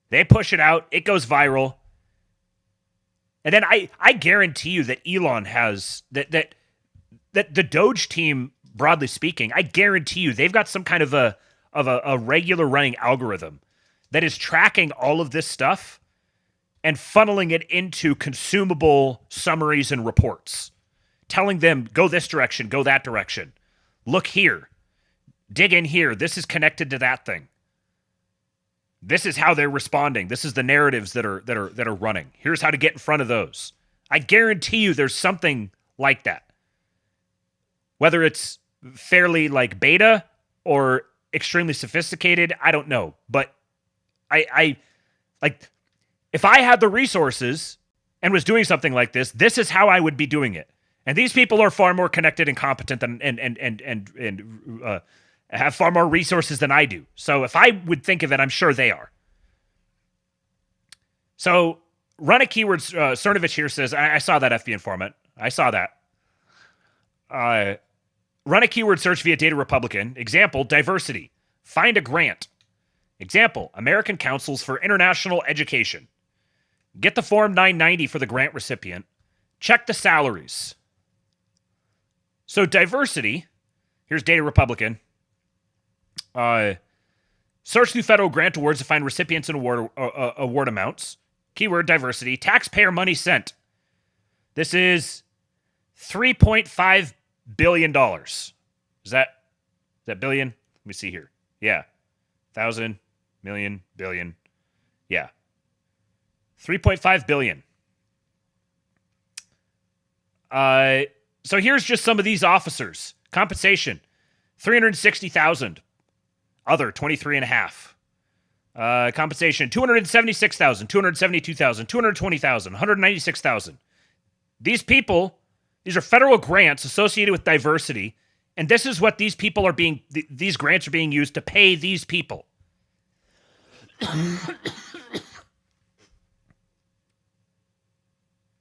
They push it out. It goes viral. And then I guarantee you that Elon has, that the DOGE team, broadly speaking, I guarantee you they've got some kind of a regular running algorithm that is tracking all of this stuff and funneling it into consumable summaries and reports, telling them, go this direction, go that direction, look here. Dig in here. This is connected to that thing. This is how they're responding. This is the narratives that are running. Here's how to get in front of those. I guarantee you there's something like that. Whether it's fairly like beta or extremely sophisticated, I don't know. But I like if I had the resources and was doing something like this is how I would be doing it. And these people are far more connected and competent than and have far more resources than I do. So if I would think of it, I'm sure they are. So run a keyword. Cernovich here says, I saw that FB informant. I saw that. Run a keyword search via Data Republican. Example, diversity. Find a grant. Example, American Councils for International Education. Get the Form 990 for the grant recipient. Check the salaries. So diversity Here's Data Republican. Search through federal grant awards to find recipients and award amounts. Keyword diversity. Taxpayer money sent. This is $3.5 billion. Is that billion? Let me see here. Yeah. 1,000, million, billion. Yeah. 3.5 billion. So here's just some of these officers. Compensation, 360,000. Other, 23.5. Compensation, 276,000, 272,000, 220,000, 196,000. These people, these are federal grants associated with diversity, and this is what these people are being, these grants are being used to pay these people.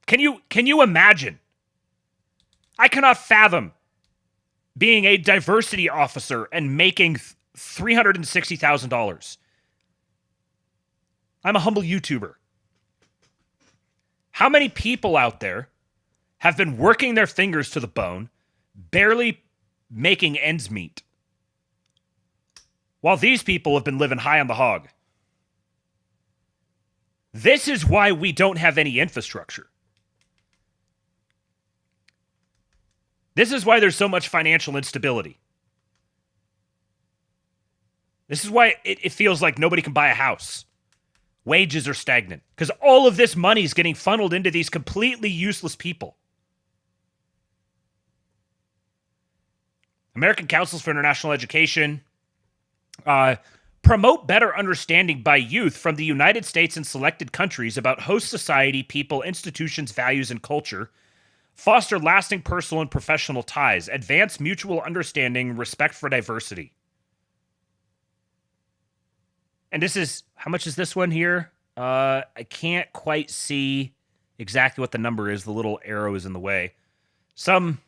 Can you imagine? I cannot fathom being a diversity officer and making $360,000. I'm a humble YouTuber. How many people out there have been working their fingers to the bone, barely making ends meet, while these people have been living high on the hog? This is why we don't have any infrastructure. This is why there's so much financial instability. This is why it feels like nobody can buy a house. Wages are stagnant because all of this money is getting funneled into these completely useless people. American Councils for International Education promote better understanding by youth from the United States and selected countries about host society, people, institutions, values, and culture. Foster lasting personal and professional ties. Advance mutual understanding, respect for diversity. And this is, how much is this one here? I can't quite see exactly what the number is. The little arrow is in the way. Some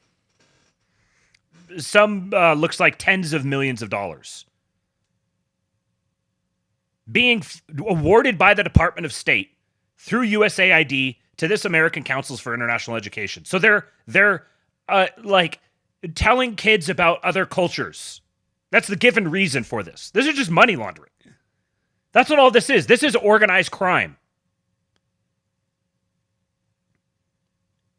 looks like tens of millions of dollars. Being awarded by the Department of State through USAID to this American Councils for International Education. So they're like telling kids about other cultures. That's the given reason for this. This is just money laundering. That's what all this is. This is organized crime.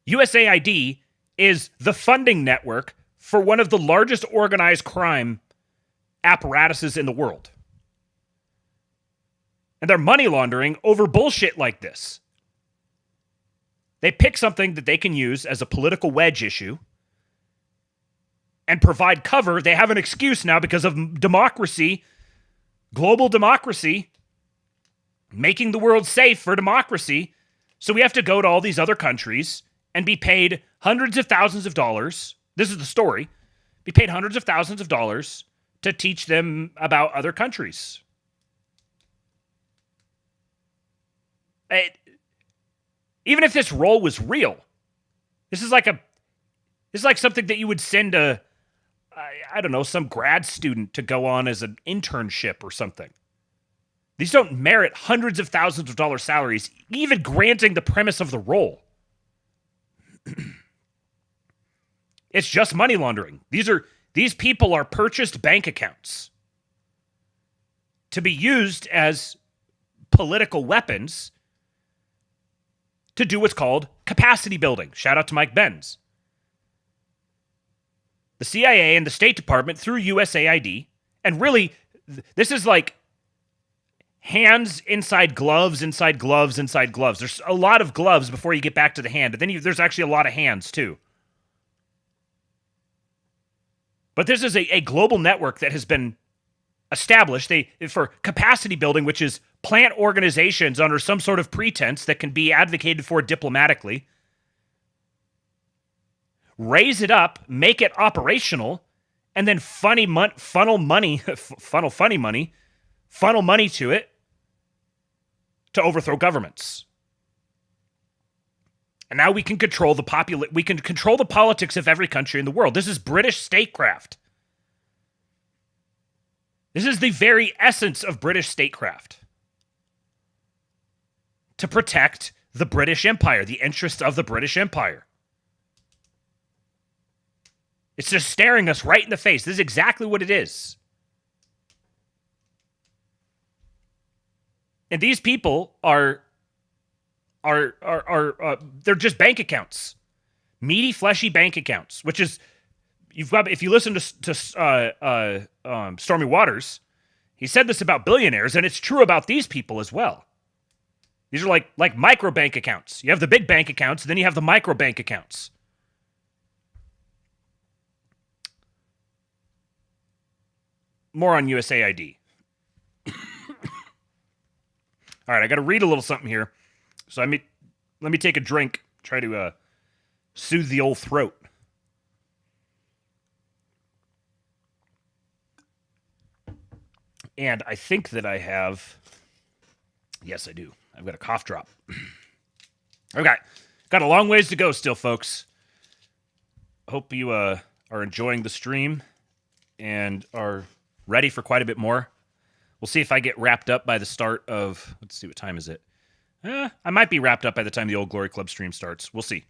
USAID is the funding network for one of the largest organized crime apparatuses in the world. And they're money laundering over bullshit like this. They pick something that they can use as a political wedge issue and provide cover. They have an excuse now because of democracy, global democracy, making the world safe for democracy. So we have to go to all these other countries and be paid hundreds of thousands of dollars. This is the story. Be paid hundreds of thousands of dollars to teach them about other countries. Even if this role was real, this is like something that you would send I don't know, some grad student to go on as an internship or something. These don't merit hundreds of thousands of dollar salaries, even granting the premise of the role. It's just money laundering. These people are purchased bank accounts to be used as political weapons to do what's called capacity building. Shout out to Mike Benz. The CIA and the State Department through USAID, and really, this is like hands inside gloves, inside gloves, inside gloves. There's a lot of gloves before you get back to the hand, and then there's actually a lot of hands too. But this is a global network that has been established for capacity building, which is plant organizations under some sort of pretense that can be advocated for diplomatically, raise it up, make it operational, and then funnel money to it to overthrow governments. And now we can control the politics of every country in the world. This is British statecraft. This is the very essence of British statecraft. To protect the British Empire, the interests of the British Empire. It's just staring us right in the face. This is exactly what it is. And these people are they're just bank accounts. Meaty, fleshy bank accounts, which is, you've got, if you listen to Stormy Waters, he said this about billionaires, and it's true about these people as well. These are like micro bank accounts. You have the big bank accounts, then you have the micro bank accounts. More on USAID. All right, I got to read a little something here. So let me take a drink, try to soothe the old throat. And I think that I have, yes, I do. I've got a cough drop. Okay, got a long ways to go still, folks. Hope you are enjoying the stream and are ready for quite a bit more. We'll see if I get wrapped up by the start of, let's see, what time is it? I might be wrapped up by the time the Old Glory Club stream starts. We'll see.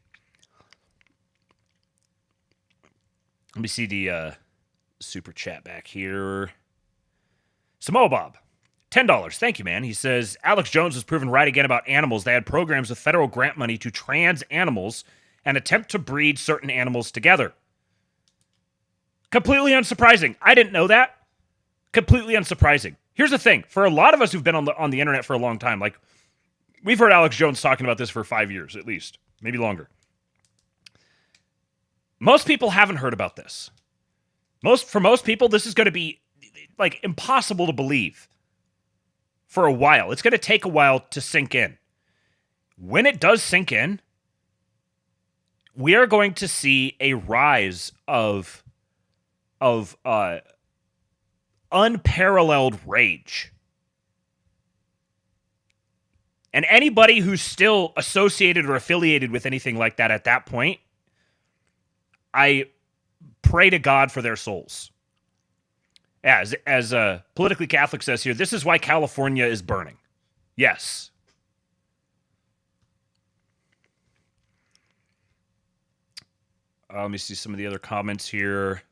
Let me see the super chat back here. Samoa Bob, $10. Thank you, man. He says, Alex Jones was proven right again about animals. They had programs with federal grant money to trans animals and attempt to breed certain animals together. Completely unsurprising. I didn't know that. Completely unsurprising. Here's the thing. For a lot of us who've been on the internet for a long time, like, we've heard Alex Jones talking about this for 5 years, at least. Maybe longer. Most people haven't heard about this. For most people, this is going to be, like, impossible to believe for a while. It's going to take a while to sink in. When it does sink in, we are going to see a rise of unparalleled rage. And anybody who's still associated or affiliated with anything like that at that point, I pray to God for their souls. As Politically Catholic says here, this is why California is burning. Yes. Let me see some of the other comments here.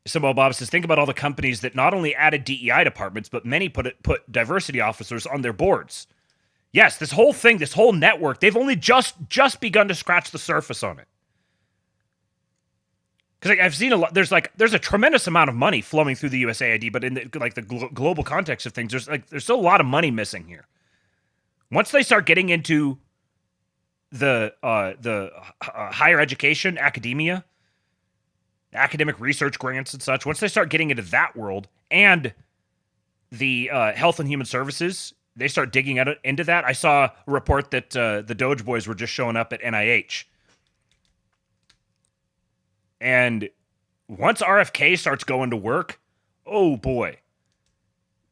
Samuel Bob says, think about all the companies that not only added DEI departments, but many put diversity officers on their boards. Yes, this whole thing, this whole network, they've only just begun to scratch the surface on it. Because I've seen a lot. There's a tremendous amount of money flowing through the USAID, but in the global context of things, there's still a lot of money missing here. Once they start getting into the higher education, academia, academic research grants and such, once they start getting into that world and the health and human services, they start digging into that. I saw a report that the DOGE boys were just showing up at NIH. And once RFK starts going to work, oh boy,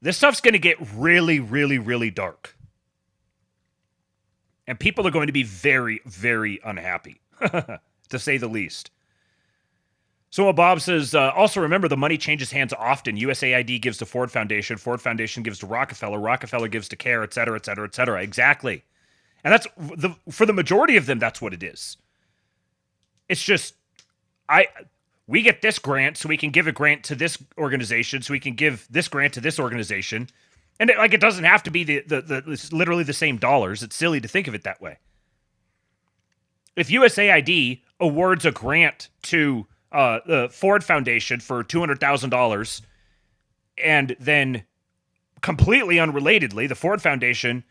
this stuff's going to get really, really, really dark. And people are going to be very, very unhappy, to say the least. So Bob says, also remember the money changes hands often. USAID gives to Ford Foundation gives to Rockefeller gives to CARE, et cetera, et cetera, et cetera. Exactly. And that's, for the majority of them, that's what it is. It's just, we get this grant, so we can give a grant to this organization, so we can give this grant to this organization. And it doesn't have to be it's literally the same dollars. It's silly to think of it that way. If USAID awards a grant to the Ford Foundation for $200,000, and then completely unrelatedly, the Ford Foundation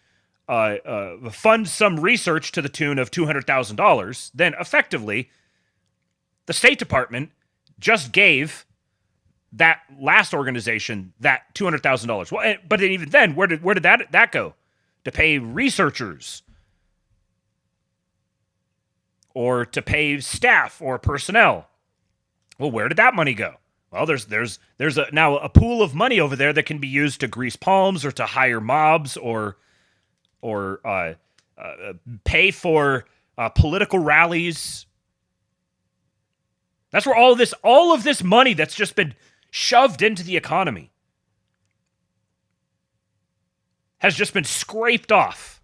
funds some research to the tune of $200,000, then effectively, the State Department just gave that last organization that $200,000. Well, but even then, where did that go? To pay researchers, or to pay staff or personnel? Well, where did that money go? Well, there's now a pool of money over there that can be used to grease palms or to hire mobs or pay for political rallies. That's where all of this money that's just been shoved into the economy has just been scraped off.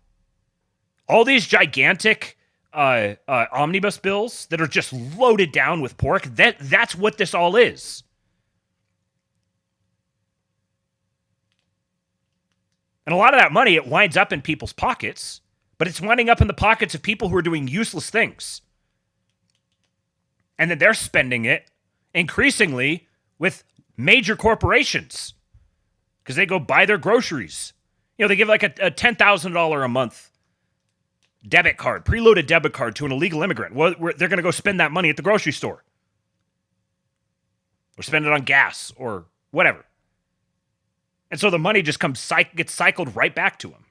All these gigantic omnibus bills that are just loaded down with pork. That's what this all is. And a lot of that money, it winds up in people's pockets, but it's winding up in the pockets of people who are doing useless things. And then they're spending it increasingly with major corporations because they go buy their groceries. You know, they give like a $10,000 a month debit card, preloaded debit card to an illegal immigrant. Well, they're going to go spend that money at the grocery store or spend it on gas or whatever. And so the money just gets cycled right back to them.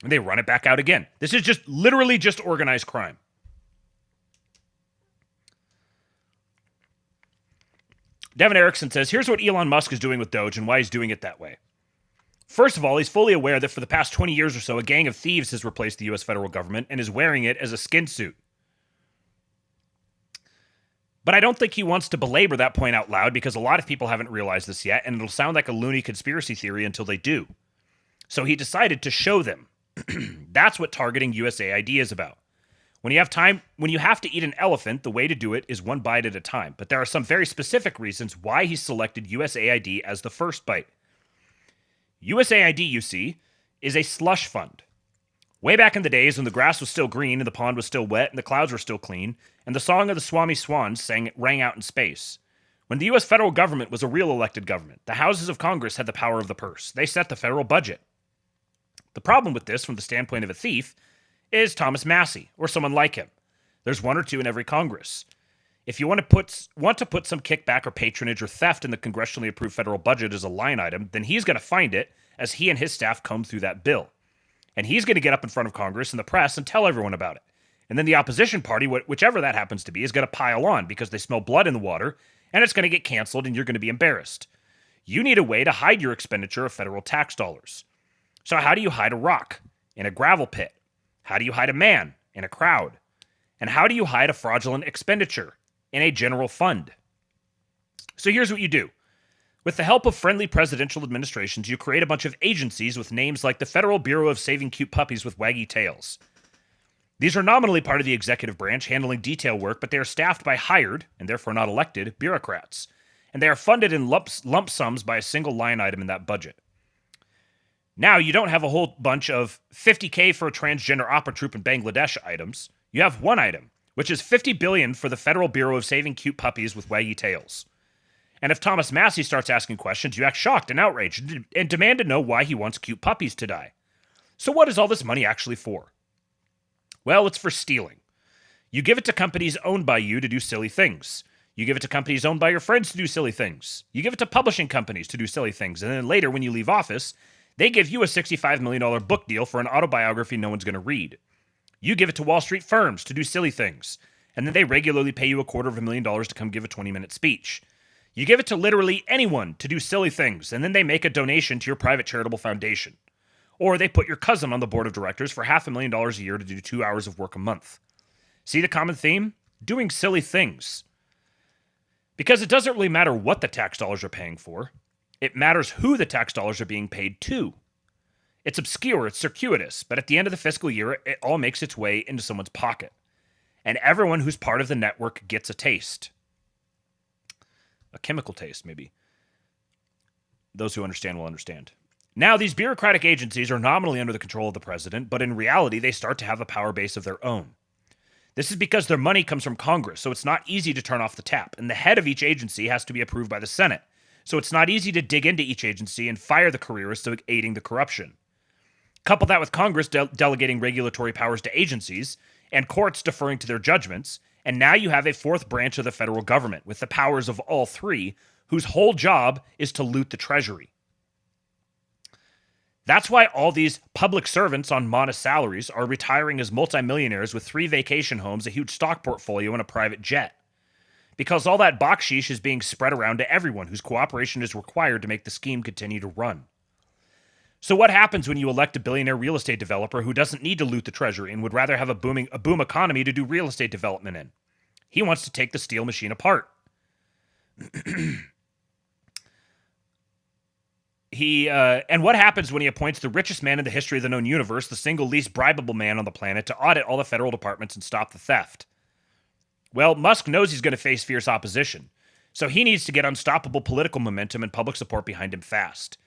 And they run it back out again. This is just literally just organized crime. Devin Erickson says, here's what Elon Musk is doing with Doge and why he's doing it that way. First of all, he's fully aware that for the past 20 years or so, a gang of thieves has replaced the U.S. federal government and is wearing it as a skin suit. But I don't think he wants to belabor that point out loud because a lot of people haven't realized this yet, and it'll sound like a loony conspiracy theory until they do. So he decided to show them. That's what targeting USAID is about. When you have to eat an elephant, the way to do it is one bite at a time. But there are some very specific reasons why he selected USAID as the first bite. USAID, you see, is a slush fund. Way back in the days when the grass was still green and the pond was still wet and the clouds were still clean, and the song of the Swami Swans rang out in space. When the U.S. federal government was a real elected government, the houses of Congress had the power of the purse. They set the federal budget. The problem with this, from the standpoint of a thief, is Thomas Massie, or someone like him. There's one or two in every Congress. If you want to put some kickback or patronage or theft in the congressionally approved federal budget as a line item, then he's going to find it as he and his staff comb through that bill. And he's going to get up in front of Congress and the press and tell everyone about it. And then the opposition party, whichever that happens to be, is going to pile on because they smell blood in the water, and it's going to get canceled and you're going to be embarrassed. You need a way to hide your expenditure of federal tax dollars. So how do you hide a rock in a gravel pit? How do you hide a man in a crowd? And how do you hide a fraudulent expenditure in a general fund? So here's what you do. With the help of friendly presidential administrations, you create a bunch of agencies with names like the Federal Bureau of Saving Cute Puppies with Waggy Tails. These are nominally part of the executive branch handling detail work, but they are staffed by hired, and therefore not elected, bureaucrats. And they are funded in lump sums by a single line item in that budget. Now, you don't have a whole bunch of $50K for a transgender opera troupe in Bangladesh items. You have one item, which is $50 billion for the Federal Bureau of Saving Cute Puppies with Waggy Tails. And if Thomas Massie starts asking questions, you act shocked and outraged and demand to know why he wants cute puppies to die. So what is all this money actually for? Well, it's for stealing. You give it to companies owned by you to do silly things. You give it to companies owned by your friends to do silly things. You give it to publishing companies to do silly things. And then later, when you leave office, they give you a $65 million book deal for an autobiography no one's going to read. You give it to Wall Street firms to do silly things. And then they regularly pay you $250,000 to come give a 20-minute speech. You give it to literally anyone to do silly things, and then they make a donation to your private charitable foundation. Or they put your cousin on the board of directors for $500,000 a year to do 2 hours of work a month. See the common theme? Doing silly things. Because it doesn't really matter what the tax dollars are paying for. It matters who the tax dollars are being paid to. It's obscure, it's circuitous, but at the end of the fiscal year, it all makes its way into someone's pocket. And everyone who's part of the network gets a taste. A chemical taste, maybe. Those who understand will understand. Now, these bureaucratic agencies are nominally under the control of the president, but in reality, they start to have a power base of their own. This is because their money comes from Congress, so it's not easy to turn off the tap, and the head of each agency has to be approved by the Senate, so it's not easy to dig into each agency and fire the careerists of aiding the corruption. Couple that with Congress delegating regulatory powers to agencies, and courts deferring to their judgments, and now you have a fourth branch of the federal government with the powers of all three, whose whole job is to loot the treasury. That's why all these public servants on modest salaries are retiring as multimillionaires with 3 vacation homes, a huge stock portfolio, and a private jet. Because all that baksheesh is being spread around to everyone whose cooperation is required to make the scheme continue to run. So what happens when you elect a billionaire real estate developer who doesn't need to loot the treasury and would rather have a boom economy to do real estate development in? He wants to take the steel machine apart. And what happens when he appoints the richest man in the history of the known universe, the single least bribable man on the planet, to audit all the federal departments and stop the theft? Well, Musk knows he's going to face fierce opposition, so he needs to get unstoppable political momentum and public support behind him fast.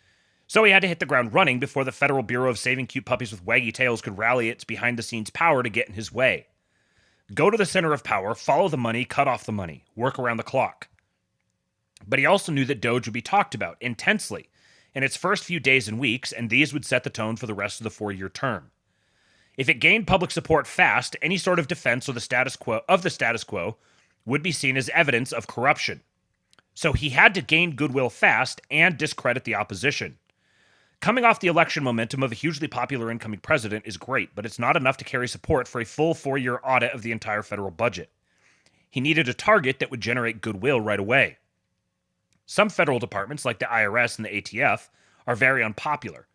So he had to hit the ground running before the Federal Bureau of Saving Cute Puppies with Waggy Tails could rally its behind-the-scenes power to get in his way. Go to the center of power, follow the money, cut off the money, work around the clock. But he also knew that DOGE would be talked about intensely in its first few days and weeks, and these would set the tone for the rest of the 4-year term. If it gained public support fast, any sort of defense of the status quo would be seen as evidence of corruption. So he had to gain goodwill fast and discredit the opposition. Coming off the election momentum of a hugely popular incoming president is great, but it's not enough to carry support for a full 4-year audit of the entire federal budget. He needed a target that would generate goodwill right away. Some federal departments, like the IRS and the ATF, are very unpopular,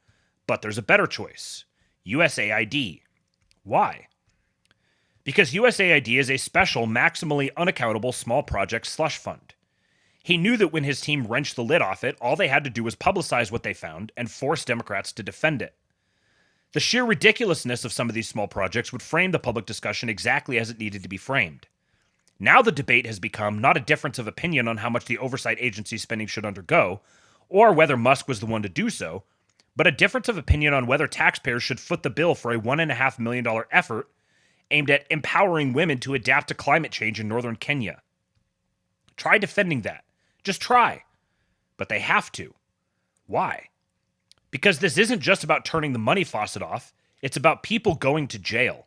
but there's a better choice: USAID. Why? Because USAID is a special, maximally unaccountable small project slush fund. He knew that when his team wrenched the lid off it, all they had to do was publicize what they found and force Democrats to defend it. The sheer ridiculousness of some of these small projects would frame the public discussion exactly as it needed to be framed. Now the debate has become not a difference of opinion on how much the oversight agency spending should undergo, or whether Musk was the one to do so, but a difference of opinion on whether taxpayers should foot the bill for a $1.5 million effort aimed at empowering women to adapt to climate change in northern Kenya. Try defending that. Just try. But they have to. Why? Because this isn't just about turning the money faucet off, it's about people going to jail.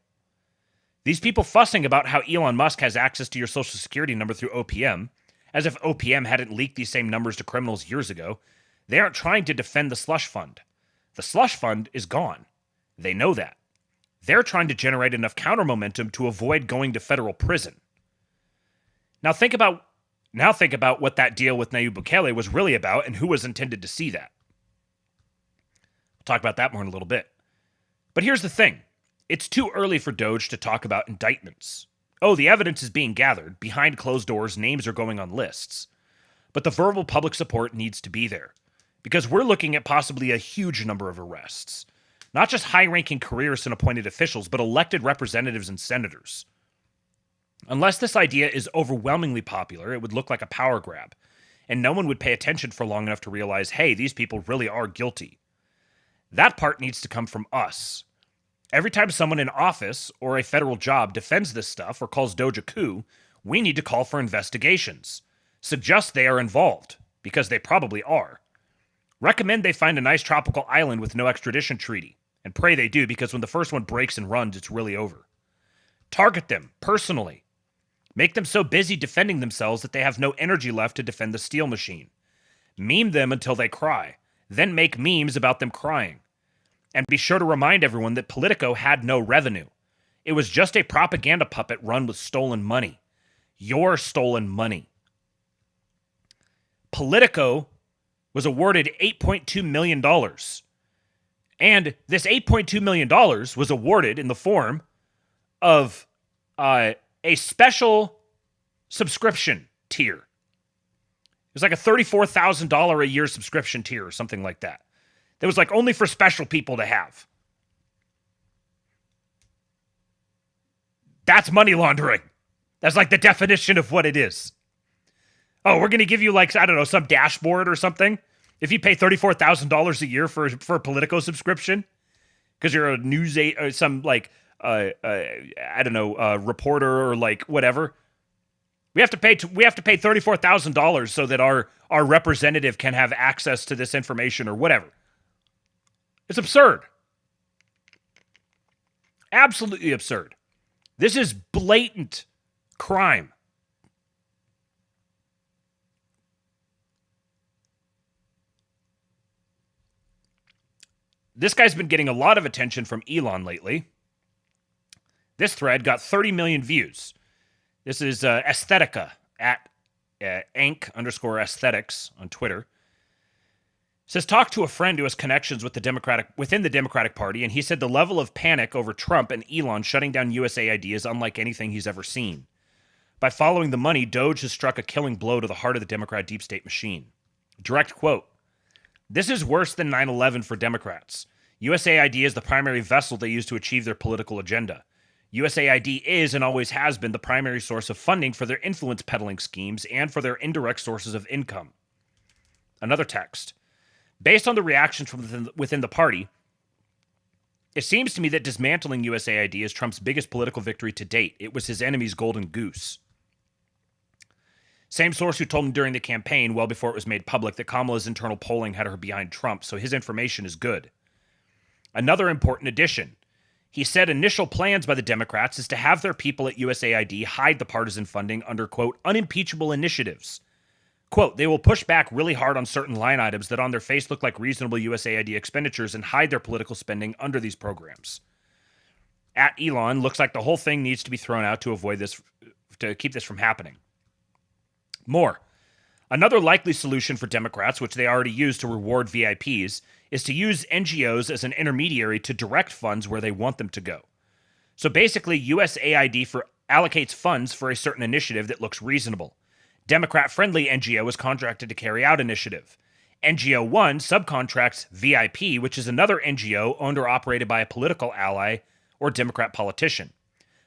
These people fussing about how Elon Musk has access to your social security number through OPM, as if OPM hadn't leaked these same numbers to criminals years ago, they aren't trying to defend the slush fund. The slush fund is gone. They know that. They're trying to generate enough counter momentum to avoid going to federal prison. Now think about what that deal with Nayib Bukele was really about and who was intended to see that. We'll talk about that more in a little bit. But here's the thing. It's too early for DOGE to talk about indictments. Oh, the evidence is being gathered. Behind closed doors, names are going on lists. But the verbal public support needs to be there, because we're looking at possibly a huge number of arrests. Not just high-ranking careerists and appointed officials, but elected representatives and senators. Unless this idea is overwhelmingly popular, it would look like a power grab, and no one would pay attention for long enough to realize, hey, these people really are guilty. That part needs to come from us. Every time someone in office or a federal job defends this stuff or calls DOGE a coup, we need to call for investigations. Suggest they are involved, because they probably are. Recommend they find a nice tropical island with no extradition treaty, and pray they do, because when the first one breaks and runs, it's really over. Target them, personally. Make them so busy defending themselves that they have no energy left to defend the steel machine. Meme them until they cry, then make memes about them crying. And be sure to remind everyone that Politico had no revenue. It was just a propaganda puppet run with stolen money. Your stolen money. Politico was awarded $8.2 million. And this $8.2 million was awarded in the form of a special subscription tier. It was like a $34,000 a year subscription tier or something like that. That was like only for special people to have. That's money laundering. That's like the definition of what it is. Oh, we're going to give you like, I don't know, some dashboard or something. If you pay $34,000 a year for a Politico subscription, because you're a news, some like, I don't know, reporter or like whatever. We have to pay $34,000 so that our representative can have access to this information or whatever. It's absurd. Absolutely absurd. This is blatant crime. This guy's been getting a lot of attention from Elon lately. This thread got 30 million views. This is Aesthetica at _aesthetics on Twitter. It says, talk to a friend who has connections with within the Democratic Party, and he said the level of panic over Trump and Elon shutting down USAID is unlike anything he's ever seen. By following the money, DOGE has struck a killing blow to the heart of the Democrat deep state machine. Direct quote, This is worse than 9/11 for Democrats. USAID is the primary vessel they use to achieve their political agenda. USAID is and always has been the primary source of funding for their influence peddling schemes and for their indirect sources of income. Another text. Based on the reactions from within the party, it seems to me that dismantling USAID is Trump's biggest political victory to date. It was his enemy's golden goose. Same source who told him during the campaign, well before it was made public, that Kamala's internal polling had her behind Trump, so his information is good. Another important addition. He said initial plans by the Democrats is to have their people at USAID hide the partisan funding under, quote, unimpeachable initiatives. Quote, they will push back really hard on certain line items that on their face look like reasonable USAID expenditures and hide their political spending under these programs. At Elon, looks like the whole thing needs to be thrown out to avoid this, to keep this from happening. More. Another likely solution for Democrats, which they already use to reward VIPs, is to use NGOs as an intermediary to direct funds where they want them to go. So basically, USAID allocates funds for a certain initiative that looks reasonable. Democrat-friendly NGO is contracted to carry out initiative. NGO 1 subcontracts VIP, which is another NGO owned or operated by a political ally or Democrat politician.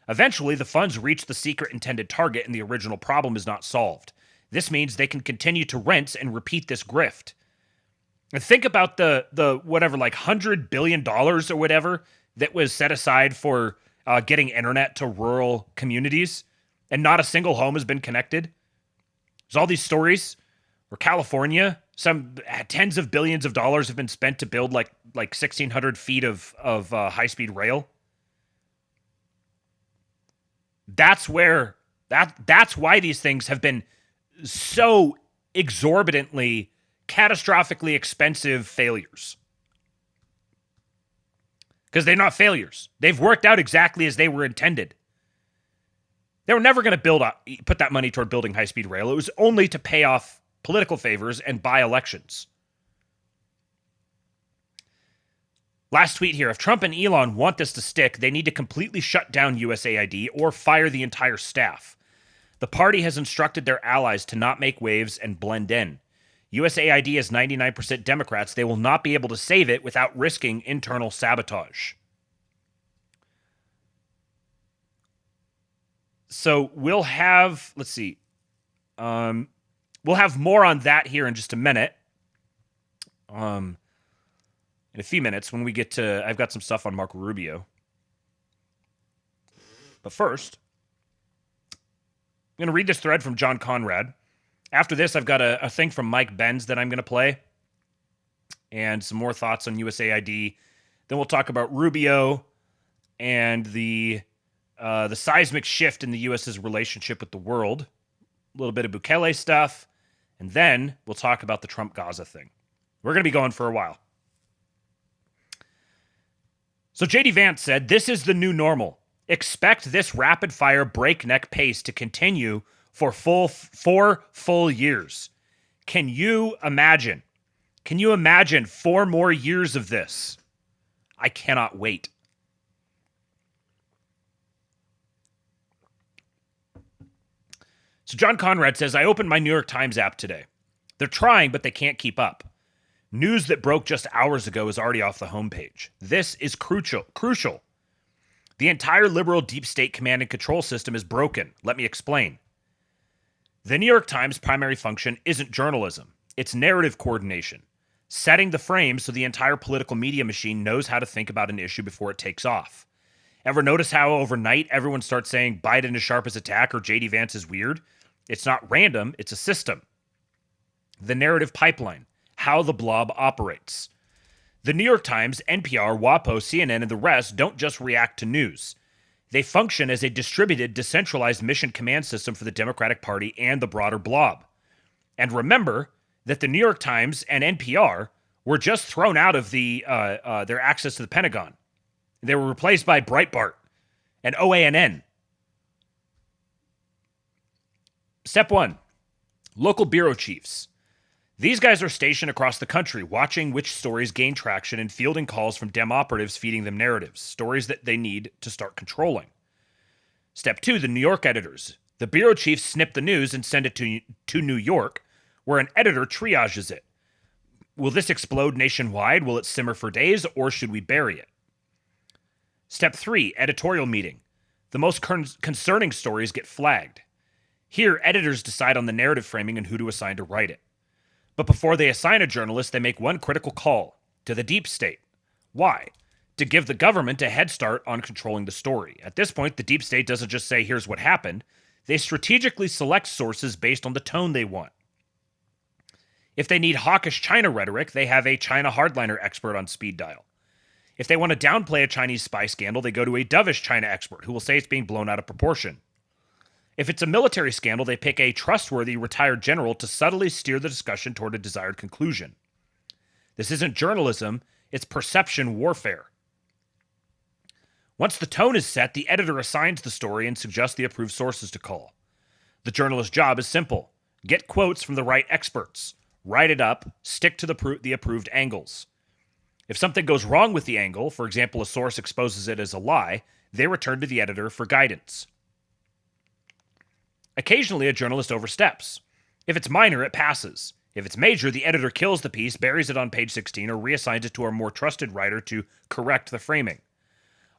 Eventually, the funds reach the secret intended target and the original problem is not solved. This means they can continue to rinse and repeat this grift. And think about the whatever, like $100 billion or whatever that was set aside for getting internet to rural communities, and not a single home has been connected. There's all these stories where California, some tens of billions of dollars have been spent to build like 1,600 feet of high-speed rail. That's where that's why these things have been so exorbitantly, catastrophically expensive failures. Because they're not failures. They've worked out exactly as they were intended. They were never going to put that money toward building high-speed rail. It was only to pay off political favors and buy elections. Last tweet here. If Trump and Elon want this to stick, they need to completely shut down USAID or fire the entire staff. The party has instructed their allies to not make waves and blend in. USAID is 99% Democrats. They will not be able to save it without risking internal sabotage. So we'll have, let's see, we'll have more on that here in just a minute. In a few minutes when we get to, I've got some stuff on Marco Rubio. But first, I'm going to read this thread from John Conrad. After this, I've got a thing from Mike Benz that I'm going to play. And some more thoughts on USAID. Then we'll talk about Rubio and the seismic shift in the U.S.'s relationship with the world. A little bit of Bukele stuff. And then we'll talk about the Trump-Gaza thing. We're going to be going for a while. So J.D. Vance said, this is the new normal. Expect this rapid-fire breakneck pace to continue for 4 full years. Can you imagine? Can you imagine 4 more years of this? I cannot wait. So John Conrad says, I opened my New York Times app today. They're trying, but they can't keep up. News that broke just hours ago is already off the homepage. This is crucial. The entire liberal deep state command and control system is broken. Let me explain. The New York Times' primary function isn't journalism. It's narrative coordination, setting the frame so the entire political media machine knows how to think about an issue before it takes off. Ever notice how overnight everyone starts saying Biden is sharp as a tack or J.D. Vance is weird? It's not random, it's a system. The narrative pipeline, how the blob operates. The New York Times, NPR, WAPO, CNN, and the rest don't just react to news. They function as a distributed, decentralized mission command system for the Democratic Party and the broader blob. And remember that the New York Times and NPR were just thrown out of their access to the Pentagon. They were replaced by Breitbart and OANN. Step 1, local bureau chiefs. These guys are stationed across the country, watching which stories gain traction and fielding calls from Dem operatives feeding them narratives, stories that they need to start controlling. Step 2, the New York editors. The bureau chiefs snip the news and send it to New York, where an editor triages it. Will this explode nationwide? Will it simmer for days, or should we bury it? Step 3, editorial meeting. The most concerning stories get flagged. Here, editors decide on the narrative framing and who to assign to write it. But before they assign a journalist, they make one critical call to the deep state. Why? To give the government a head start on controlling the story. At this point, the deep state doesn't just say, here's what happened. They strategically select sources based on the tone they want. If they need hawkish China rhetoric, they have a China hardliner expert on speed dial. If they want to downplay a Chinese spy scandal, they go to a dovish China expert who will say it's being blown out of proportion. If it's a military scandal, they pick a trustworthy retired general to subtly steer the discussion toward a desired conclusion. This isn't journalism, it's perception warfare. Once the tone is set, the editor assigns the story and suggests the approved sources to call. The journalist's job is simple. Get quotes from the right experts. Write it up, stick to the approved angles. If something goes wrong with the angle, for example, a source exposes it as a lie, they return to the editor for guidance. Occasionally, a journalist oversteps. If it's minor, it passes. If it's major, the editor kills the piece, buries it on page 16, or reassigns it to a more trusted writer to correct the framing.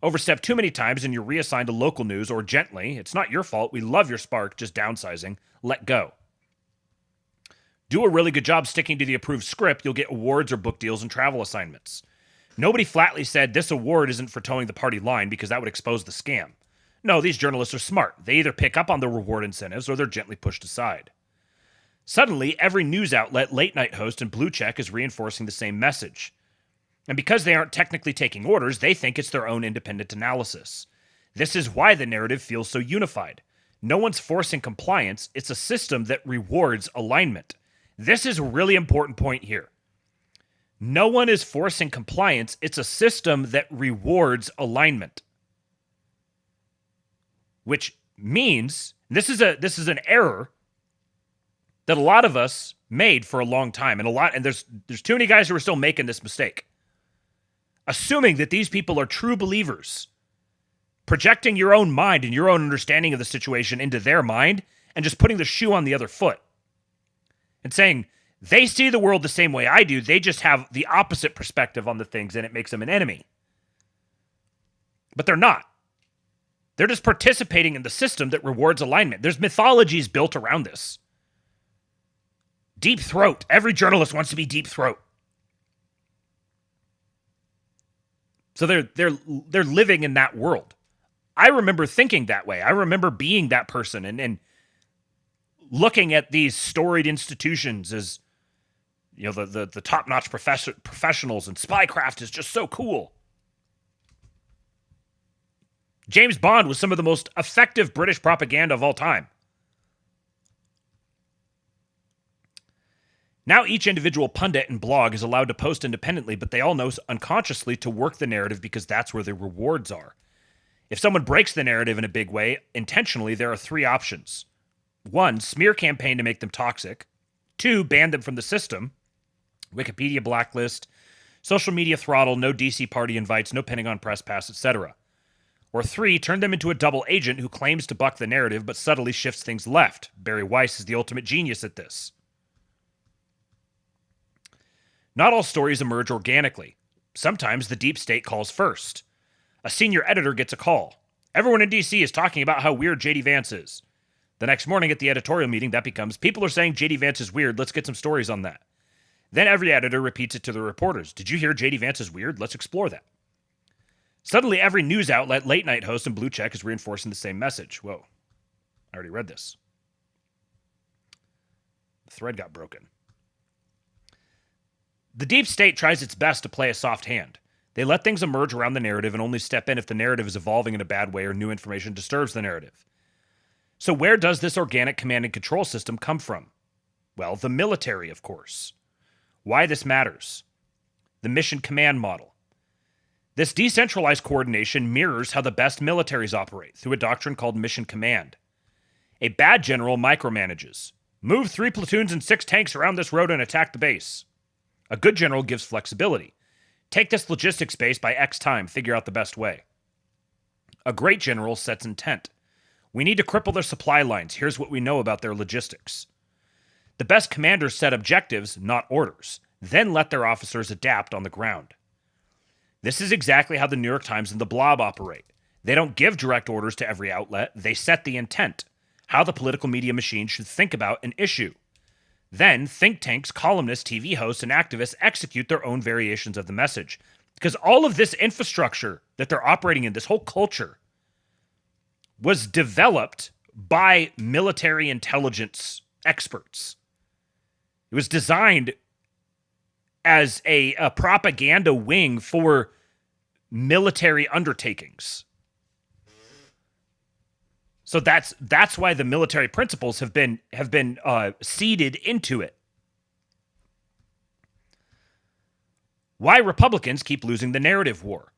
Overstep too many times and you're reassigned to local news, or gently, it's not your fault, we love your spark, just downsizing, let go. Do a really good job sticking to the approved script, you'll get awards or book deals and travel assignments. Nobody flatly said this award isn't for towing the party line because that would expose the scam. No, these journalists are smart. They either pick up on the reward incentives or they're gently pushed aside. Suddenly, every news outlet, late-night host, and blue check is reinforcing the same message. And because they aren't technically taking orders, they think it's their own independent analysis. This is why the narrative feels so unified. No one's forcing compliance. It's a system that rewards alignment. This is a really important point here. No one is forcing compliance. It's a system that rewards alignment. Which means, this is an error that a lot of us made for a long time. And there's too many guys who are still making this mistake. Assuming that these people are true believers, projecting your own mind and your own understanding of the situation into their mind, and just putting the shoe on the other foot. And saying, they see the world the same way I do, they just have the opposite perspective on the things, and it makes them an enemy. But they're not. They're just participating in the system that rewards alignment. There's mythologies built around this. Deep throat. Every journalist wants to be deep throat. So they're living in that world. I remember thinking that way. I remember being that person and looking at these storied institutions as, you know, the top-notch professionals, and spycraft is just so cool. James Bond was some of the most effective British propaganda of all time. Now each individual pundit and blog is allowed to post independently, but they all know unconsciously to work the narrative because that's where the rewards are. If someone breaks the narrative in a big way, intentionally, there are 3 options. 1, smear campaign to make them toxic. 2, ban them from the system. Wikipedia blacklist, social media throttle, no DC party invites, no Pentagon press pass, etc. Or 3, turn them into a double agent who claims to buck the narrative but subtly shifts things left. Barry Weiss is the ultimate genius at this. Not all stories emerge organically. Sometimes the deep state calls first. A senior editor gets a call. Everyone in DC is talking about how weird J.D. Vance is. The next morning at the editorial meeting, that becomes, people are saying J.D. Vance is weird, let's get some stories on that. Then every editor repeats it to the reporters. Did you hear J.D. Vance is weird? Let's explore that. Suddenly, every news outlet, late-night host, and blue check is reinforcing the same message. Whoa, I already read this. The thread got broken. The deep state tries its best to play a soft hand. They let things emerge around the narrative and only step in if the narrative is evolving in a bad way or new information disturbs the narrative. So where does this organic command and control system come from? Well, the military, of course. Why this matters? The mission command model. This decentralized coordination mirrors how the best militaries operate through a doctrine called mission command. A bad general micromanages. Move 3 platoons and 6 tanks around this road and attack the base. A good general gives flexibility. Take this logistics base by X time, figure out the best way. A great general sets intent. We need to cripple their supply lines. Here's what we know about their logistics. The best commanders set objectives, not orders. then let their officers adapt on the ground. This is exactly how the New York Times and the Blob operate. They don't give direct orders to every outlet. They set the intent, how the political media machine should think about an issue. Then think tanks, columnists, TV hosts, and activists execute their own variations of the message. Because all of this infrastructure that they're operating in, this whole culture, was developed by military intelligence experts. It was designed as a propaganda wing for military undertakings. So that's why the military principles have been seeded into it. Why Republicans keep losing the narrative war.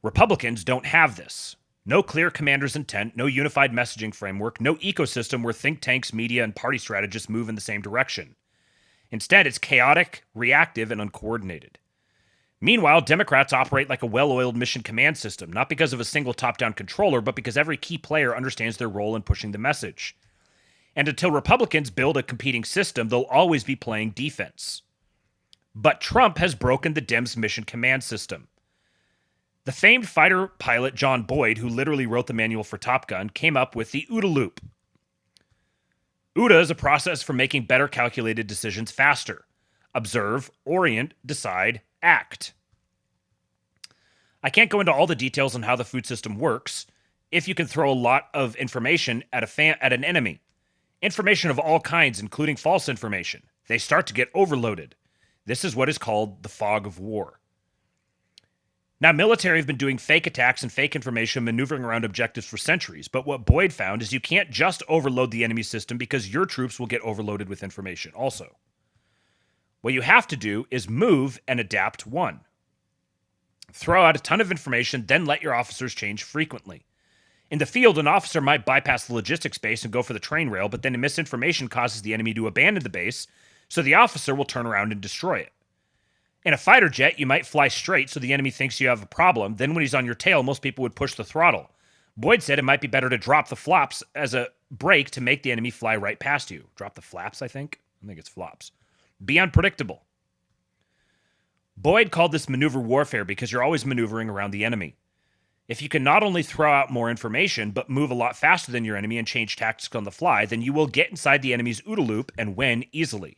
Republicans don't have this. No clear commander's intent, no unified messaging framework, no ecosystem where think tanks, media, and party strategists move in the same direction. Instead, it's chaotic, reactive, and uncoordinated. Meanwhile, Democrats operate like a well-oiled mission command system, not because of a single top-down controller, but because every key player understands their role in pushing the message. And until Republicans build a competing system, they'll always be playing defense. But Trump has broken the Dems' mission command system. The famed fighter pilot John Boyd, who literally wrote the manual for Top Gun, came up with the OODA loop. OODA is a process for making better calculated decisions faster. Observe, orient, decide, act. I can't go into all the details on how the food system works. If you can throw a lot of information at an enemy, information of all kinds, including false information, they start to get overloaded. This is what is called the fog of war. Now, military have been doing fake attacks and fake information, maneuvering around objectives for centuries. But what Boyd found is you can't just overload the enemy system because your troops will get overloaded with information also. What you have to do is move and adapt one. Throw out a ton of information, then let your officers change frequently. In the field, an officer might bypass the logistics base and go for the train rail, but then misinformation causes the enemy to abandon the base, so the officer will turn around and destroy it. In a fighter jet, you might fly straight so the enemy thinks you have a problem. Then when he's on your tail, most people would push the throttle. Boyd said it might be better to drop the flops as a brake to make the enemy fly right past you. Drop the flaps, I think it's flops. Be unpredictable. Boyd called this maneuver warfare because you're always maneuvering around the enemy. If you can not only throw out more information, but move a lot faster than your enemy and change tactics on the fly, then you will get inside the enemy's OODA loop and win easily.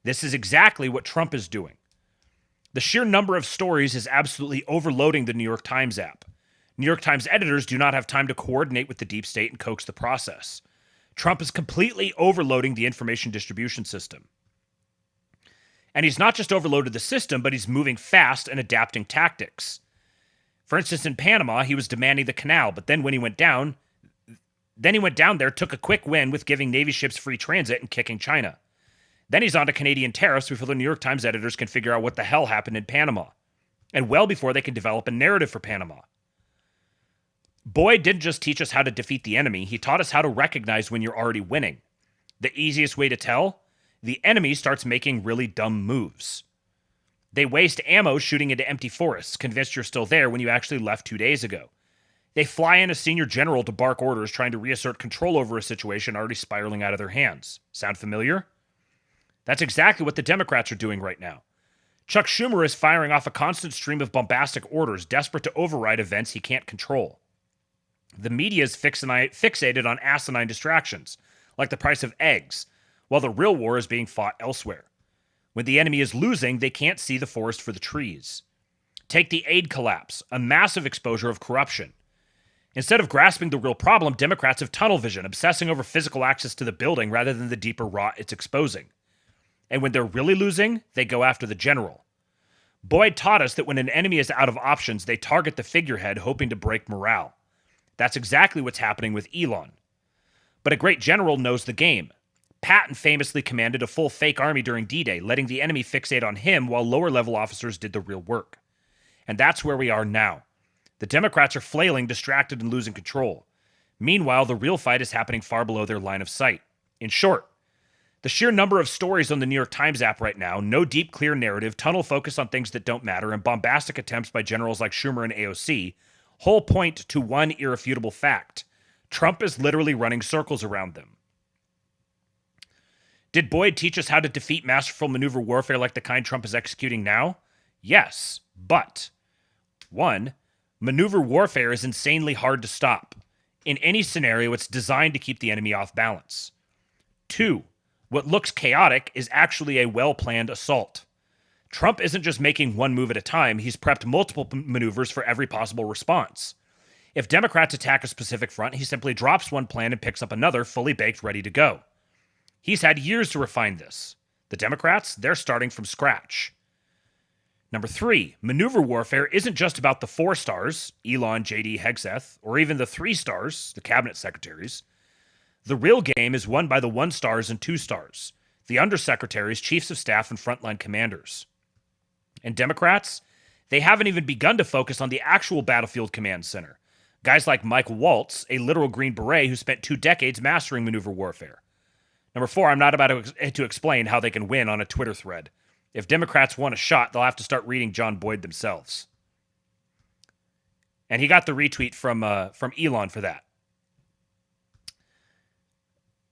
This is exactly what Trump is doing. The sheer number of stories is absolutely overloading the New York Times app. New York Times editors do not have time to coordinate with the deep state and coax the process. Trump is completely overloading the information distribution system. And he's not just overloaded the system, but he's moving fast and adapting tactics. For instance, in Panama, he was demanding the canal, but then when he went down there, took a quick win with giving Navy ships free transit and kicking China. Then he's on to Canadian tariffs before the New York Times editors can figure out what the hell happened in Panama, and well before they can develop a narrative for Panama. Boyd didn't just teach us how to defeat the enemy, he taught us how to recognize when you're already winning. The easiest way to tell? The enemy starts making really dumb moves. They waste ammo shooting into empty forests, convinced you're still there when you actually left 2 days ago. They fly in a senior general to bark orders trying to reassert control over a situation already spiraling out of their hands. Sound familiar? That's exactly what the Democrats are doing right now. Chuck Schumer is firing off a constant stream of bombastic orders, desperate to override events he can't control. The media is fixated on asinine distractions, like the price of eggs, while the real war is being fought elsewhere. When the enemy is losing, they can't see the forest for the trees. Take the aid collapse, a massive exposure of corruption. Instead of grasping the real problem, Democrats have tunnel vision, obsessing over physical access to the building rather than the deeper rot it's exposing. And when they're really losing, they go after the general. Boyd taught us that when an enemy is out of options, they target the figurehead, hoping to break morale. That's exactly what's happening with Elon. But a great general knows the game. Patton famously commanded a full fake army during D-Day, letting the enemy fixate on him while lower-level officers did the real work. And that's where we are now. The Democrats are flailing, distracted, and losing control. Meanwhile, the real fight is happening far below their line of sight. In short, the sheer number of stories on the New York Times app right now, no deep, clear narrative, tunnel focus on things that don't matter, and bombastic attempts by generals like Schumer and AOC, whole point to one irrefutable fact. Trump is literally running circles around them. Did Boyd teach us how to defeat masterful maneuver warfare like the kind Trump is executing now? Yes, but 1, maneuver warfare is insanely hard to stop. In any scenario, it's designed to keep the enemy off balance. 2, what looks chaotic is actually a well-planned assault. Trump isn't just making one move at a time, he's prepped multiple maneuvers for every possible response. If Democrats attack a specific front, he simply drops one plan and picks up another, fully baked, ready to go. He's had years to refine this. The Democrats, they're starting from scratch. Number 3, maneuver warfare isn't just about the 4 stars, Elon, JD, Hegseth, or even the 3 stars, the cabinet secretaries. The real game is won by the 1 stars and 2 stars, the undersecretaries, chiefs of staff, and frontline commanders. And Democrats, they haven't even begun to focus on the actual battlefield command center. Guys like Mike Waltz, a literal Green Beret who spent 2 decades mastering maneuver warfare. Number 4, I'm not about to explain how they can win on a Twitter thread. If Democrats want a shot, they'll have to start reading John Boyd themselves. And he got the retweet from Elon for that.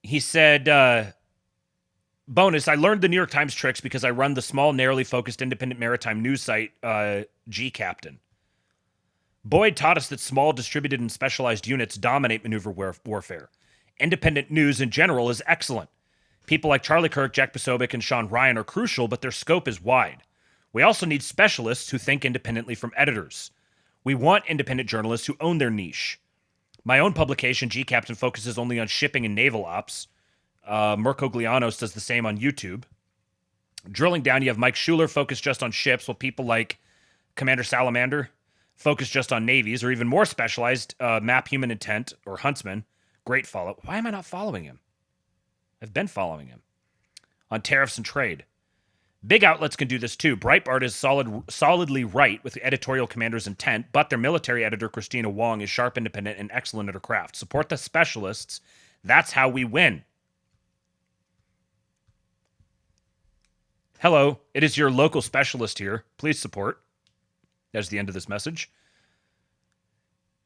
He said, bonus, I learned the New York Times tricks because I run the small, narrowly focused independent maritime news site, G Captain. Boyd taught us that small, distributed, and specialized units dominate maneuver warfare. Independent news in general is excellent. People like Charlie Kirk, Jack Posobiec, and Sean Ryan are crucial, but their scope is wide. We also need specialists who think independently from editors. We want independent journalists who own their niche. My own publication, G Captain, focuses only on shipping and naval ops. Mirko Glianos does the same on YouTube. Drilling down, you have Mike Schuler focused just on ships, while people like Commander Salamander focus just on navies, or even more specialized, Map Human Intent, or Huntsman. Great follow. Why am I not following him? I've been following him. On tariffs and trade. Big outlets can do this too. Breitbart is solidly right with the editorial commander's intent, but their military editor, Christina Wong, is sharp, independent, and excellent at her craft. Support the specialists. That's how we win. Hello, it is your local specialist here. Please support. That's the end of this message.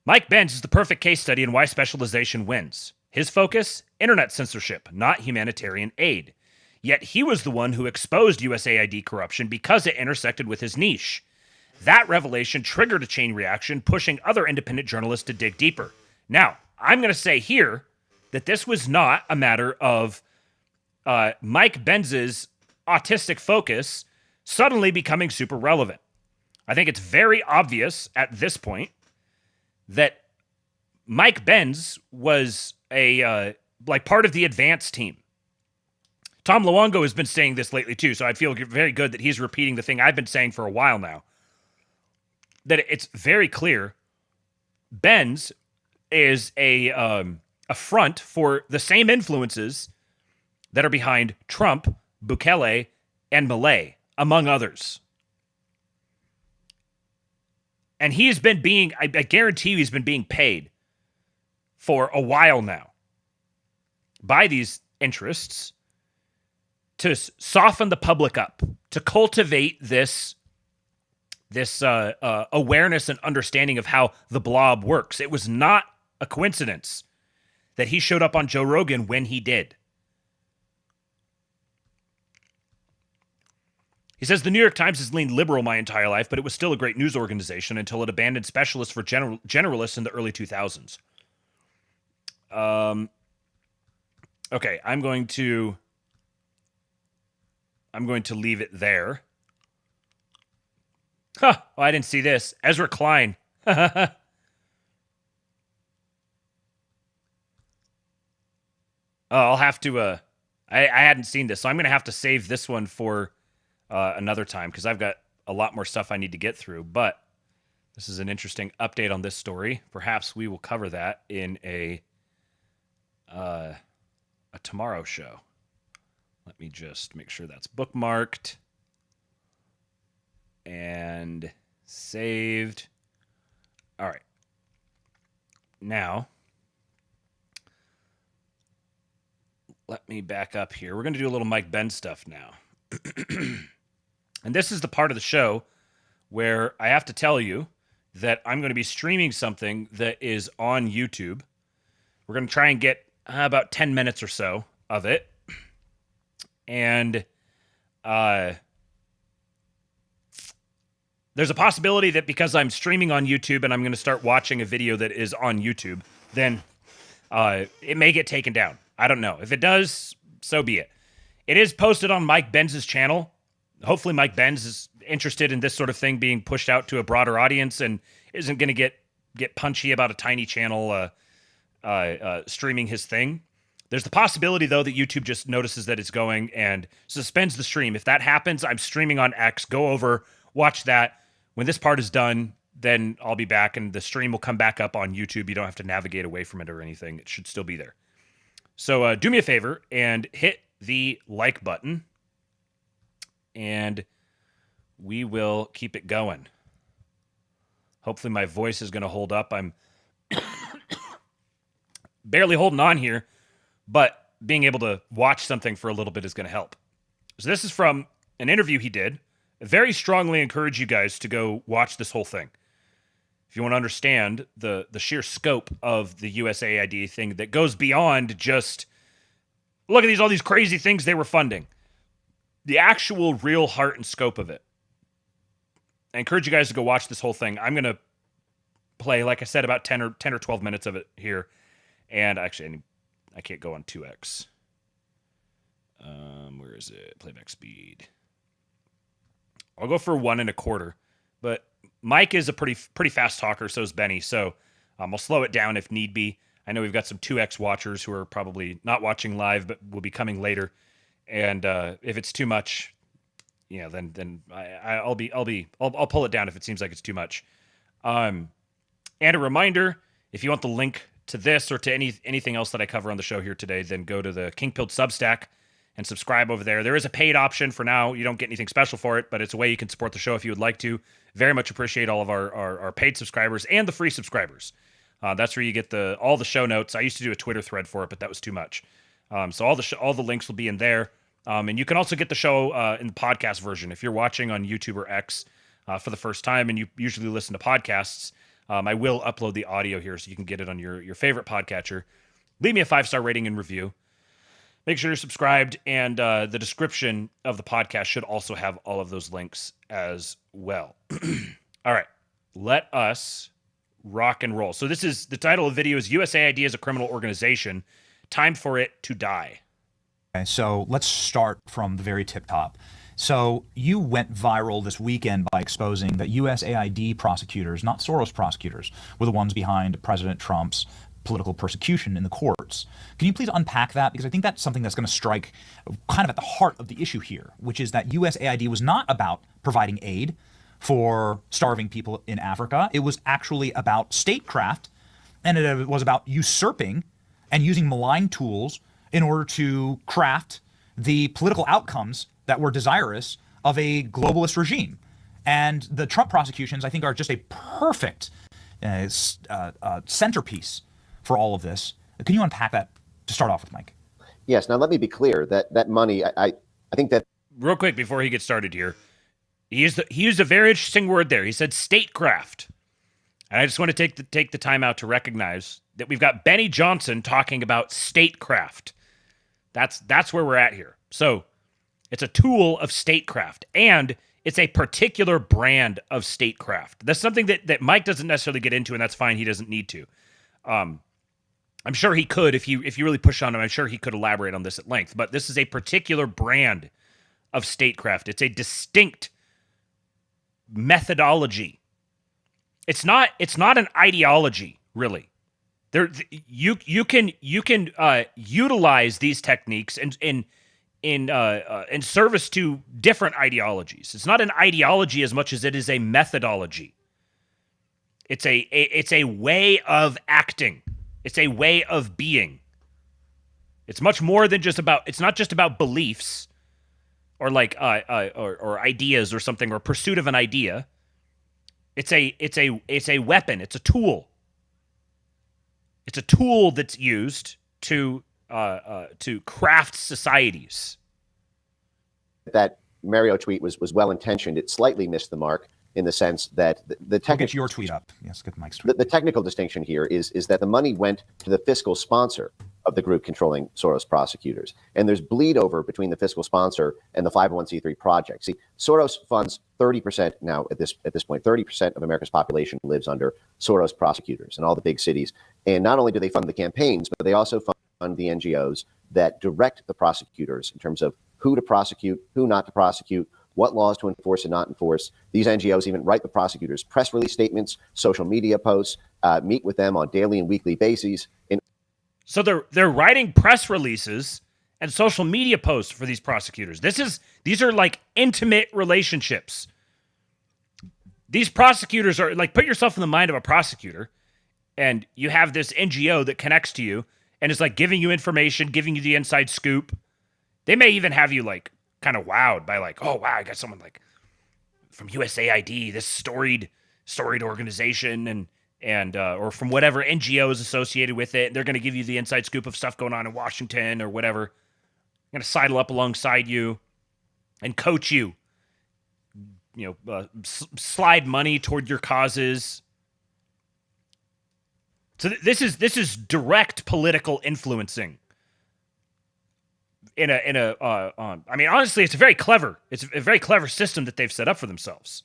Mike Benz is the perfect case study in why specialization wins. His focus? Internet censorship, not humanitarian aid. Yet he was the one who exposed USAID corruption because it intersected with his niche. That revelation triggered a chain reaction, pushing other independent journalists to dig deeper. Now, I'm going to say here that this was not a matter of Mike Benz's autistic focus suddenly becoming super relevant. I think it's very obvious at this point that Mike Benz was a part of the advance team. Tom Luongo has been saying this lately too, so I feel very good that he's repeating the thing I've been saying for a while now. That it's very clear Benz is a front for the same influences that are behind Trump, Bukele, and Milei, among others. And he's been being, I guarantee you he's been being paid for a while now by these interests to soften the public up, to cultivate this awareness and understanding of how the blob works. It was not a coincidence that he showed up on Joe Rogan when he did. He says, the New York Times has leaned liberal my entire life, but it was still a great news organization until it abandoned specialists for generalists in the early 2000s. Okay, I'm going to leave it there. Huh, oh, I didn't see this. Ezra Klein. I'll have to, I hadn't seen this, so I'm going to have to save this one for another time because I've got a lot more stuff I need to get through. But this is an interesting update on this story. Perhaps we will cover that in a tomorrow show. Let me just make sure that's bookmarked and saved. All right. Now, let me back up here. We're going to do a little Mike Benz stuff now. And this is the part of the show where I have to tell you that I'm going to be streaming something that is on YouTube. We're going to try and get about 10 minutes or so of it. And there's a possibility that because I'm streaming on YouTube and I'm going to start watching a video that is on YouTube, then it may get taken down. I don't know. If it does, so be it. It is posted on Mike Benz's channel. Hopefully Mike Benz is interested in this sort of thing being pushed out to a broader audience and isn't going to get punchy about a tiny channel streaming his thing. There's the possibility, though, that YouTube just notices that it's going and suspends the stream. If that happens, I'm streaming on X. Go over, watch that. When this part is done, then I'll be back and the stream will come back up on YouTube. You don't have to navigate away from it or anything. It should still be there. So do me a favor and hit the like button, and we will keep it going. Hopefully my voice is going to hold up. I'm barely holding on here, but being able to watch something for a little bit is going to help. So this is from an interview he did. I very strongly encourage you guys to go watch this whole thing. If you want to understand the sheer scope of the USAID thing that goes beyond just, look at all these crazy things they were funding. The actual real heart and scope of it. I encourage you guys to go watch this whole thing. I'm going to play, like I said, about 10 or 12 minutes of it here. And actually, I can't go on 2x. Where is it? Playback speed. I'll go for 1 1/4. But Mike is a pretty fast talker, so is Benny. So I'll slow it down if need be. I know we've got some 2x watchers who are probably not watching live, but will be coming later. And if it's too much, then I'll pull it down if it seems like it's too much. And a reminder, if you want the link to this or to anything else that I cover on the show here today, then go to the King Pilled Substack and subscribe over there. There is a paid option for now. You don't get anything special for it, but it's a way you can support the show if you would like to. Very much appreciate all of our paid subscribers and the free subscribers. That's where you get all the show notes. I used to do a Twitter thread for it, but that was too much. So all the links will be in there. And you can also get the show in the podcast version. If you're watching on YouTube or X for the first time and you usually listen to podcasts, I will upload the audio here so you can get it on your favorite podcatcher. Leave me a 5-star rating and review. Make sure you're subscribed, and the description of the podcast should also have all of those links as well. All right, let us rock and roll. So this is the title of the video is USAID as a criminal organization. Time for it to die. Okay, so let's start from the very tip top. So you went viral this weekend by exposing that USAID prosecutors, not Soros prosecutors, were the ones behind President Trump's political persecution in the courts. Can you please unpack that? Because I think that's something that's going to strike kind of at the heart of the issue here, which is that USAID was not about providing aid for starving people in Africa. It was actually about statecraft, and it was about usurping and using malign tools in order to craft the political outcomes that were desirous of a globalist regime. And the Trump prosecutions, I think, are just a perfect centerpiece for all of this. Can you unpack that to start off with, Mike? Yes. Now, let me be clear that money, I think that... Real quick, before he gets started here, he used a very interesting word there. He said statecraft. And I just want to take the time out to recognize that we've got Benny Johnson talking about statecraft. That's where we're at here. So it's a tool of statecraft, and it's a particular brand of statecraft. That's something that Mike doesn't necessarily get into, and that's fine. He doesn't need to. I'm sure he could if you really push on him. I'm sure he could elaborate on this at length. But this is a particular brand of statecraft. It's a distinct methodology. It's not an ideology, really. You can utilize these techniques in service to different ideologies. It's not an ideology as much as it is a methodology. It's a way of acting. It's a way of being. It's much more than just about. It's not just about beliefs, or or ideas or something, or pursuit of an idea. It's a weapon. It's a tool. It's a tool that's used to craft societies. That Mario tweet was well-intentioned. It slightly missed the mark in the sense that the technical... Get your tweet up. Yes, get Mike's tweet. The technical distinction here is that the money went to the fiscal sponsor, of the group controlling Soros prosecutors. And there's bleed over between the fiscal sponsor and the 501c3 project. See, Soros funds 30% now at this point. 30% of America's population lives under Soros prosecutors in all the big cities. And not only do they fund the campaigns, but they also fund the NGOs that direct the prosecutors in terms of who to prosecute, who not to prosecute, what laws to enforce and not enforce. These NGOs even write the prosecutors press release statements, social media posts, meet with them on daily and weekly bases. So they're writing press releases and social media posts for these prosecutors. These are like intimate relationships. These prosecutors are like, put yourself in the mind of a prosecutor, and you have this NGO that connects to you and is like giving you information, giving you the inside scoop. They may even have you like kind of wowed by like, oh wow, I got someone like from USAID, this storied organization, and or from whatever NGO is associated with it. They're going to give you the inside scoop of stuff going on in Washington or whatever. They're going to sidle up alongside you and coach you, slide money toward your causes. So this is direct political influencing. I mean, honestly, it's a very clever system that they've set up for themselves.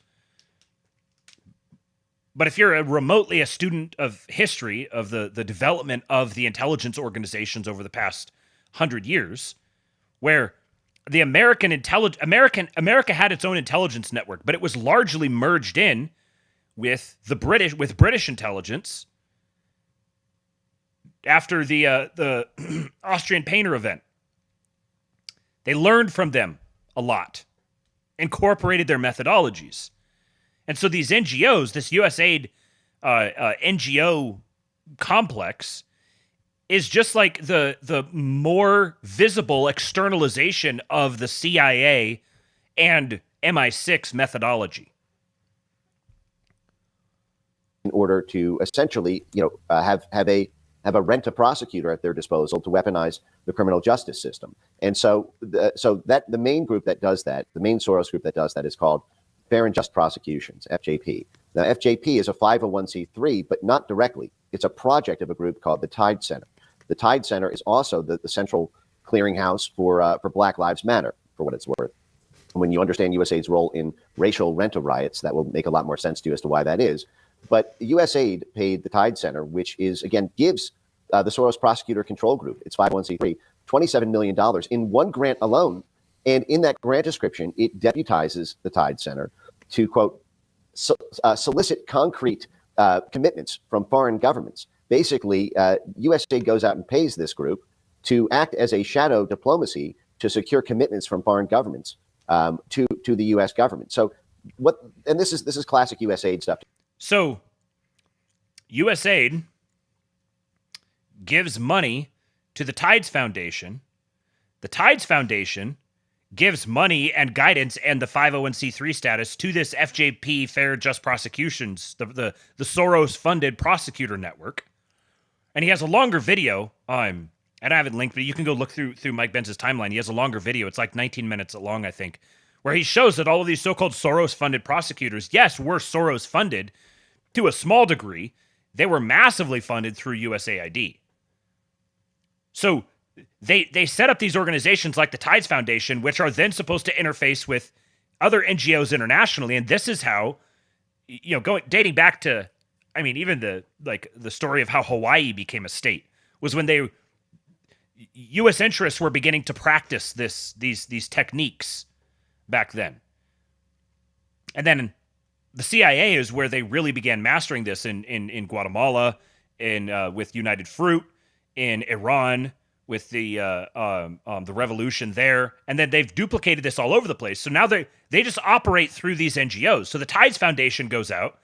But if you're remotely a student of history of the development of the intelligence organizations over the past 100 years, where the America had its own intelligence network, but it was largely merged in with British intelligence after the Austrian Painter event. They learned from them a lot, incorporated their methodologies. And so these NGOs, this USAID NGO complex, is just like the more visible externalization of the CIA and MI6 methodology. In order to essentially, have a rent-a-prosecutor at their disposal to weaponize the criminal justice system. And so the main group that does that, the main Soros group that does that, is called Fair and Just Prosecutions, FJP. Now, FJP is a 501c3, but not directly. It's a project of a group called the Tide Center. The Tide Center is also the central clearinghouse for Black Lives Matter, for what it's worth. When you understand USAID's role in racial rent-a-riots, that will make a lot more sense to you as to why that is. But USAID paid the Tide Center, which gives the Soros Prosecutor Control Group, its 501c3, $27 million in one grant alone. And in that grant description, it deputizes the Tide Center to, quote, solicit concrete commitments from foreign governments. Basically, USAID goes out and pays this group to act as a shadow diplomacy to secure commitments from foreign governments to the U.S. government. So this is classic USAID stuff. So USAID gives money to the Tides Foundation. The Tides Foundation gives money and guidance and the 501c3 status to this FJP, Fair Just Prosecutions, the Soros-funded prosecutor network. And he has a longer video. I don't have it linked, but you can go look through Mike Benz's timeline. He has a longer video. It's like 19 minutes long, I think, where he shows that all of these so-called Soros-funded prosecutors, yes, were Soros-funded to a small degree. They were massively funded through USAID. So they set up these organizations like the Tides Foundation, which are then supposed to interface with other NGOs internationally. And this is how, dating back to, even the story of how Hawaii became a state was when U.S. interests were beginning to practice these techniques back then. And then the CIA is where they really began mastering this in Guatemala, with United Fruit, in Iran, with the revolution there, and then they've duplicated this all over the place. So now they just operate through these NGOs. So the Tides Foundation goes out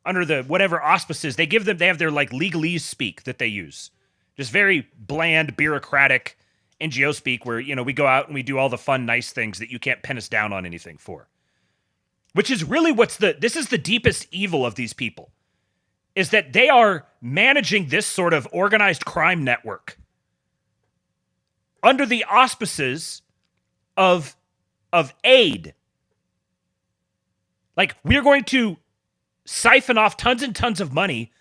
under the whatever auspices they give them. They have their like legalese speak that they use, just very bland, bureaucratic NGO speak, where we go out and we do all the fun, nice things that you can't pin us down on anything for. Which is really this is the deepest evil of these people, is that they are managing this sort of organized crime network under the auspices of aid. Like, we're going to siphon off tons and tons of money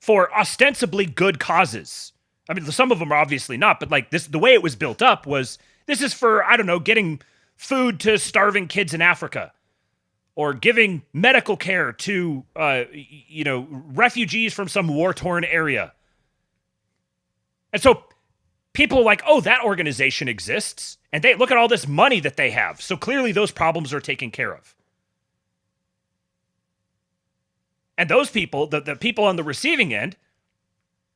for ostensibly good causes I mean, some of them are obviously not, but like this, the way it was built up was this is for, I don't know, getting food to starving kids in Africa or giving medical care to, refugees from some war-torn area. And so people are like, oh, that organization exists. And they look at all this money that they have. So clearly those problems are taken care of. And those people, the people on the receiving end,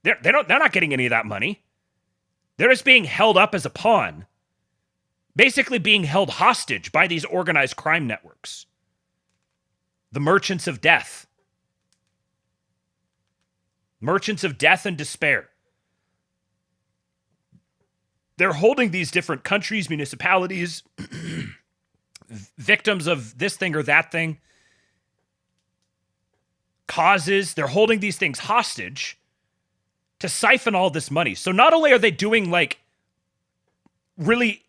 they're not getting any of that money. They're just being held up as a pawn, basically being held hostage by these organized crime networks. The merchants of death. Merchants of death and despair. They're holding these different countries, municipalities, victims of this thing or that thing, causes. They're holding these things hostage to siphon all this money. So not only are they doing like really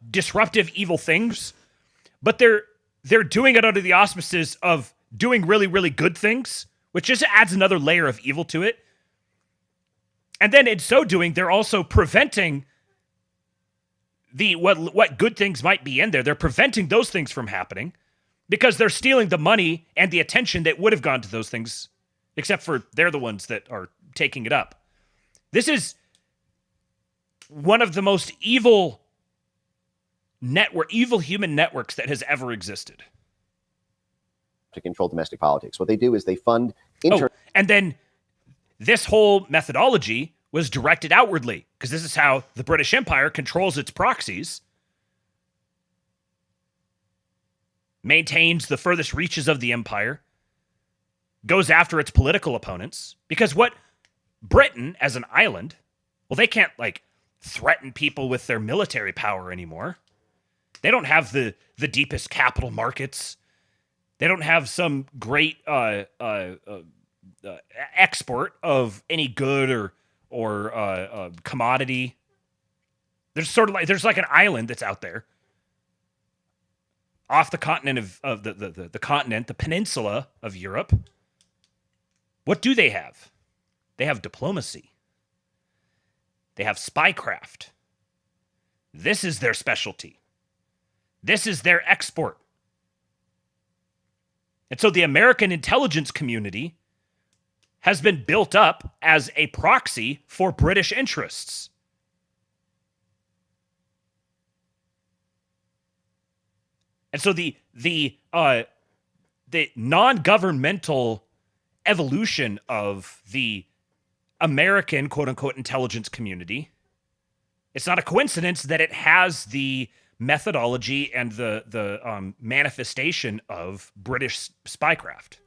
disruptive, evil things, but they're doing it under the auspices of doing really, really good things, which just adds another layer of evil to it. And then in so doing, they're also preventing what good things might be in there. They're preventing those things from happening because they're stealing the money and the attention that would have gone to those things, except for they're the ones that are taking it up. This is one of the most evil human networks that has ever existed. To control domestic politics. What they do is they fund... and then this whole methodology was directed outwardly, because this is how the British Empire controls its proxies, maintains the furthest reaches of the empire, goes after its political opponents, because what Britain, as an island, well, they can't, like, threaten people with their military power anymore. They don't have the deepest capital markets. They don't have some great export of any good or commodity. There's sort of like there's like an island that's out there off the continent of the continent, the peninsula of Europe. What do they have? They have diplomacy. They have spycraft. This is their specialty. This is their export. And so the American intelligence community has been built up as a proxy for British interests. And so the non-governmental evolution of the American quote-unquote intelligence community, it's not a coincidence that it has the methodology and the manifestation of British spycraft.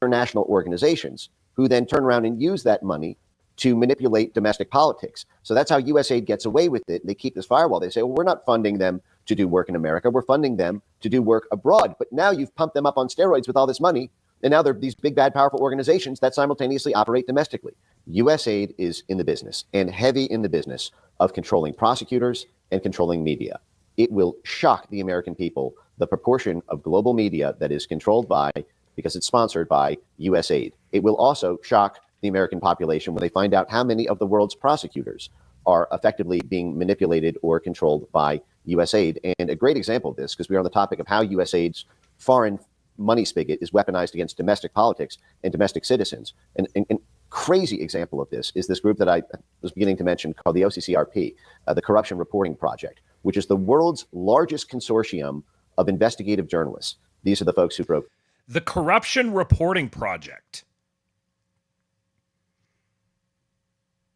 International organizations who then turn around and use that money to manipulate domestic politics. So that's how USAID gets away with it. They keep this firewall. They say, well, we're not funding them to do work in America. We're funding them to do work abroad. But now you've pumped them up on steroids with all this money. And now they're these big, bad, powerful organizations that simultaneously operate domestically. USAID is in the business, and heavy in the business, of controlling prosecutors and controlling media. It will shock the American people, the proportion of global media that is controlled by, because it's sponsored by, USAID. It will also shock the American population when they find out how many of the world's prosecutors are effectively being manipulated or controlled by USAID. And a great example of this, because we are on the topic of how USAID's foreign money spigot is weaponized against domestic politics and domestic citizens. And crazy example of this is this group that I was beginning to mention called the OCCRP, the Corruption Reporting Project, which is the world's largest consortium of investigative journalists. These are the folks who broke. The Corruption Reporting Project.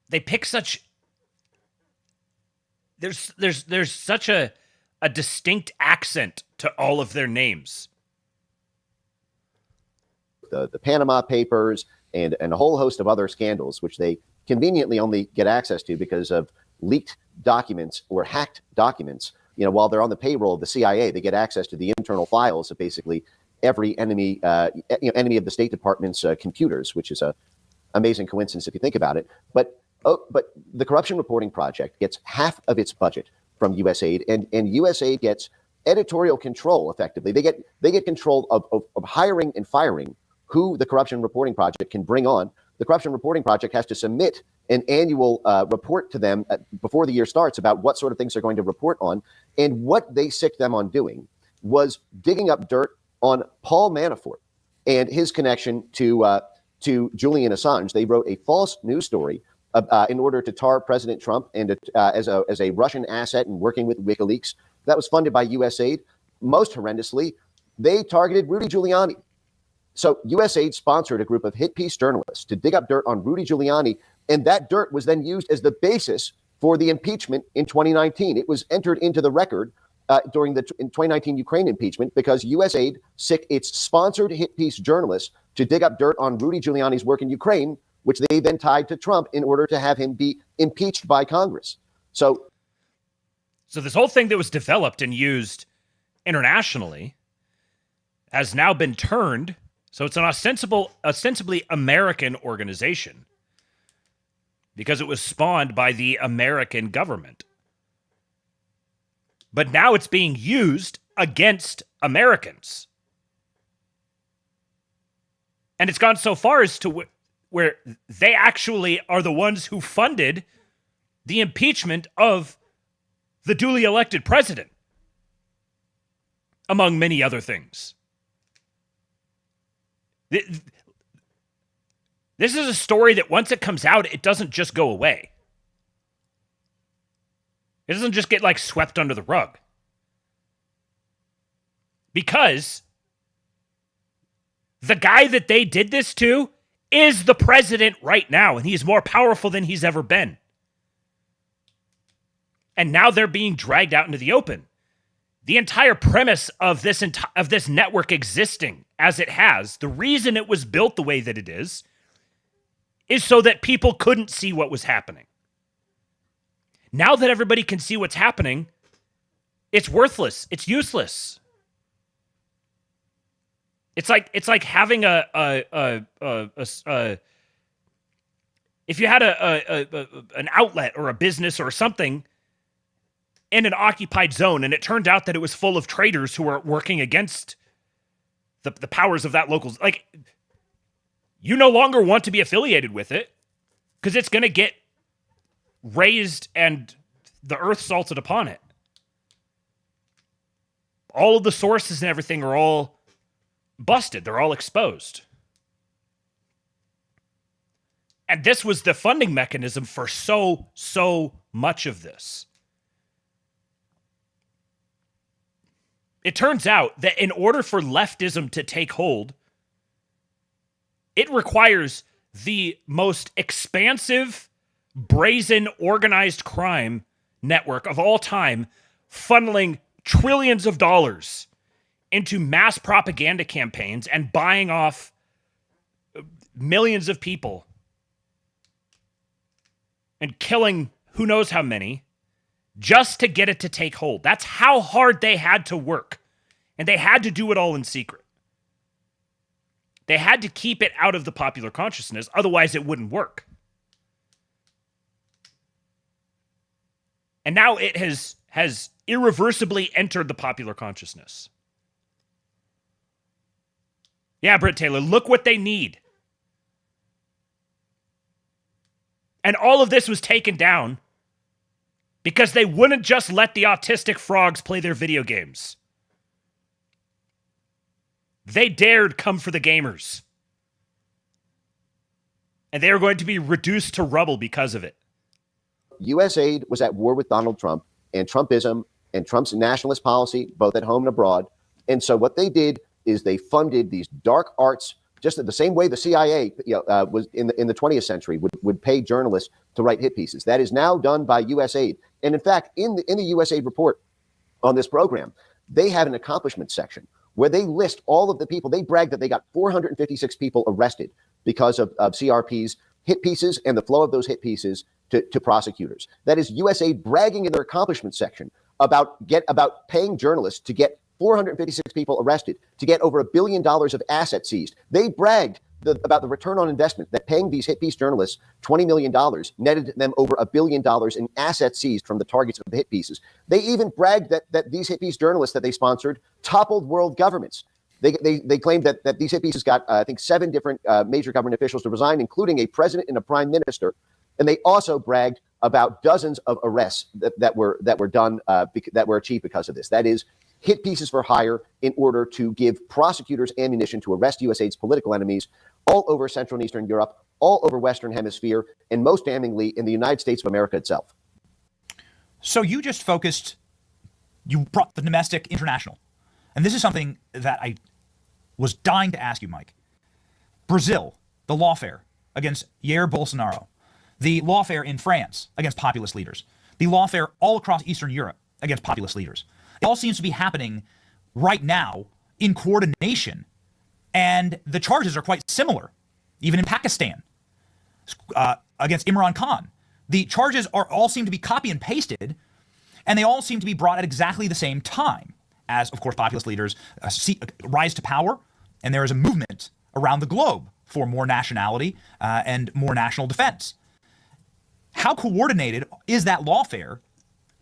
They pick such... There's such a distinct accent to all of their names. The Panama Papers and a whole host of other scandals, which they conveniently only get access to because of leaked documents or hacked documents. You know, while they're on the payroll of the CIA, they get access to the internal files of basically every enemy of the State Department's computers, which is a amazing coincidence if you think about it. But the Corruption Reporting Project gets half of its budget from USAID, and USAID gets editorial control. Effectively, they get control of hiring and firing who the Corruption Reporting Project can bring on the Corruption Reporting Project has to submit an annual report to them before the year starts about what sort of things they're going to report on. And what they sicked them on doing was digging up dirt on Paul Manafort and his connection to Julian Assange. They wrote a false news story in order to tar President Trump and as a Russian asset and working with WikiLeaks. That was funded by USAID. Most horrendously, they targeted Rudy Giuliani. So USAID sponsored a group of hit piece journalists to dig up dirt on Rudy Giuliani, and that dirt was then used as the basis for the impeachment in 2019. It was entered into the record during the 2019 Ukraine impeachment because USAID sicked its sponsored hit piece journalists to dig up dirt on Rudy Giuliani's work in Ukraine, which they then tied to Trump in order to have him be impeached by Congress. So this whole thing that was developed and used internationally has now been turned. So it's an ostensibly American organization because it was spawned by the American government. But now it's being used against Americans. And it's gone so far as to where they actually are the ones who funded the impeachment of the duly elected president, among many other things. This is a story that once it comes out, it doesn't just go away. It doesn't just get swept under the rug. Because the guy that they did this to is the president right now, and he's more powerful than he's ever been. And now they're being dragged out into the open. The entire premise of this network existing as it has, the reason it was built the way that it is so that people couldn't see what was happening. Now that everybody can see what's happening, it's worthless. It's useless. It's like having if you had an outlet or a business or something in an occupied zone, and it turned out that it was full of traders who were working against the powers of that local. You no longer want to be affiliated with it because it's going to get raised and the earth salted upon it. All of the sources and everything are all busted. They're all exposed. And this was the funding mechanism for so much of this. It turns out that in order for leftism to take hold, it requires the most expansive, brazen, organized crime network of all time, funneling trillions of dollars into mass propaganda campaigns and buying off millions of people and killing who knows how many just to get it to take hold. That's how hard they had to work. And they had to do it all in secret. They had to keep it out of the popular consciousness, otherwise it wouldn't work. And now it has irreversibly entered the popular consciousness. Yeah, Britt Taylor, look what they need. And all of this was taken down because they wouldn't just let the autistic frogs play their video games. They dared come for the gamers. And they are going to be reduced to rubble because of it. USAID was at war with Donald Trump and Trumpism and Trump's nationalist policy, both at home and abroad. And so what they did is they funded these dark arts, just the same way the CIA was in the 20th century would pay journalists to write hit pieces. That is now done by USAID. And in fact, in the USAID report on this program, they have an accomplishment section where they list all of the people. They brag that they got 456 people arrested because of CRP's hit pieces and the flow of those hit pieces to prosecutors. That is USAID bragging in their accomplishment section about paying journalists to get 456 people arrested, to get over $1 billion of assets seized. They bragged about the return on investment, that paying these hit piece journalists $20 million netted them over $1 billion in assets seized from the targets of the hit pieces. They even bragged that these hit piece journalists that they sponsored toppled world governments. They claimed that these hit pieces got, I think, 7 different major government officials to resign, including a president and a prime minister. And they also bragged about dozens of arrests that were done, that were achieved because of this. That is, hit pieces for hire in order to give prosecutors ammunition to arrest USAID's political enemies all over Central and Eastern Europe, all over Western Hemisphere, and most damningly in the United States of America itself. So you just focused, you brought the domestic international. And this is something that I was dying to ask you, Mike. Brazil, the lawfare against Jair Bolsonaro, the lawfare in France against populist leaders, the lawfare all across Eastern Europe against populist leaders. It all seems to be happening right now in coordination, and the charges are quite similar, even in Pakistan against Imran Khan. The charges all seem to be copy and pasted, and they all seem to be brought at exactly the same time as, of course, populist leaders rise to power, and there is a movement around the globe for more nationality and more national defense. How coordinated is that lawfare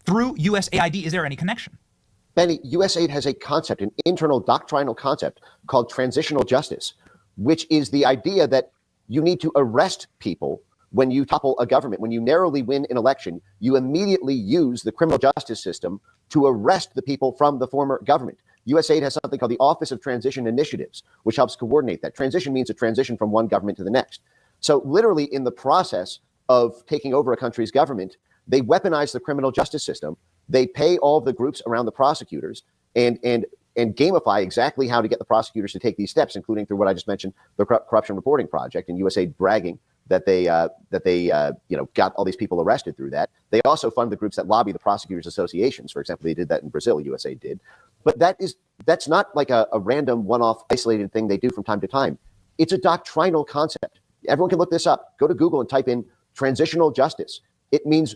through USAID? Is there any connection? Benny, USAID has a concept, an internal doctrinal concept called transitional justice, which is the idea that you need to arrest people when you topple a government. When you narrowly win an election, you immediately use the criminal justice system to arrest the people from the former government. USAID has something called the Office of Transition Initiatives, which helps coordinate that. Transition means a transition from one government to the next. So literally in the process of taking over a country's government, they weaponize the criminal justice system. They pay all of the groups around the prosecutors and gamify exactly how to get the prosecutors to take these steps, including through what I just mentioned, the Corruption Reporting Project, and USAID bragging that they got all these people arrested through that. They also fund the groups that lobby the prosecutors' associations. For example, they did that in Brazil. USAID did, but that's not like a random one-off isolated thing they do from time to time. It's a doctrinal concept. Everyone can look this up. Go to Google and type in transitional justice. It means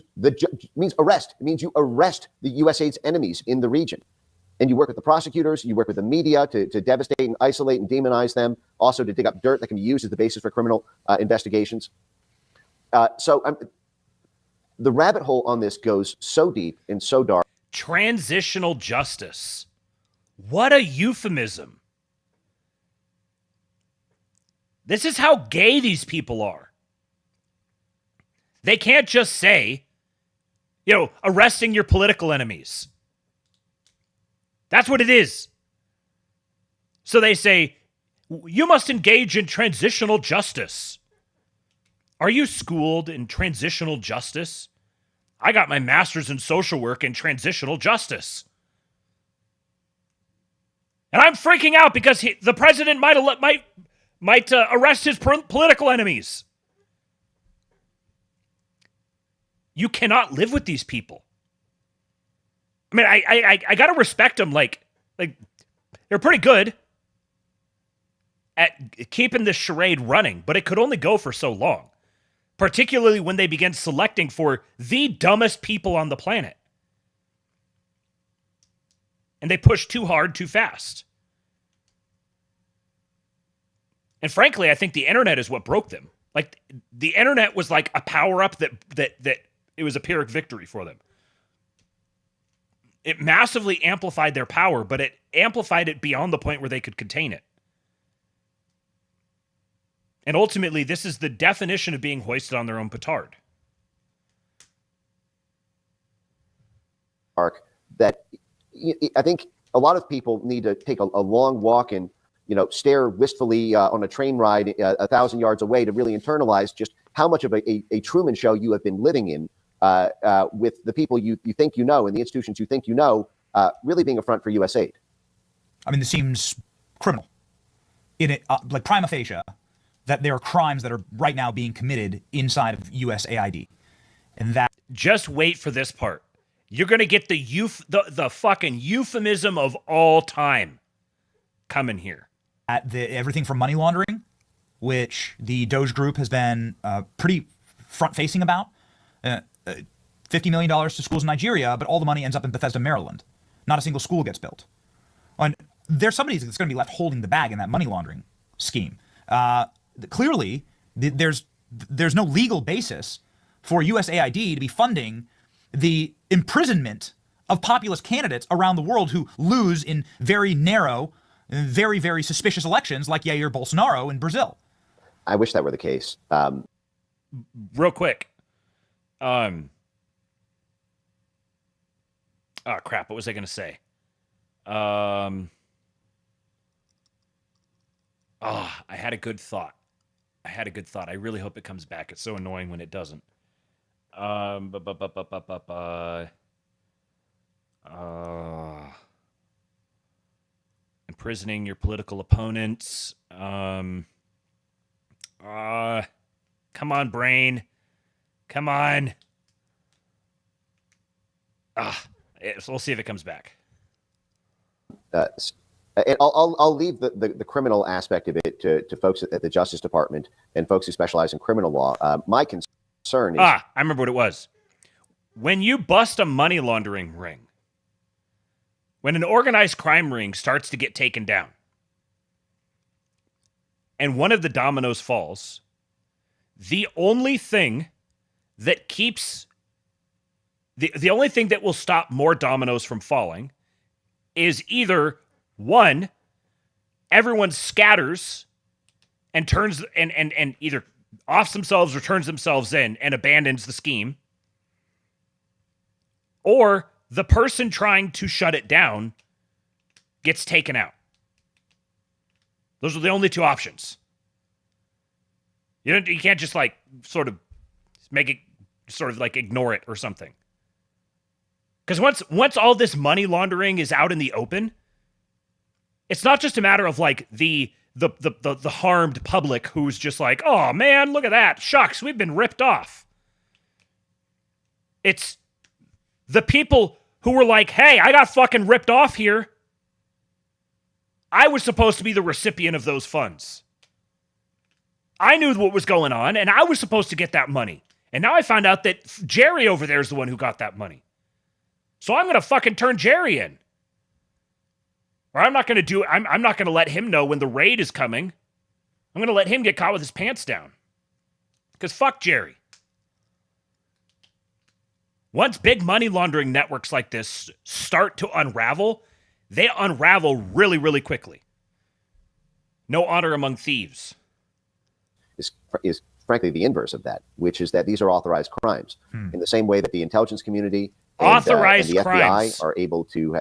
arrest. It means you arrest the USAID's enemies in the region. And you work with the prosecutors, you work with the media to devastate and isolate and demonize them, also to dig up dirt that can be used as the basis for criminal investigations. The rabbit hole on this goes so deep and so dark. Transitional justice. What a euphemism. This is how gay these people are. They can't just say, arresting your political enemies. That's what it is. So they say, you must engage in transitional justice. Are you schooled in transitional justice? I got my master's in social work in transitional justice. And I'm freaking out because the president might arrest his political enemies. You cannot live with these people. I mean, I gotta respect them. Like they're pretty good at keeping this charade running, but it could only go for so long. Particularly when they begin selecting for the dumbest people on the planet. And they push too hard, too fast. And frankly, I think the internet is what broke them. Like, the internet was like a power-up that it was a Pyrrhic victory for them. It massively amplified their power, but it amplified it beyond the point where they could contain it. And ultimately, this is the definition of being hoisted on their own petard. That I think a lot of people need to take a long walk and stare wistfully on a train ride 1,000 yards away to really internalize just how much of a Truman Show you have been living in with the people you think you know and the institutions you think you know really being a front for USAID. I mean, this seems criminal. Like prima facie, that there are crimes that are right now being committed inside of USAID. And that... Just wait for this part. You're going to get the fucking euphemism of all time coming here. Everything from money laundering, which the DOGE group has been pretty front-facing about. $50 million to schools in Nigeria, but all the money ends up in Bethesda, Maryland. Not a single school gets built. And there's somebody that's going to be left holding the bag in that money laundering scheme. Clearly, there's no legal basis for USAID to be funding the imprisonment of populist candidates around the world who lose in very narrow very, very suspicious elections like Jair Bolsonaro in Brazil. I wish that were the case. Real quick. Oh, crap. What was I going to say? I had a good thought. I really hope it comes back. It's so annoying when it doesn't. Imprisoning your political opponents. Come on, brain. Come on. We'll see if it comes back. And I'll leave the criminal aspect of it to folks at the Justice Department and folks who specialize in criminal law. My concern is... I remember what it was. When you bust a money laundering ring, when an organized crime ring starts to get taken down, and one of the dominoes falls, the only thing that keeps... The only thing that will stop more dominoes from falling is either, one, everyone scatters and turns and either offs themselves or turns themselves in and abandons the scheme, or the person trying to shut it down gets taken out. Those are the only two options. You can't just like sort of make it sort of like ignore it or something. Because once all this money laundering is out in the open, it's not just a matter of like the harmed public who's just like, oh man, look at that. Shucks, we've been ripped off. It's the people who were like, hey, I got fucking ripped off here. I was supposed to be the recipient of those funds. I knew what was going on, and I was supposed to get that money. And now I found out that Jerry over there is the one who got that money. So I'm going to fucking turn Jerry in. Or I'm not going to let him know when the raid is coming. I'm going to let him get caught with his pants down. Because fuck Jerry. Once big money laundering networks like this start to unravel, they unravel really, really quickly. No honor among thieves. Is frankly the inverse of that, which is that these are authorized crimes. In the same way that the intelligence community and the crimes. FBI are able to...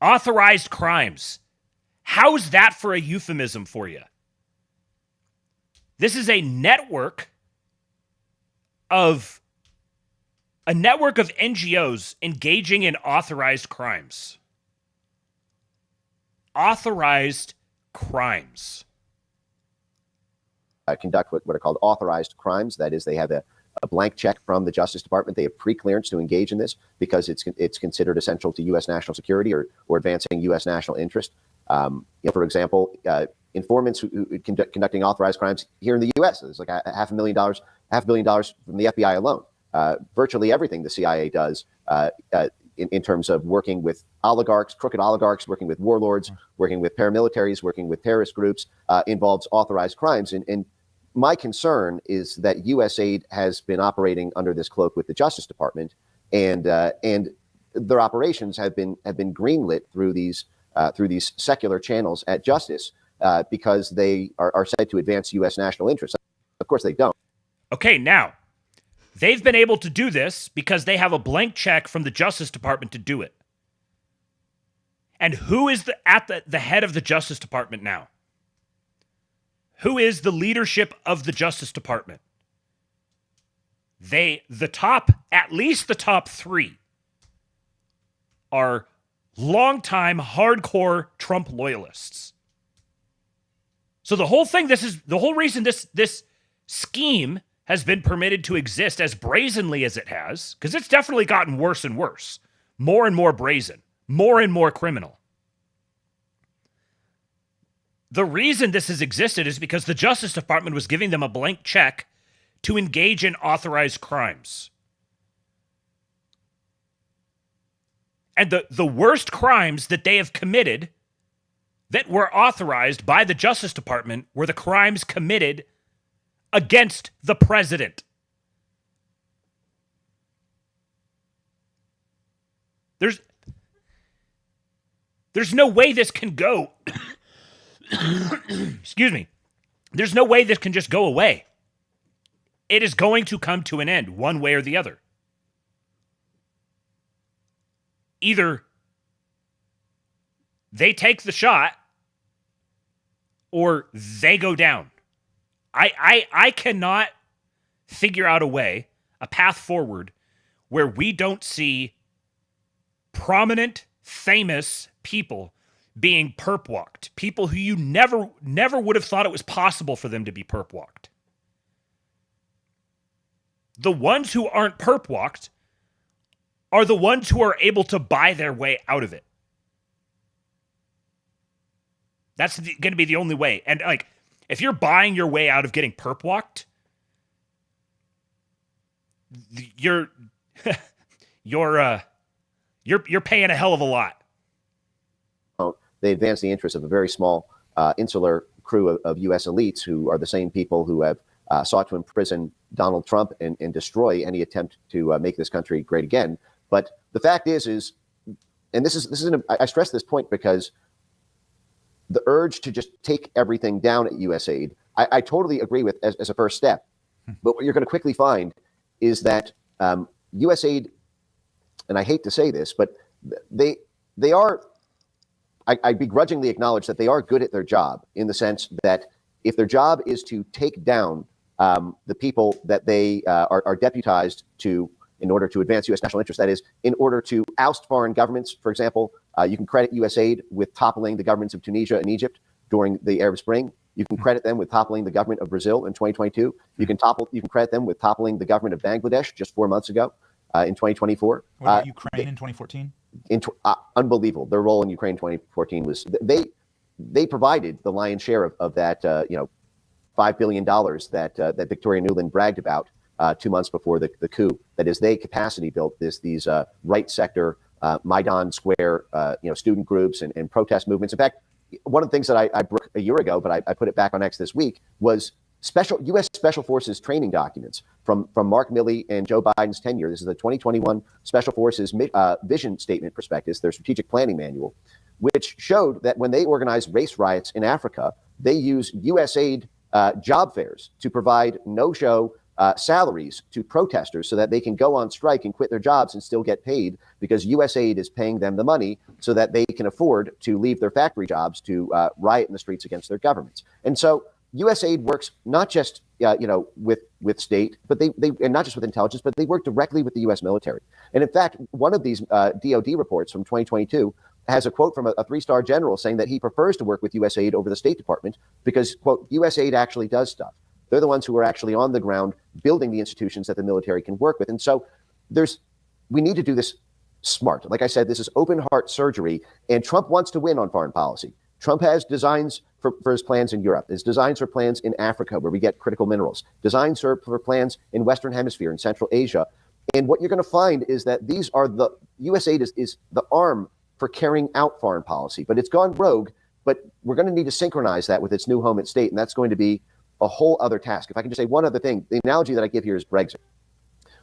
Authorized crimes. How's that for a euphemism for you? This is a network of NGOs engaging in authorized crimes. Authorized crimes. Conduct what are called authorized crimes. That is, they have a blank check from the Justice Department. They have pre-clearance to engage in this because it's considered essential to U.S. national security or advancing U.S. national interest. For example, informants who conducting authorized crimes here in the U.S. There's like $500 million from the FBI alone. Virtually everything the CIA does in terms of working with oligarchs, crooked oligarchs, working with warlords, working with paramilitaries, working with terrorist groups, involves authorized crimes. And my concern is that USAID has been operating under this cloak with the Justice Department, and their operations have been greenlit through these secular channels at Justice because they are said to advance U.S. national interests. Of course, they don't. Okay, now they've been able to do this because they have a blank check from the Justice Department to do it. And who is at the head of the Justice Department now? Who is the leadership of the Justice Department? At least the top three are longtime hardcore Trump loyalists. So the whole reason this scheme has been permitted to exist as brazenly as it has, because it's definitely gotten worse and worse, more and more brazen, more and more criminal. The reason this has existed is because the Justice Department was giving them a blank check to engage in authorized crimes. And the worst crimes that they have committed that were authorized by the Justice Department were the crimes committed against the president. There's no way this can go excuse me, there's no way this can just go away. It is going to come to an end one way or the other. Either they take the shot or they go down. I cannot figure out a path forward where we don't see prominent, famous people being perp walked. People who you never would have thought it was possible for them to be perp walked. The ones who aren't perp walked are the ones who are able to buy their way out of it. That's going to be the only way. And like, if you're buying your way out of getting perp walked, you're paying a hell of a lot. They advance the interests of a very small insular crew of U.S. elites who are the same people who have sought to imprison Donald Trump and destroy any attempt to make this country great again. But the fact is, and I stress this point because the urge to just take everything down at USAID, I totally agree with as a first step. But what you're going to quickly find is that USAID, and I hate to say this, but they are, I begrudgingly acknowledge that they are good at their job in the sense that if their job is to take down the people that they are deputized to in order to advance U.S. national interest, that is, in order to oust foreign governments, for example, you can credit USAID with toppling the governments of Tunisia and Egypt during the Arab Spring. You can credit them with toppling the government of Brazil in 2022. You can credit them with toppling the government of Bangladesh just 4 months ago in 2024. What about Ukraine in 2014? Unbelievable. Their role in Ukraine 2014 was they provided the lion's share of that $5 billion that Victoria Nuland bragged about 2 months before the coup. That is, they capacity built these right sector Maidan Square student groups and protest movements. In fact, one of the things that I broke a year ago, but I put it back on X this week, was U.S. Special Forces training documents from Mark Milley and Joe Biden's tenure. This is the 2021 Special Forces vision statement prospectus, their strategic planning manual, which showed that when they organized race riots in Africa, they used USAID job fairs to provide no-show salaries to protesters so that they can go on strike and quit their jobs and still get paid because USAID is paying them the money so that they can afford to leave their factory jobs to riot in the streets against their governments. And so USAID works not just with state, but they and not just with intelligence, but they work directly with the U.S. military. And in fact, one of these DOD reports from 2022 has a quote from a three-star general saying that he prefers to work with USAID over the State Department because, quote, USAID actually does stuff. They're the ones who are actually on the ground building the institutions that the military can work with. And so we need to do this smart. Like I said, this is open heart surgery, and Trump wants to win on foreign policy. Trump has designs for his plans in Europe, his designs for plans in Africa, where we get critical minerals, designs for plans in Western Hemisphere and Central Asia. And what you're going to find is that these are USAID is the arm for carrying out foreign policy, but it's gone rogue. But we're going to need to synchronize that with its new home at state, and that's going to be a whole other task. If I can just say one other thing, the analogy that I give here is Brexit.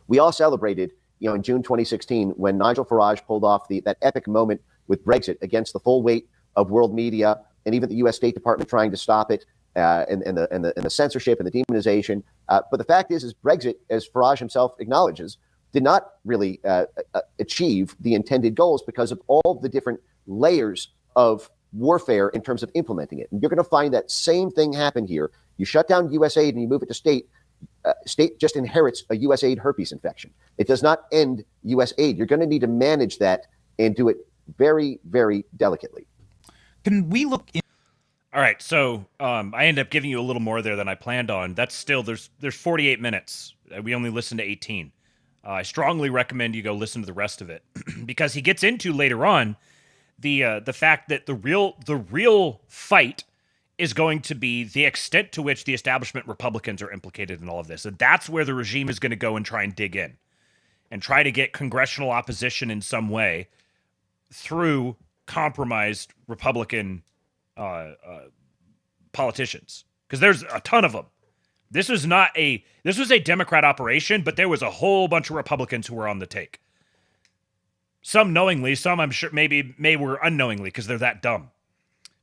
We all celebrated, in June 2016 when Nigel Farage pulled off that epic moment with Brexit against the full weight of world media and even the U.S. State Department trying to stop it, and the censorship and the demonization. But the fact is Brexit, as Farage himself acknowledges, did not really achieve the intended goals because of all the different layers of warfare in terms of implementing it. And you're going to find that same thing happen here. You shut down USAID and you move it to state. State just inherits a USAID herpes infection. It does not end USAID. You're going to need to manage that and do it very, very delicately. Can we look in? All right, so I end up giving you a little more there than I planned on. That's still, there's 48 minutes. We only listened to 18. I strongly recommend you go listen to the rest of it because he gets into later on the fact that the real fight is going to be the extent to which the establishment Republicans are implicated in all of this. And that's where the regime is going to go and try and dig in and try to get congressional opposition in some way through compromised Republican politicians. Because there's a ton of them. This was a Democrat operation, but there was a whole bunch of Republicans who were on the take. Some knowingly, some I'm sure maybe were unknowingly because they're that dumb.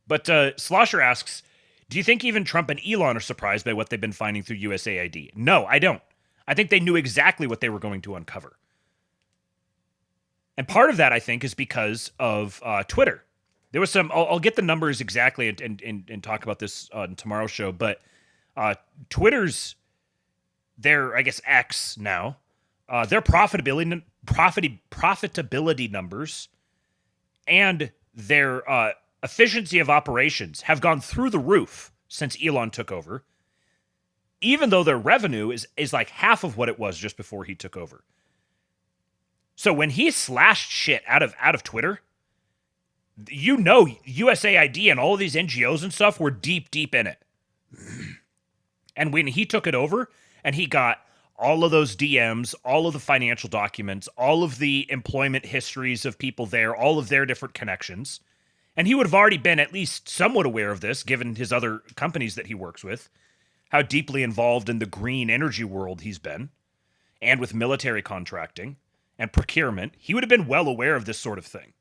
But Slosher asks, do you think even Trump and Elon are surprised by what they've been finding through USAID? No, I don't. I think they knew exactly what they were going to uncover. And part of that, I think, is because of Twitter. There was some, I'll get the numbers exactly and talk about this on tomorrow's show, but Twitter's, their, I guess, X now, their profitability numbers and their efficiency of operations have gone through the roof since Elon took over, even though their revenue is like half of what it was just before he took over. So when he slashed shit out of Twitter, you know USAID and all of these NGOs and stuff were deep in it. And when he took it over and he got all of those DMs, all of the financial documents, all of the employment histories of people there, all of their different connections, and he would have already been at least somewhat aware of this, given his other companies that he works with, how deeply involved in the green energy world he's been, and with military contracting and procurement, he would have been well aware of this sort of thing.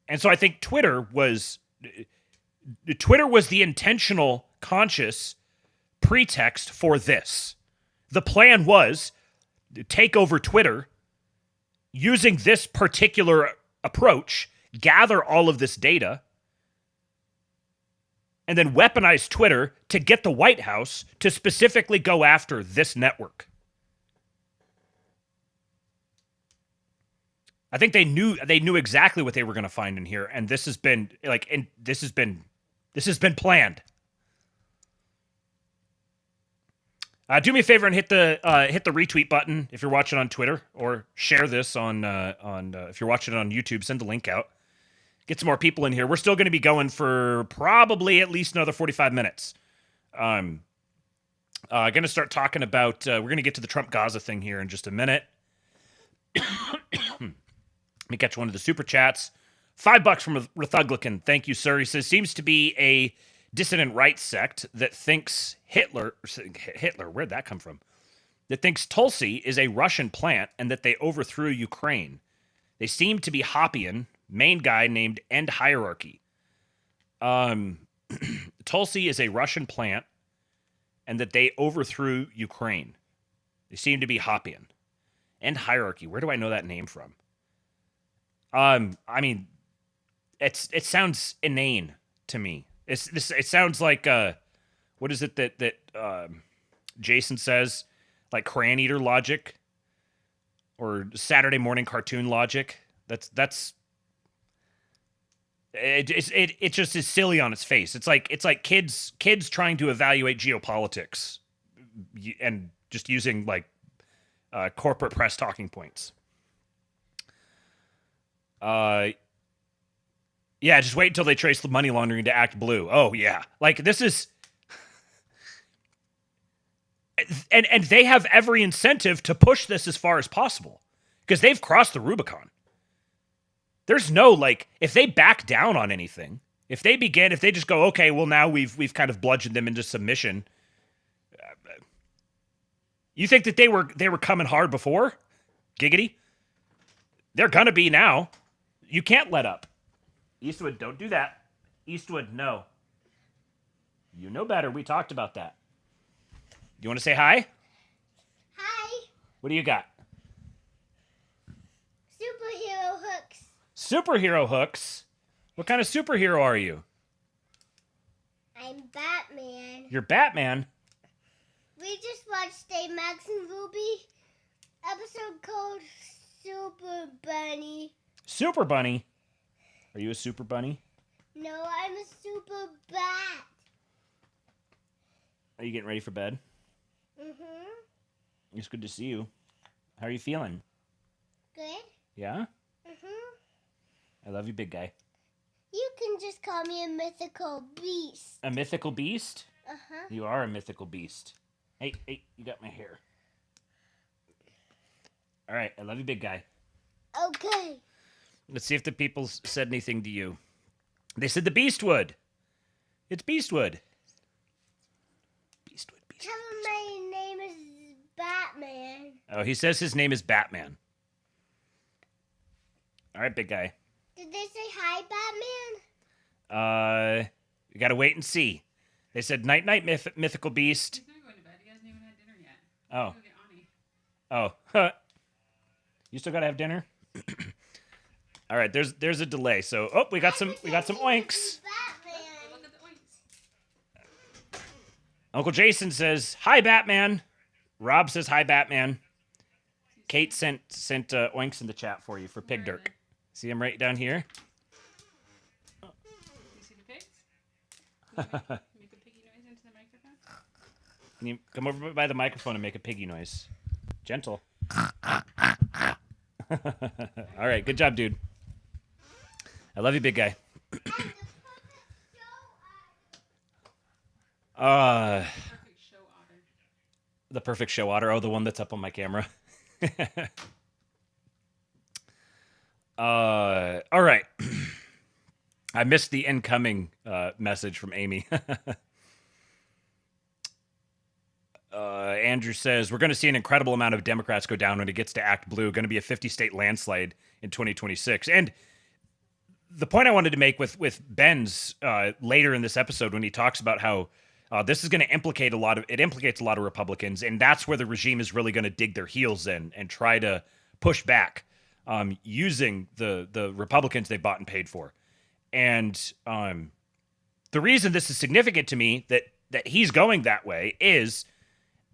And so I think Twitter was the intentional, conscious pretext for this. The plan was to take over Twitter using this particular approach, gather all of this data, and then weaponize Twitter to get the White House to specifically go after this network. I think they knew exactly what they were going to find in here, and this has been planned. Do me a favor and hit the retweet button if you're watching on Twitter, or share this on if you're watching it on YouTube. Send the link out. Get some more people in here. We're still going to be going for probably at least another 45 minutes. Going to start talking about. We're going to get to the Trump Gaza thing here in just a minute. Let me catch one of the super chats. $5 from Rethuglican. Thank you, sir. He says, seems to be a dissident right sect that thinks Hitler, where'd that come from? That thinks Tulsi is a Russian plant and that they overthrew Ukraine. They seem to be Hoppian, main guy named End Hierarchy. Tulsi is a Russian plant and that they overthrew Ukraine. They seem to be Hoppian. End Hierarchy. Where do I know that name from? I mean, it sounds inane to me. It sounds like what is it that Jason says, like crayon eater logic or Saturday morning cartoon logic. That's it just is silly on its face. It's like kids trying to evaluate geopolitics and just using like corporate press talking points. Yeah, just wait until they trace the money laundering to Act Blue. Oh yeah, like this is, and they have every incentive to push this as far as possible because they've crossed the Rubicon. There's no like, if they back down on anything, if they just go, okay, well now we've kind of bludgeoned them into submission. You think that they were coming hard before? Giggity. They're gonna be now. You can't let up. Eastwood, don't do that. Eastwood, no. You know better. We talked about that. You want to say hi? Hi. What do you got? Superhero hooks. Superhero hooks? What kind of superhero are you? I'm Batman. You're Batman? We just watched a Max and Ruby episode called Super Bunny. Super Bunny? Are you a super bunny? No, I'm a super bat. Are you getting ready for bed? Mm-hmm. It's good to see you. How are you feeling? Good. Yeah? Mm-hmm. I love you, big guy. You can just call me a mythical beast. A mythical beast? Uh-huh. You are a mythical beast. Hey, you got my hair. All right, I love you, big guy. Okay. Let's see if the people said anything to you. They said the Beastwood. It's Beastwood. Tell him my name is Batman. Oh, he says his name is Batman. All right, big guy. Did they say hi, We got to wait and see. They said night night mythical beast. He's not going to bed. He hasn't even had dinner yet. Oh. Go get Ani. Oh. You still got to have dinner? All right, there's a delay. So, we got some oinks. Look at the oinks. Uncle Jason says, "Hi Batman." Rob says, "Hi Batman." Kate sent oinks in the chat for you for Pig Dirk. See him right down here? You see the pigs? Make a piggy noise into the microphone? Can you come over by the microphone and make a piggy noise? Gentle. All right, good job, dude. I love you, big guy. Perfect show otter. The perfect show otter. Oh, the one that's up on my camera. All right. I missed the incoming message from Amy. Andrew says, we're going to see an incredible amount of Democrats go down when it gets to Act Blue. Going to be a 50-state landslide in 2026. And the point I wanted to make with Ben's later in this episode when he talks about how this is going to implicates a lot of Republicans, and that's where the regime is really going to dig their heels in and try to push back using the Republicans they bought and paid for. And the reason this is significant to me that he's going that way is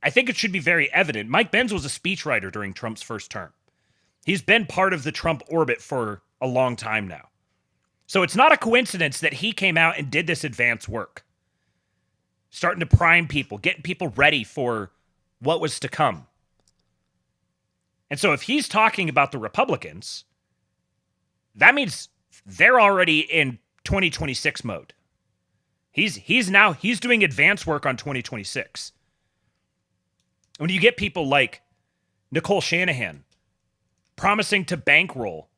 I think it should be very evident. Mike Benz was a speechwriter during Trump's first term. He's been part of the Trump orbit for a long time now. So it's not a coincidence that he came out and did this advance work. Starting to prime people, getting people ready for what was to come. And so if he's talking about the Republicans, that means they're already in 2026 mode. He's doing advance work on 2026. When you get people like Nicole Shanahan promising to bankroll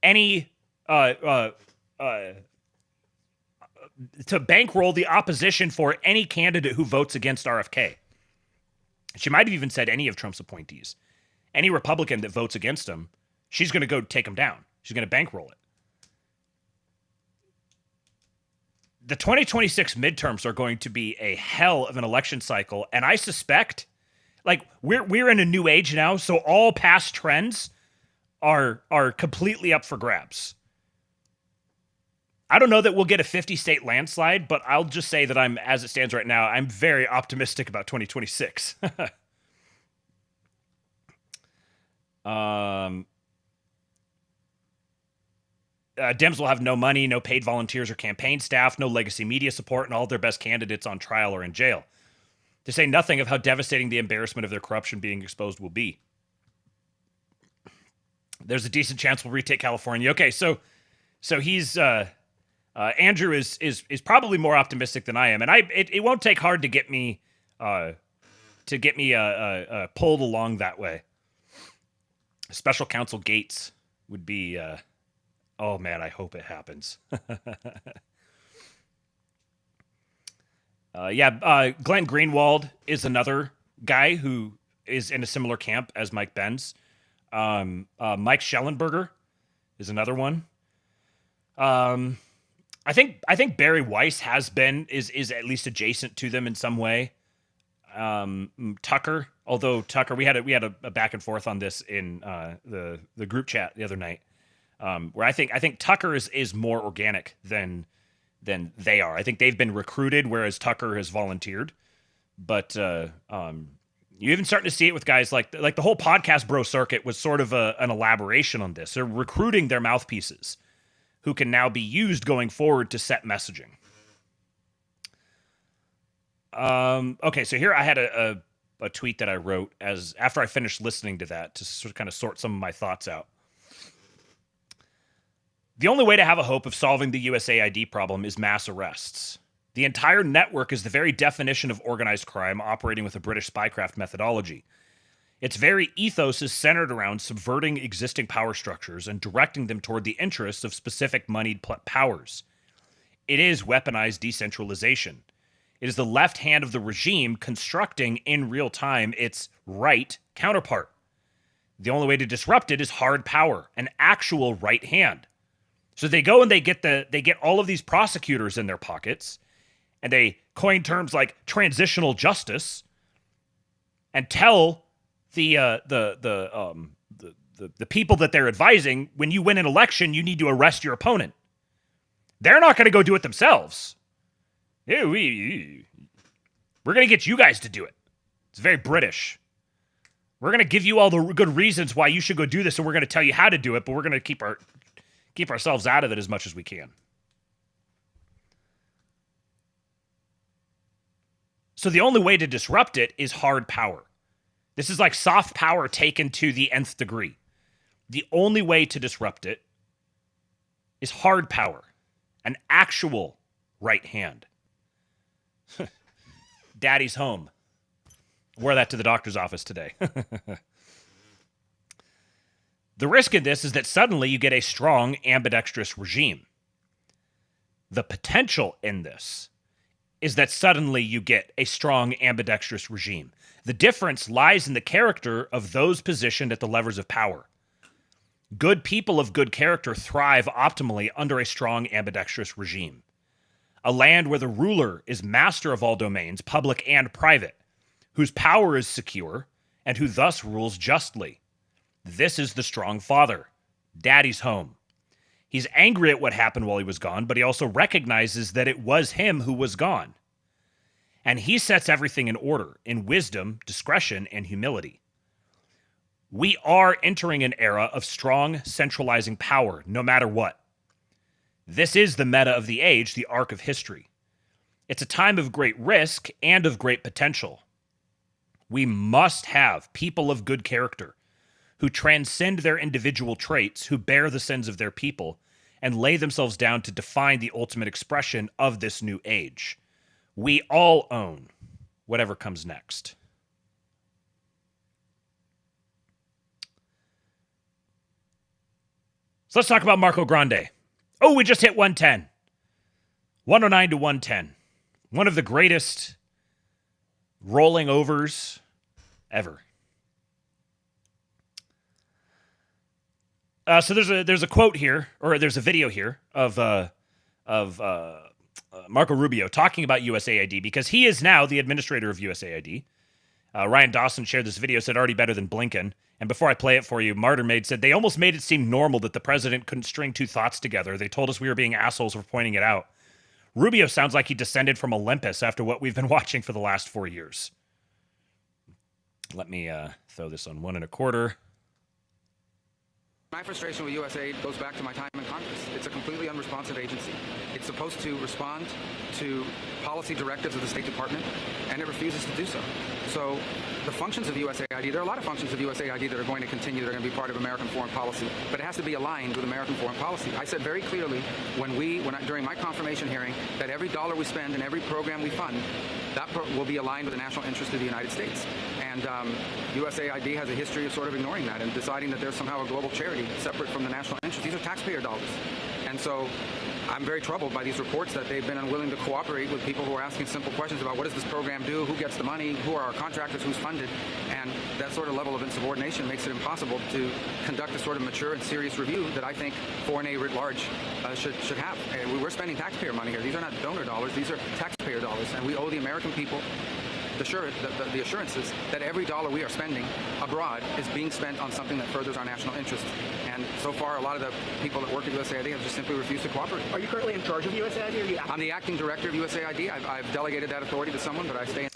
any to bankroll the opposition for any candidate who votes against RFK. She might have even said any of Trump's appointees. Any Republican that votes against him, she's going to go take him down. She's going to bankroll it. The 2026 midterms are going to be a hell of an election cycle, and I suspect, like, we're in a new age now, so all past trends are completely up for grabs. I don't know that we'll get a 50-state landslide, but I'll just say that as it stands right now, I'm very optimistic about 2026. Dems will have no money, no paid volunteers or campaign staff, no legacy media support, and all their best candidates on trial or in jail. To say nothing of how devastating the embarrassment of their corruption being exposed will be. There's a decent chance we'll retake California. Okay, so he's Andrew is probably more optimistic than I am, and it won't take hard to get me pulled along that way. Special Counsel Gates would be. Oh man, I hope it happens. Glenn Greenwald is another guy who is in a similar camp as Mike Benz. Mike Schellenberger is another one. I think Barry Weiss is at least adjacent to them in some way. Tucker, although Tucker, we had a back and forth on this in the group chat the other night, where I think Tucker is more organic than they are. I think they've been recruited, whereas Tucker has volunteered. But you even starting to see it with guys like the whole podcast bro circuit was sort of an elaboration on this. They're recruiting their mouthpieces who can now be used going forward to set messaging. Okay, so here I had a tweet that I wrote after I finished listening to that to sort of kind of sort some of my thoughts out. The only way to have a hope of solving the USAID problem is mass arrests. The entire network is the very definition of organized crime operating with a British spycraft methodology. Its very ethos is centered around subverting existing power structures and directing them toward the interests of specific moneyed powers. It is weaponized decentralization. It is the left hand of the regime constructing in real time its right counterpart. The only way to disrupt it is hard power, an actual right hand. So they go and they get all of these prosecutors in their pockets, and they coin terms like transitional justice, and tell the people that they're advising, when you win an election, you need to arrest your opponent. They're not going to go do it themselves. We're going to get you guys to do it. It's very British. We're going to give you all the good reasons why you should go do this, and we're going to tell you how to do it, but we're going to keep ourselves out of it as much as we can. So the only way to disrupt it is hard power. This is like soft power taken to the nth degree. The only way to disrupt it is hard power, an actual right hand. Daddy's home. Wore that to the doctor's office today. The risk in this is that suddenly you get a strong ambidextrous regime. The potential in this is that suddenly you get a strong ambidextrous regime. The difference lies in the character of those positioned at the levers of power. Good people of good character thrive optimally under a strong ambidextrous regime. A land where the ruler is master of all domains, public and private, whose power is secure, and who thus rules justly. This is the strong father. Daddy's home. He's angry at what happened while he was gone, but he also recognizes that it was him who was gone. And he sets everything in order, in wisdom, discretion, and humility. We are entering an era of strong, centralizing power, no matter what. This is the meta of the age, the arc of history. It's a time of great risk and of great potential. We must have people of good character who transcend their individual traits, who bear the sins of their people, and lay themselves down to define the ultimate expression of this new age. We all own whatever comes next. So let's talk about Marco Grande. Oh, we just hit 110. 109 to 110. One of the greatest rolling overs ever. So there's a quote here, or there's a video here of Marco Rubio talking about USAID, because he is now the administrator of USAID. Ryan Dawson shared this video, said already better than Blinken. And before I play it for you, Martyr Maid said, they almost made it seem normal that the president couldn't string two thoughts together. They told us we were being assholes for pointing it out. Rubio sounds like he descended from Olympus after what we've been watching for the last 4 years. Let me throw this on 1 1/4. My frustration with USAID goes back to my time in Congress. It's a completely unresponsive agency. It's supposed to respond to policy directives of the State Department, and it refuses to do so. So the functions of USAID, there are a lot of functions of USAID that are going to continue, that are going to be part of American foreign policy, but it has to be aligned with American foreign policy. I said very clearly during my confirmation hearing that every dollar we spend and every program we fund, that will be aligned with the national interest of the United States. And USAID has a history of sort of ignoring that and deciding that there's somehow a global charity separate from the national interest. These are taxpayer dollars. And so I'm very troubled by these reports that they've been unwilling to cooperate with people who are asking simple questions about what does this program do, who gets the money, who are our contractors, who's funded. And that sort of level of insubordination makes it impossible to conduct a sort of mature and serious review that I think foreign aid writ large should have. We're spending taxpayer money here. These are not donor dollars. These are taxpayer dollars. And we owe the American people the assurances that every dollar we are spending abroad is being spent on something that furthers our national interest. And so far, a lot of the people that work at USAID have just simply refused to cooperate. Are you currently in charge of USAID? I'm the acting director of USAID. I've delegated that authority to someone, but I stay in.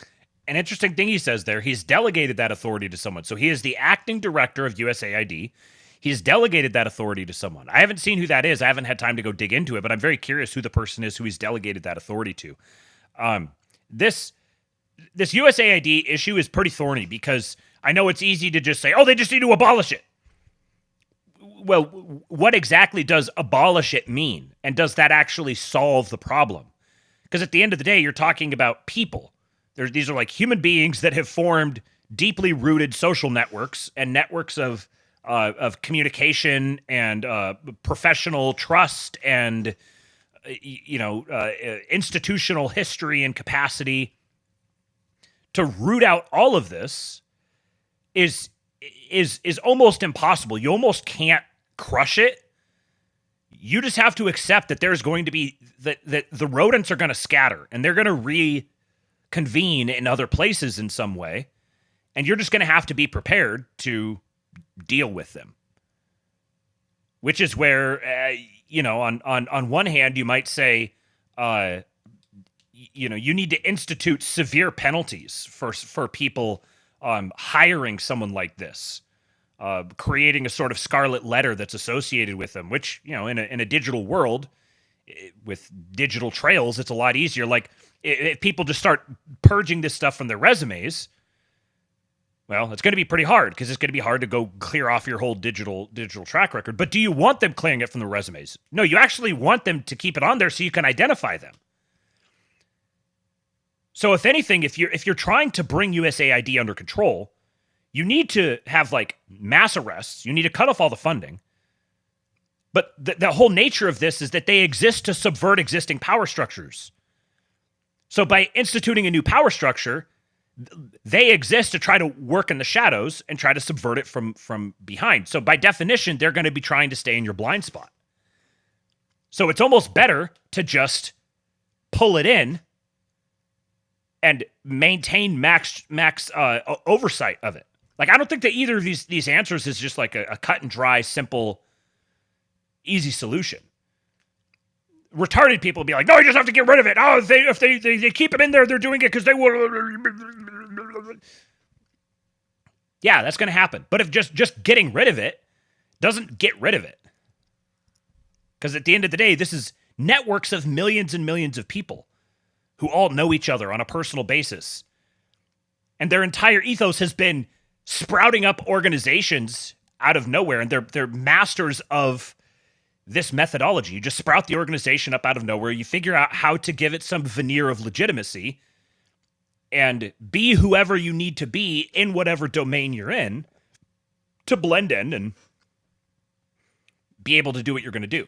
An interesting thing he says there, he's delegated that authority to someone. So he is the acting director of USAID. He's delegated that authority to someone. I haven't seen who that is. I haven't had time to go dig into it, but I'm very curious who the person is who he's delegated that authority to. This USAID issue is pretty thorny, because I know it's easy to just say, oh, they just need to abolish it. Well, what exactly does abolish it mean? And does that actually solve the problem? Because at the end of the day, you're talking about people. These are like human beings that have formed deeply rooted social networks and networks of communication and professional trust and institutional history and capacity. To root out all of this is almost impossible. You almost can't crush it. you just have to accept that there's going to be that the rodents are going to scatter and they're going to reconvene in other places in some way, and you're just going to have to be prepared to deal with them. Which is where on one hand you might say you need to institute severe penalties for people hiring someone like this. Creating a sort of scarlet letter that's associated with them, which, in a digital world with digital trails, it's a lot easier. Like if people just start purging this stuff from their resumes, well, it's going to be pretty hard because it's going to be hard to go clear off your whole digital track record. But do you want them clearing it from the resumes? No, you actually want them to keep it on there so you can identify them. So if anything, if you're trying to bring USAID under control, you need to have like mass arrests. You need to cut off all the funding. But the whole nature of this is that they exist to subvert existing power structures. So by instituting a new power structure, they exist to try to work in the shadows and try to subvert it from behind. So by definition, they're going to be trying to stay in your blind spot. So it's almost better to just pull it in and maintain max oversight of it. Like, I don't think that either of these answers is just like a cut and dry, simple, easy solution. Retarded people will be like, no, you just have to get rid of it. Oh, if they keep it in there, they're doing it because they will. Yeah, that's going to happen. But if just getting rid of it doesn't get rid of it. Because at the end of the day, this is networks of millions and millions of people who all know each other on a personal basis. And their entire ethos has been sprouting up organizations out of nowhere, and they're masters of this methodology. You just sprout the organization up out of nowhere, you figure out how to give it some veneer of legitimacy, and be whoever you need to be in whatever domain you're in to blend in and be able to do what you're going to do.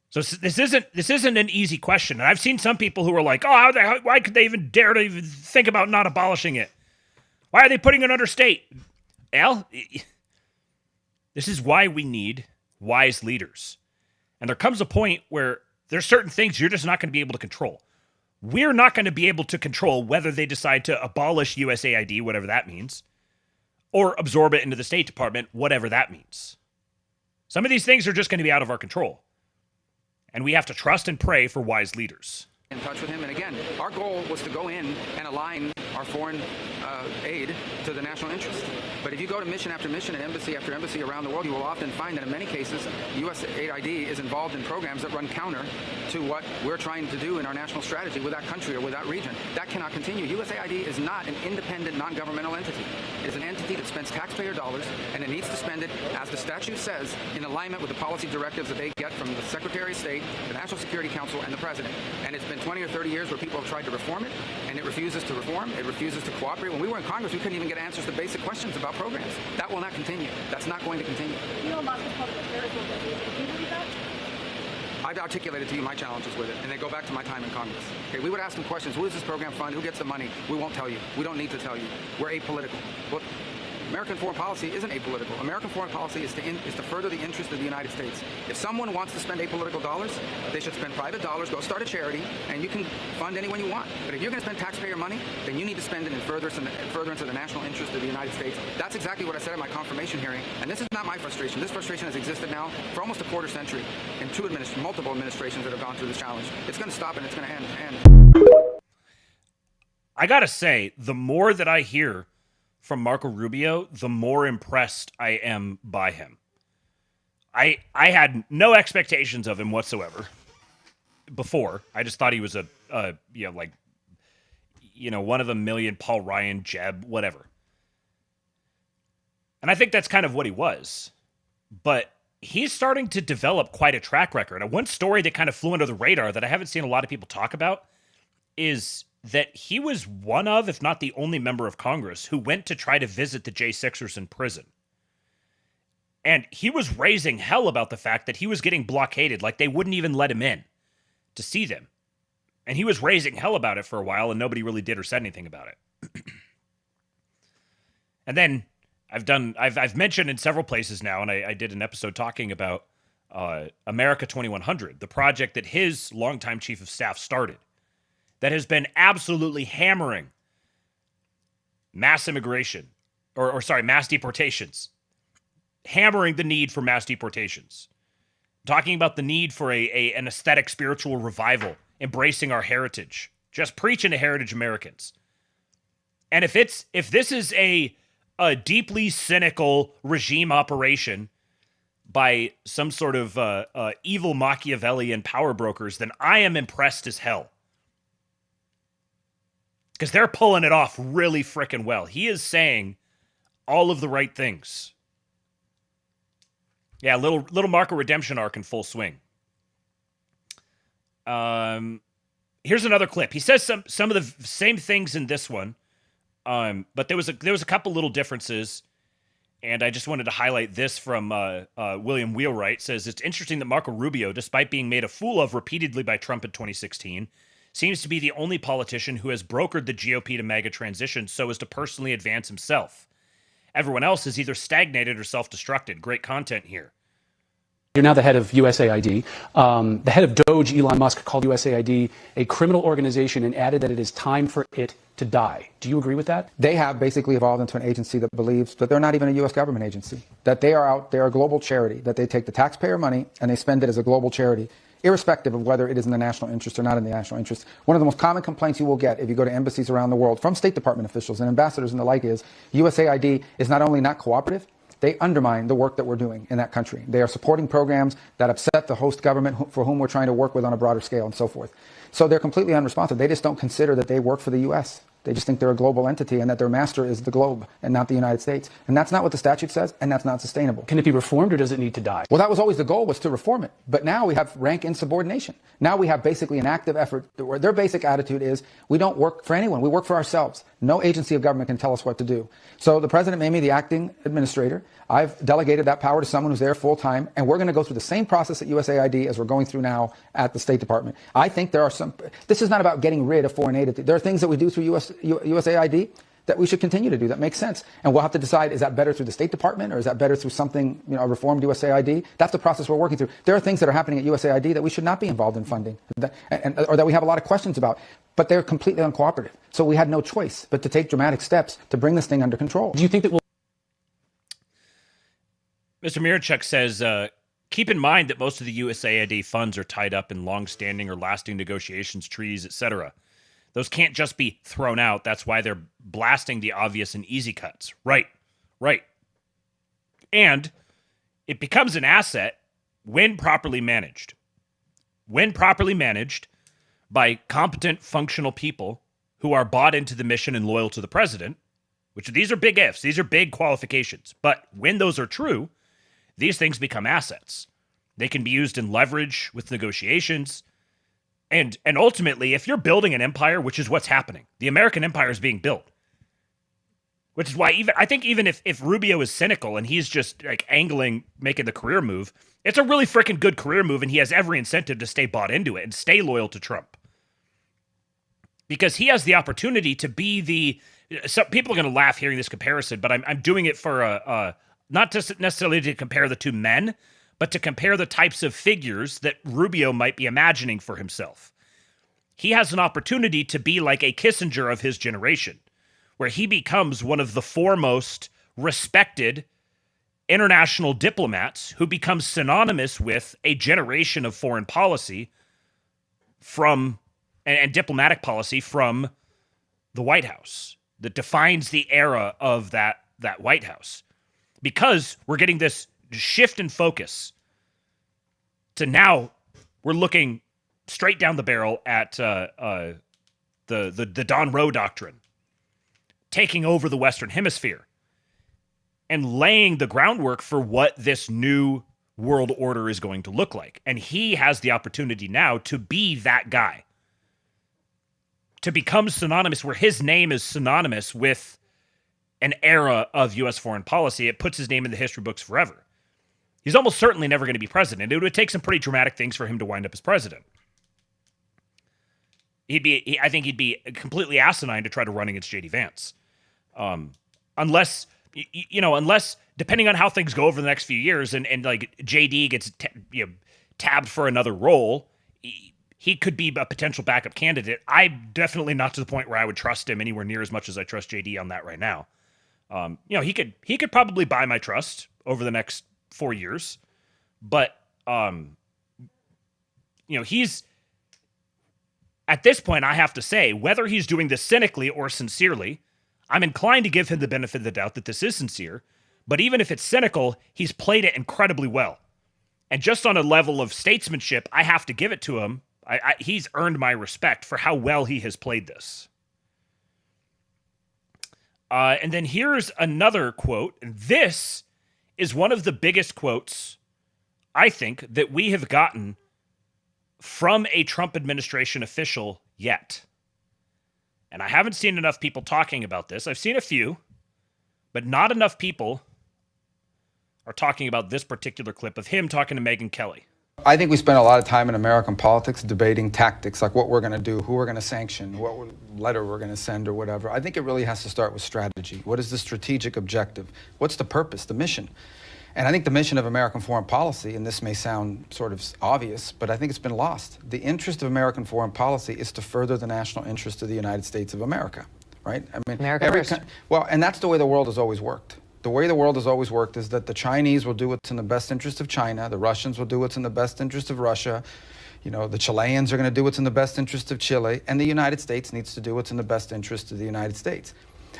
So this isn't an easy question. And I've seen some people who are like, oh, why could they even dare to even think about not abolishing it? Why are they putting it under state? Al, this is why we need wise leaders. And there comes a point where there's certain things you're just not going to be able to control. We're not going to be able to control whether they decide to abolish USAID, whatever that means, or absorb it into the State Department, whatever that means. Some of these things are just going to be out of our control. And we have to trust and pray for wise leaders. In touch with him, and again, our goal was to go in and align our foreign aid to the national interest. But if you go to mission after mission and embassy after embassy around the world, you will often find that in many cases, USAID is involved in programs that run counter to what we're trying to do in our national strategy with that country or with that region. That cannot continue. USAID is not an independent, non-governmental entity. It is an entity that spends taxpayer dollars, and it needs to spend it, as the statute says, in alignment with the policy directives that they get from the Secretary of State, the National Security Council, and the President. And it's been 20 or 30 years where people have tried to reform it, and it refuses to reform. It refuses to cooperate. When we were in Congress, we couldn't even get answers to basic questions about programs. That will not continue. That's not going to continue. Elon Musk is public affairs. Do you believe that? I've articulated to you my challenges with it, and they go back to my time in Congress. Okay, we would ask them questions. Who does this program fund? Who gets the money? We won't tell you. We don't need to tell you. We're apolitical. Well, American foreign policy isn't apolitical. American foreign policy is to further the interest of the United States. If someone wants to spend apolitical dollars, they should spend private dollars, go start a charity, and you can fund anyone you want. But if you're going to spend taxpayer money, then you need to spend it in furtherance of the national interest of the United States. That's exactly what I said at my confirmation hearing. And this is not my frustration. This frustration has existed now for almost a quarter century in multiple administrations that have gone through this challenge. It's going to stop and it's going to end. I got to say, the more that I hear from Marco Rubio, the more impressed I am by him. I had no expectations of him whatsoever before. I just thought he was one of a million, Paul Ryan, Jeb, whatever. And I think that's kind of what he was. But he's starting to develop quite a track record. And one story that kind of flew under the radar that I haven't seen a lot of people talk about is that he was one of, if not the only member of Congress who went to try to visit the J6ers in prison. And he was raising hell about the fact that he was getting blockaded, like they wouldn't even let him in to see them. And he was raising hell about it for a while, and nobody really did or said anything about it. And then I've mentioned in several places now, and I did an episode talking about America 2100, the project that his longtime chief of staff started, that has been absolutely hammering mass immigration, mass deportations, hammering the need for mass deportations, talking about the need for an aesthetic spiritual revival, embracing our heritage, just preaching to heritage Americans. And if this is a deeply cynical regime operation by some sort of evil Machiavellian power brokers, then I am impressed as hell. Because they're pulling it off really frickin' well. He is saying all of the right things. Yeah, little Marco redemption arc in full swing. Here's another clip. He says some of the same things in this one, but there was a couple little differences, and I just wanted to highlight this from William Wheelwright. Says it's interesting that Marco Rubio, despite being made a fool of repeatedly by Trump in 2016, seems to be the only politician who has brokered the GOP to MAGA transition so as to personally advance himself. Everyone else has either stagnated or self-destructed. Great content here. You're now the head of USAID. The head of DOGE, Elon Musk, called USAID a criminal organization and added that it is time for it to die. Do you agree with that? They have basically evolved into an agency that believes that they're not even a U.S. government agency, that they're a global charity, that they take the taxpayer money and they spend it as a global charity, irrespective of whether it is in the national interest or not in the national interest. One of the most common complaints you will get if you go to embassies around the world from State Department officials and ambassadors and the like is USAID is not only not cooperative, they undermine the work that we're doing in that country. They are supporting programs that upset the host government for whom we're trying to work with on a broader scale and so forth. So they're completely unresponsive. They just don't consider that they work for the U.S. They just think they're a global entity and that their master is the globe and not the United States. And that's not what the statute says, and that's not sustainable. Can it be reformed or does it need to die? Well, that was always the goal, was to reform it. But now we have rank insubordination. Now we have basically an active effort where their basic attitude is we don't work for anyone. We work for ourselves. No agency of government can tell us what to do. So the president made me the acting administrator. I've delegated that power to someone who's there full time, and we're going to go through the same process at USAID as we're going through now at the State Department. I think there are this is not about getting rid of foreign aid. There are things that we do through USAID that we should continue to do that makes sense. And we'll have to decide, is that better through the State Department or is that better through something, a reformed USAID? That's the process we're working through. There are things that are happening at USAID that we should not be involved in funding or that we have a lot of questions about, but they're completely uncooperative. So we had no choice but to take dramatic steps to bring this thing under control. Do you think that we'll... Mr. Mirachuk says, keep in mind that most of the USAID funds are tied up in long-standing or lasting negotiations, treaties, etc. Those can't just be thrown out. That's why they're blasting the obvious and easy cuts. Right. And it becomes an asset when properly managed. When properly managed by competent, functional people who are bought into the mission and loyal to the president, which these are big ifs. These are big qualifications. But when those are true, these things become assets. They can be used in leverage with negotiations. And ultimately, if you're building an empire, which is what's happening, the American empire is being built. Which is why even if Rubio is cynical and he's just like angling, making the career move, it's a really freaking good career move, and he has every incentive to stay bought into it and stay loyal to Trump. Because he has the opportunity to be some people are going to laugh hearing this comparison, but I'm doing it for not just necessarily to compare the two men, but to compare the types of figures that Rubio might be imagining for himself. He has an opportunity to be like a Kissinger of his generation, where he becomes one of the foremost respected international diplomats who becomes synonymous with a generation of foreign policy and diplomatic policy from the White House that defines the era of that White House. Because we're getting this shift in focus to now we're looking straight down the barrel at the Don Rowe doctrine, taking over the Western Hemisphere and laying the groundwork for what this new world order is going to look like. And he has the opportunity now to be that guy, to become synonymous, where his name is synonymous with an era of U.S. foreign policy. It puts his name in the history books forever. He's almost certainly never going to be president. It would take some pretty dramatic things for him to wind up as president. I think he'd be completely asinine to try to run against J.D. Vance. Unless depending on how things go over the next few years, and like JD gets tabbed for another role, he could be a potential backup candidate. I'm definitely not to the point where I would trust him anywhere near as much as I trust JD on that right now. He could probably buy my trust over the next 4 years, but he's at this point, I have to say, whether he's doing this cynically or sincerely, I'm inclined to give him the benefit of the doubt that this is sincere. But even if it's cynical, he's played it incredibly well. And just on a level of statesmanship, I have to give it to him. He's earned my respect for how well he has played this. And then here's another quote. This is one of the biggest quotes, I think, that we have gotten from a Trump administration official yet. And I haven't seen enough people talking about this. I've seen a few, but not enough people are talking about this particular clip of him talking to Megyn Kelly. I think we spend a lot of time in American politics debating tactics, like what we're going to do, who we're going to sanction, what letter we're going to send or whatever. I think it really has to start with strategy. What is the strategic objective? What's the purpose, the mission? And I think the mission of American foreign policy, and this may sound sort of obvious, but I think it's been lost. The interest of American foreign policy is to further the national interest of the United States of America, right? I mean, America first. Well, and that's the way the world has always worked. The way the world has always worked is that the Chinese will do what's in the best interest of China, the Russians will do what's in the best interest of Russia, the Chileans are going to do what's in the best interest of Chile, and the United States needs to do what's in the best interest of the United States.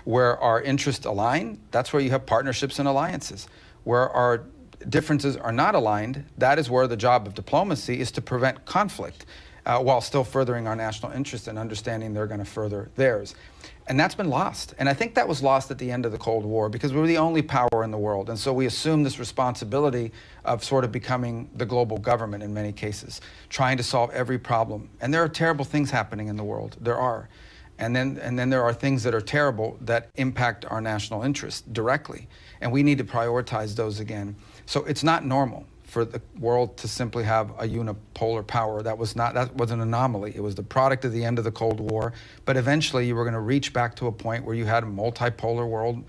Where our interests align, that's where you have partnerships and alliances. Where our differences are not aligned, that is where the job of diplomacy is to prevent conflict while still furthering our national interest and understanding they're going to further theirs. And that's been lost. And I think that was lost at the end of the Cold War because we were the only power in the world. And so we assumed this responsibility of sort of becoming the global government in many cases, trying to solve every problem. And there are terrible things happening in the world. There are. And then there are things that are terrible that impact our national interest directly. And we need to prioritize those again. So it's not normal for the world to simply have a unipolar power. That was an anomaly. It was the product of the end of the Cold War. But eventually you were going to reach back to a point where you had a multipolar world,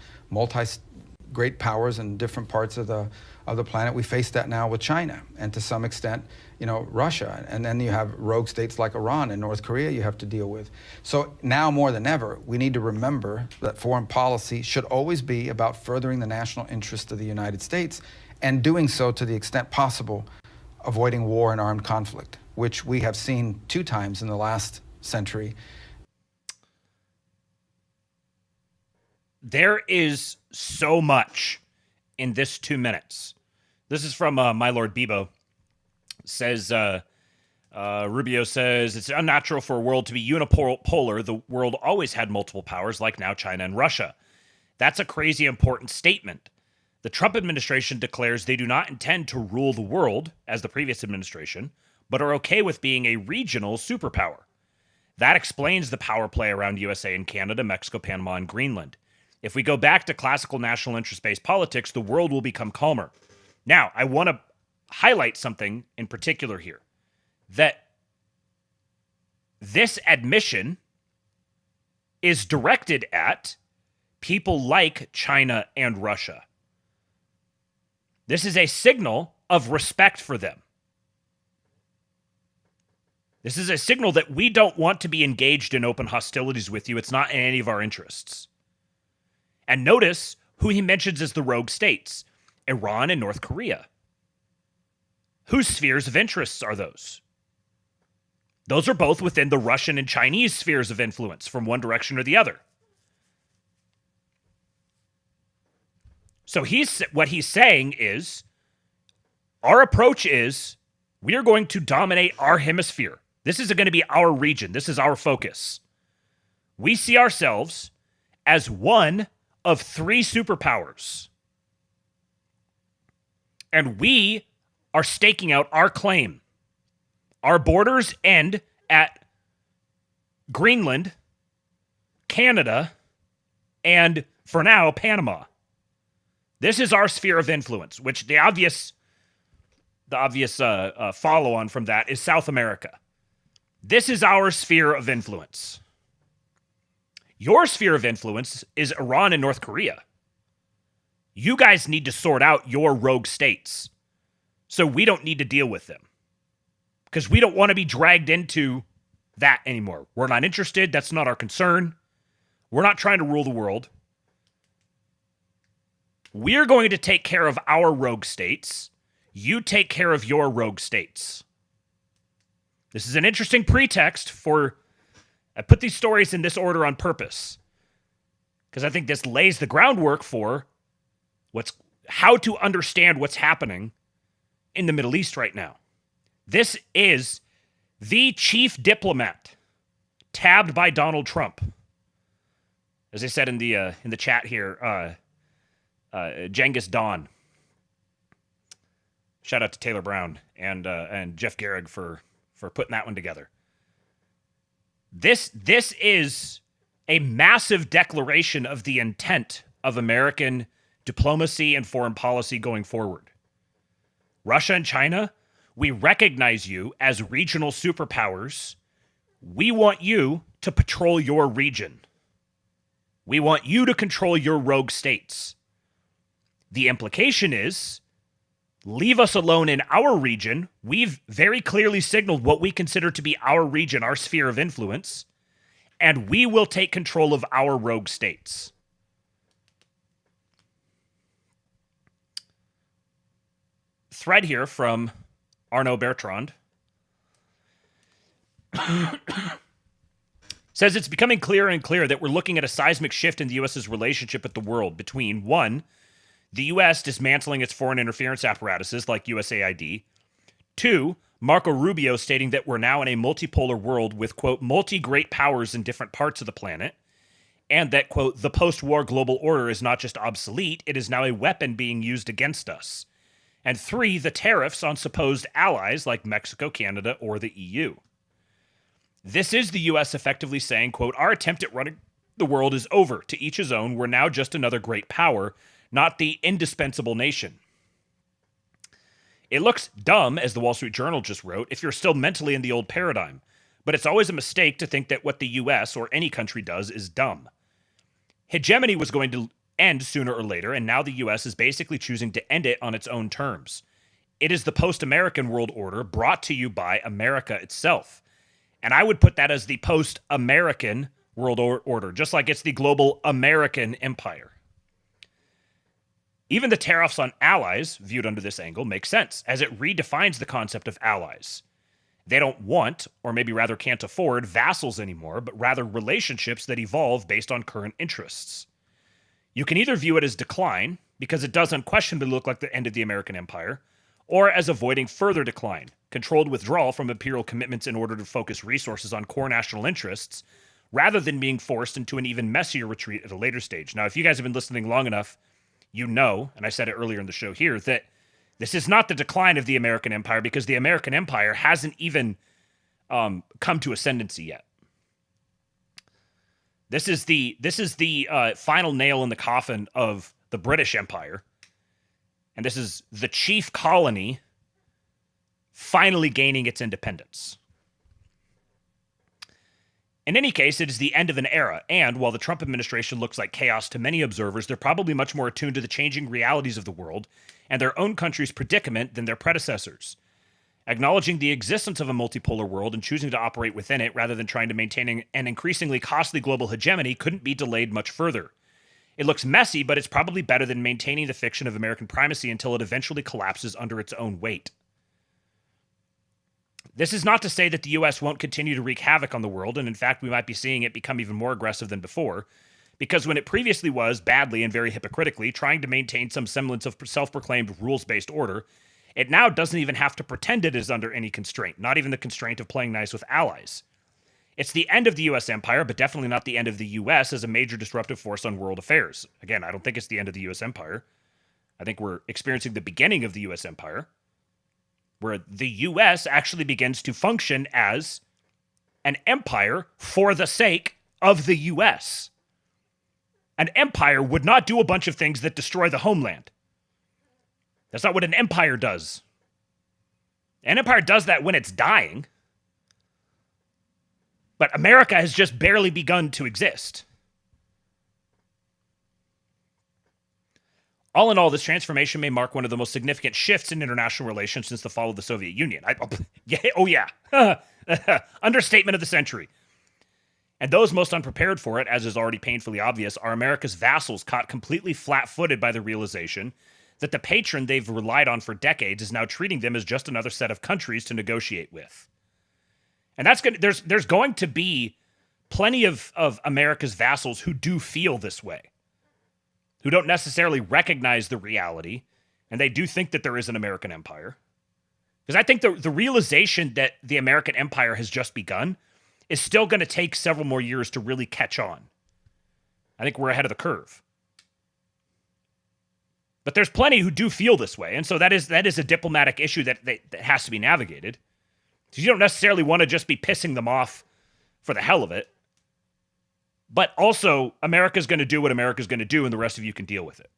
great powers in different parts of the planet. We face that now with China and to some extent, Russia. And then you have rogue states like Iran and North Korea you have to deal with. So now more than ever, we need to remember that foreign policy should always be about furthering the national interest of the United States and doing so to the extent possible, avoiding war and armed conflict, which we have seen 2 times in the last century. There is so much in this 2 minutes. This is from My Lord Bebo. Says, Rubio says, it's unnatural for a world to be unipolar. The world always had multiple powers, like now China and Russia. That's a crazy important statement. The Trump administration declares they do not intend to rule the world, as the previous administration, but are okay with being a regional superpower. That explains the power play around USA and Canada, Mexico, Panama, and Greenland. If we go back to classical national interest-based politics, the world will become calmer. Now, I want to highlight something in particular here, that this admission is directed at people like China and Russia. This is a signal of respect for them. This is a signal that we don't want to be engaged in open hostilities with you. It's not in any of our interests. And notice who he mentions as the rogue states, Iran and North Korea. Whose spheres of interests are those? Those are both within the Russian and Chinese spheres of influence from one direction or the other. So what he's saying is, our approach is, we are going to dominate our hemisphere. This is going to be our region. This is our focus. We see ourselves as one of 3 superpowers. And we are staking out our claim. Our borders end at Greenland, Canada, and, for now, Panama. This is our sphere of influence, which the obvious follow-on from that is South America. This is our sphere of influence. Your sphere of influence is Iran and North Korea. You guys need to sort out your rogue states so we don't need to deal with them. Because we don't want to be dragged into that anymore. We're not interested. That's not our concern. We're not trying to rule the world. We're going to take care of our rogue states. You take care of your rogue states. This is an interesting pretext for... I put these stories in this order on purpose because I think this lays the groundwork for how to understand what's happening in the Middle East right now. This is the chief diplomat tabbed by Donald Trump. As I said in the chat here, Genghis Dawn. Shout out to Taylor Brown and Jeff Garrig for putting that one together. This is a massive declaration of the intent of American diplomacy and foreign policy going forward. Russia and China, we recognize you as regional superpowers. We want you to patrol your region. We want you to control your rogue states. The implication is, leave us alone in our region. We've very clearly signaled what we consider to be our region, our sphere of influence, and we will take control of our rogue states. Thread here from Arnaud Bertrand. Says it's becoming clearer and clearer that we're looking at a seismic shift in the U.S.'s relationship with the world between, one, the U.S. dismantling its foreign interference apparatuses like USAID. Two, Marco Rubio stating that we're now in a multipolar world with, quote, multi-great powers in different parts of the planet. And that, quote, the post-war global order is not just obsolete, it is now a weapon being used against us. And three, the tariffs on supposed allies like Mexico, Canada, or the EU. This is the U.S. effectively saying, quote, our attempt at running the world is over. To each his own. We're now just another great power, not the indispensable nation. It looks dumb, as the Wall Street Journal just wrote, if you're still mentally in the old paradigm. But it's always a mistake to think that what the U.S. or any country does is dumb. Hegemony was going to end sooner or later, and now the U.S. is basically choosing to end it on its own terms. It is the post-American world order brought to you by America itself. And I would put that as the post-American world order, just like it's the global American empire. Even the tariffs on allies, viewed under this angle, make sense, as it redefines the concept of allies. They don't want, or maybe rather can't afford, vassals anymore, but rather relationships that evolve based on current interests. You can either view it as decline, because it does unquestionably look like the end of the American empire, or as avoiding further decline, controlled withdrawal from imperial commitments in order to focus resources on core national interests, rather than being forced into an even messier retreat at a later stage. Now, if you guys have been listening long enough, you know, and I said it earlier in the show here, that this is not the decline of the American empire, because the American empire hasn't even come to ascendancy yet. This is the final nail in the coffin of the British Empire. And this is the chief colony finally gaining its independence. In any case, it is the end of an era, and while the Trump administration looks like chaos to many observers, they're probably much more attuned to the changing realities of the world and their own country's predicament than their predecessors. Acknowledging the existence of a multipolar world and choosing to operate within it rather than trying to maintain an increasingly costly global hegemony couldn't be delayed much further. It looks messy, but it's probably better than maintaining the fiction of American primacy until it eventually collapses under its own weight. This is not to say that the U.S. won't continue to wreak havoc on the world, and in fact, we might be seeing it become even more aggressive than before, because when it previously was, badly and very hypocritically, trying to maintain some semblance of self-proclaimed rules-based order, it now doesn't even have to pretend it is under any constraint, not even the constraint of playing nice with allies. It's the end of the U.S. empire, but definitely not the end of the U.S. as a major disruptive force on world affairs. Again, I don't think it's the end of the U.S. empire. I think we're experiencing the beginning of the U.S. empire, where the U.S. actually begins to function as an empire for the sake of the U.S. An empire would not do a bunch of things that destroy the homeland. That's not what an empire does. An empire does that when it's dying. But America has just barely begun to exist. All in all, this transformation may mark one of the most significant shifts in international relations since the fall of the Soviet Union. Understatement of the century. And those most unprepared for it, as is already painfully obvious, are America's vassals caught completely flat-footed by the realization that the patron they've relied on for decades is now treating them as just another set of countries to negotiate with. And that's going there's going to be plenty of America's vassals who do feel this way, who don't necessarily recognize the reality, and they do think that there is an American empire. Because I think the realization that the American empire has just begun is still going to take several more years to really catch on. I think we're ahead of the curve. But there's plenty who do feel this way, and so that is a diplomatic issue that has to be navigated. So you don't necessarily want to just be pissing them off for the hell of it. But also, America's going to do what America's going to do, and the rest of you can deal with it.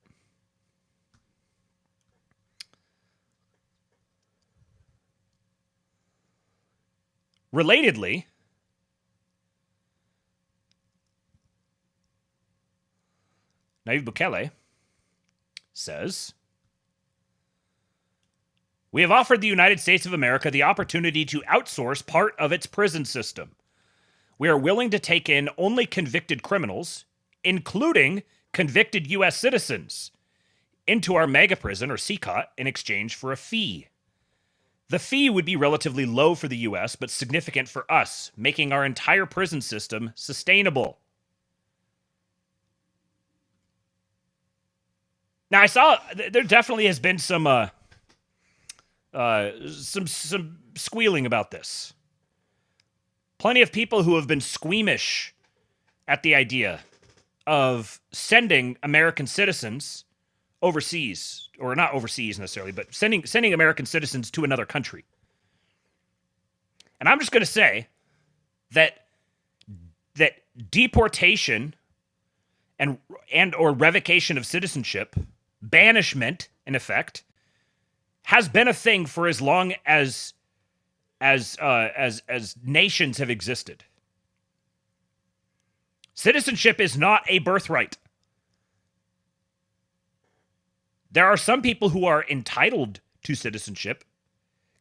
Relatedly, Nayib Bukele says, "We have offered the United States of America the opportunity to outsource part of its prison system. We are willing to take in only convicted criminals, including convicted U.S. citizens, into our mega prison, or CCOT, in exchange for a fee. The fee would be relatively low for the U.S., but significant for us, making our entire prison system sustainable." Now, I saw there definitely has been some squealing about this. Plenty of people who have been squeamish at the idea of sending American citizens overseas, or not overseas necessarily, but sending American citizens to another country. And I'm just going to say that deportation and or revocation of citizenship, banishment in effect, has been a thing for as long as nations have existed. Citizenship is not a birthright. There are some people who are entitled to citizenship,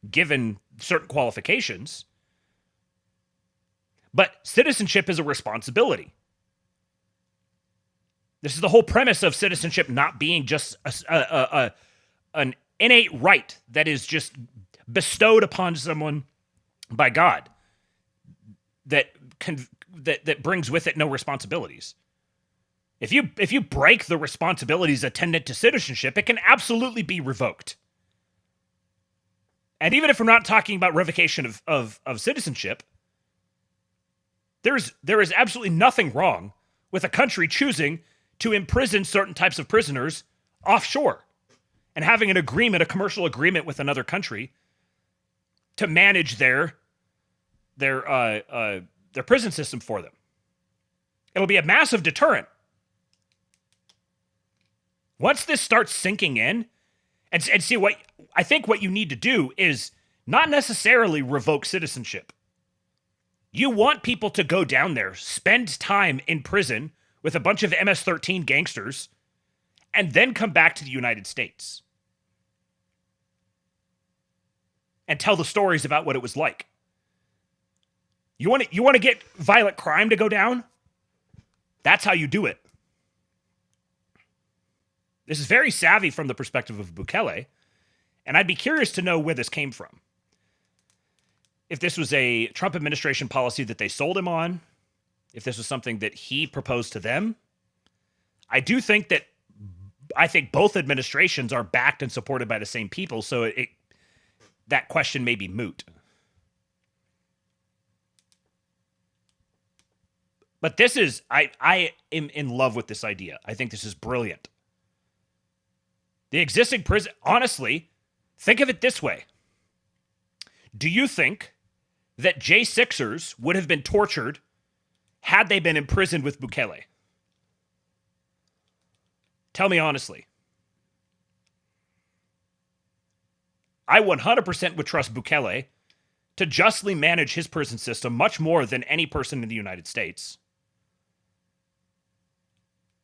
given certain qualifications, but citizenship is a responsibility. This is the whole premise of citizenship not being just an innate right that is just bestowed upon someone by God that brings with it no responsibilities. If you break the responsibilities attendant to citizenship, it can absolutely be revoked. And even if we're not talking about revocation of citizenship, there is absolutely nothing wrong with a country choosing to imprison certain types of prisoners offshore and having an agreement, a commercial agreement with another country to manage their prison system for them. It'll be a massive deterrent. Once this starts sinking in, and see what I think what you need to do is not necessarily revoke citizenship. You want people to go down there, spend time in prison with a bunch of MS-13 gangsters, and then come back to the United States and tell the stories about what it was like. You want to get violent crime to go down? That's how you do it. This is very savvy from the perspective of Bukele, and I'd be curious to know where this came from. If this was a Trump administration policy that they sold him on, if this was something that he proposed to them. I think both administrations are backed and supported by the same people, so that question may be moot. But this is, I am in love with this idea. I think this is brilliant. The existing prison, honestly, think of it this way. Do you think that J6ers would have been tortured had they been imprisoned with Bukele? Tell me honestly. I 100% would trust Bukele to justly manage his prison system much more than any person in the United States.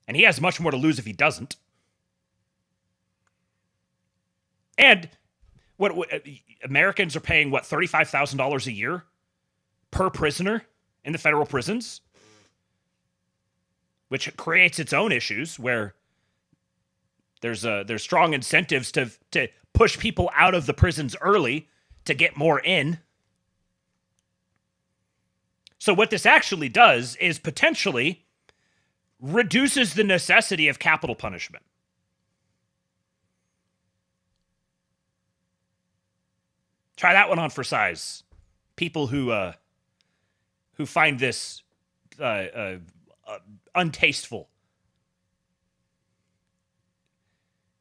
And he has much more to lose if he doesn't. And what Americans are paying, what, $35,000 a year per prisoner in the federal prisons, which creates its own issues where there's strong incentives to push people out of the prisons early to get more in. So what this actually does is potentially reduces the necessity of capital punishment. Try that one on for size. People who find this untasteful.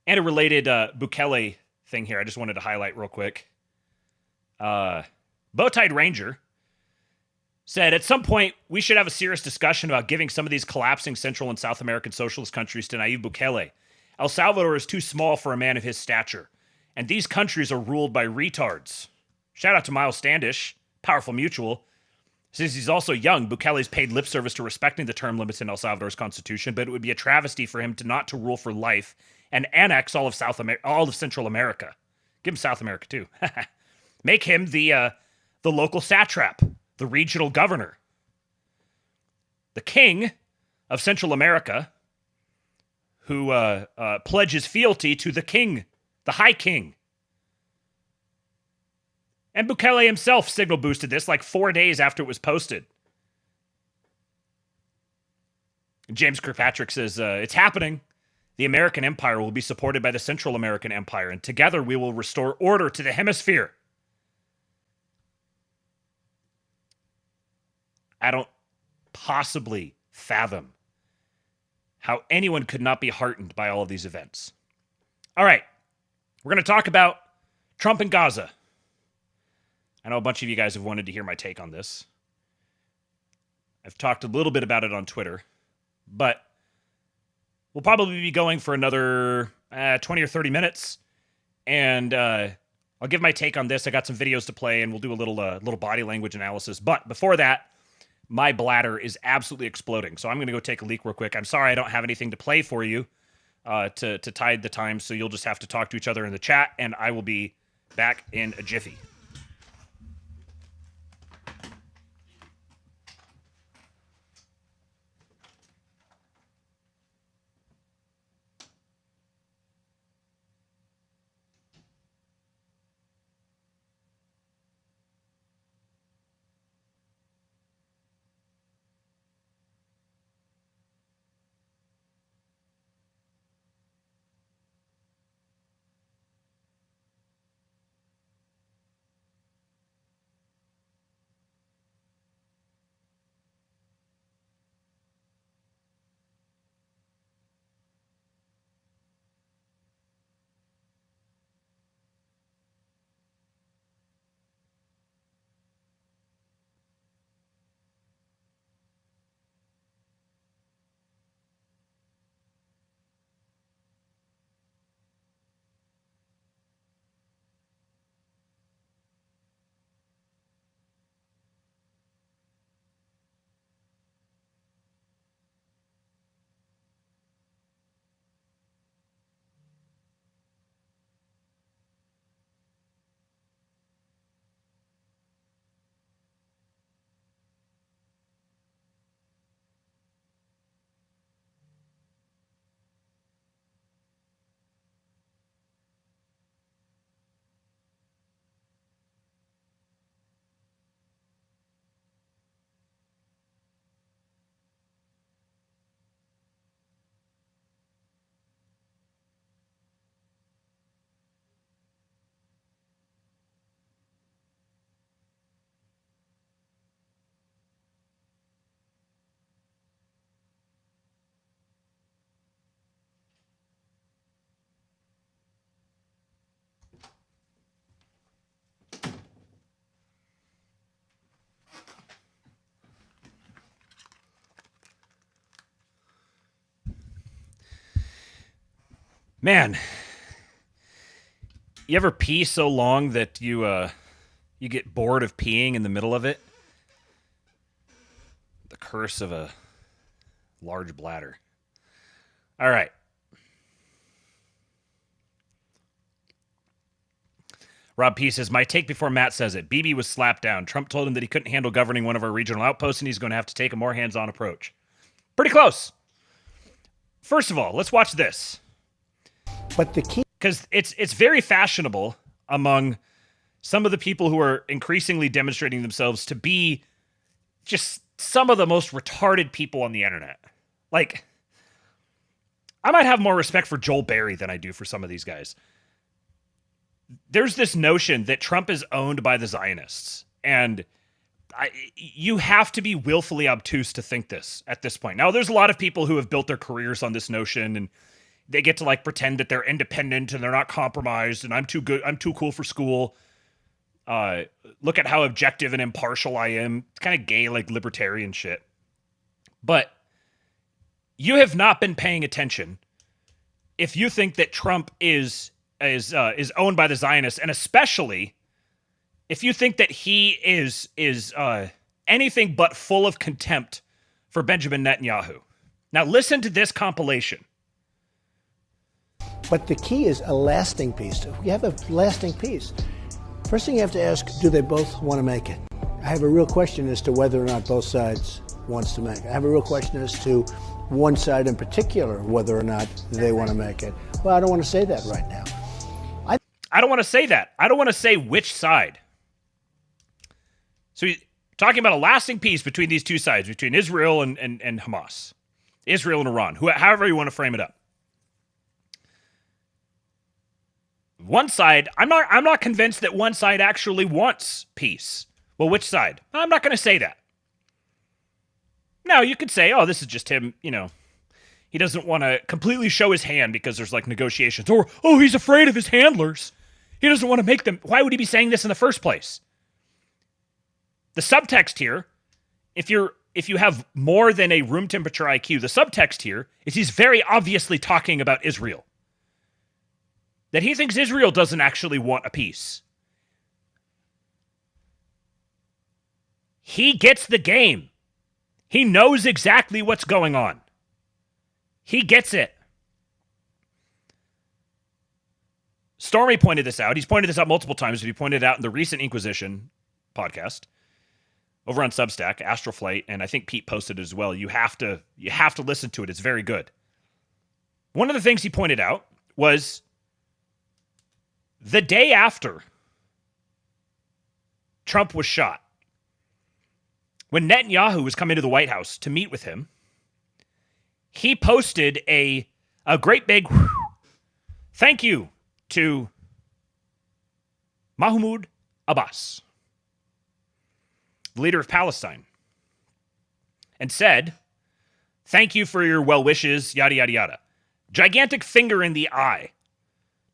And a related Bukele thing here I just wanted to highlight real quick. Bowtied Ranger said, at some point, we should have a serious discussion about giving some of these collapsing Central and South American socialist countries to Nayib Bukele. El Salvador is too small for a man of his stature, and these countries are ruled by retards. Shout out to Miles Standish, Powerful Mutual. Since he's also young, Bukele's paid lip service to respecting the term limits in El Salvador's constitution, but it would be a travesty for him not to rule for life and annex all of Central America. Give him South America too. Make him the local satrap, the regional governor, the king of Central America, who pledges fealty to the king, the High King. And Bukele himself signal boosted this like 4 days after it was posted. James Kirkpatrick says, it's happening. The American empire will be supported by the Central American empire, and together we will restore order to the hemisphere. I don't possibly fathom how anyone could not be heartened by all of these events. All right, we're going to talk about Trump and Gaza. I know a bunch of you guys have wanted to hear my take on this. I've talked a little bit about it on Twitter, but we'll probably be going for another 20 or 30 minutes, and I'll give my take on this. I got some videos to play, and we'll do a little body language analysis. But before that, my bladder is absolutely exploding, so I'm going to go take a leak real quick. I'm sorry I don't have anything to play for you to tide the time, so you'll just have to talk to each other in the chat, and I will be back in a jiffy. Man, you ever pee so long that you get bored of peeing in the middle of it? The curse of a large bladder. All right. Rob P says, my take before Matt says it. Bibi was slapped down. Trump told him that he couldn't handle governing one of our regional outposts, and he's going to have to take a more hands-on approach. Pretty close. First of all, let's watch this. But the key... Because it's very fashionable among some of the people who are increasingly demonstrating themselves to be just some of the most retarded people on the internet. Like, I might have more respect for Joel Berry than I do for some of these guys. There's this notion that Trump is owned by the Zionists, and you have to be willfully obtuse to think this at this point. Now, there's a lot of people who have built their careers on this notion, and they get to like pretend that they're independent and they're not compromised, and I'm too good, I'm too cool for school. Look at how objective and impartial I am. It's kind of gay, like libertarian shit. But you have not been paying attention if you think that Trump is owned by the Zionists, and especially if you think that he is anything but full of contempt for Benjamin Netanyahu. Now listen to this compilation. But the key is a lasting peace. If you have a lasting peace, first thing you have to ask, do they both want to make it? I have a real question as to whether or not both sides wants to make it. I have a real question as to one side in particular, whether or not they want to make it. Well, I don't want to say that right now. I don't want to say that. I don't want to say which side. So he's talking about a lasting peace between these two sides, between Israel and Hamas, Israel and Iran, however you want to frame it up. One side, I'm not convinced that one side actually wants peace. Well, which side? I'm not going to say that. Now, you could say, oh, this is just him, he doesn't want to completely show his hand because there's like negotiations. Or, oh, he's afraid of his handlers. He doesn't want to make them. Why would he be saying this in the first place? The subtext here, if you have more than a room temperature IQ, the subtext here is he's very obviously talking about Israel. That he thinks Israel doesn't actually want a peace. He gets the game. He knows exactly what's going on. He gets it. Stormy pointed this out. He's pointed this out multiple times, but he pointed it out in the recent Inquisition podcast over on Substack, Astroflight, and I think Pete posted it as well. You have to listen to it. It's very good. One of the things he pointed out was the day after Trump was shot, when Netanyahu was coming to the White House to meet with him, he posted a great big thank you to Mahmoud Abbas, the leader of Palestine, and said, thank you for your well wishes, yada, yada, yada. Gigantic finger in the eye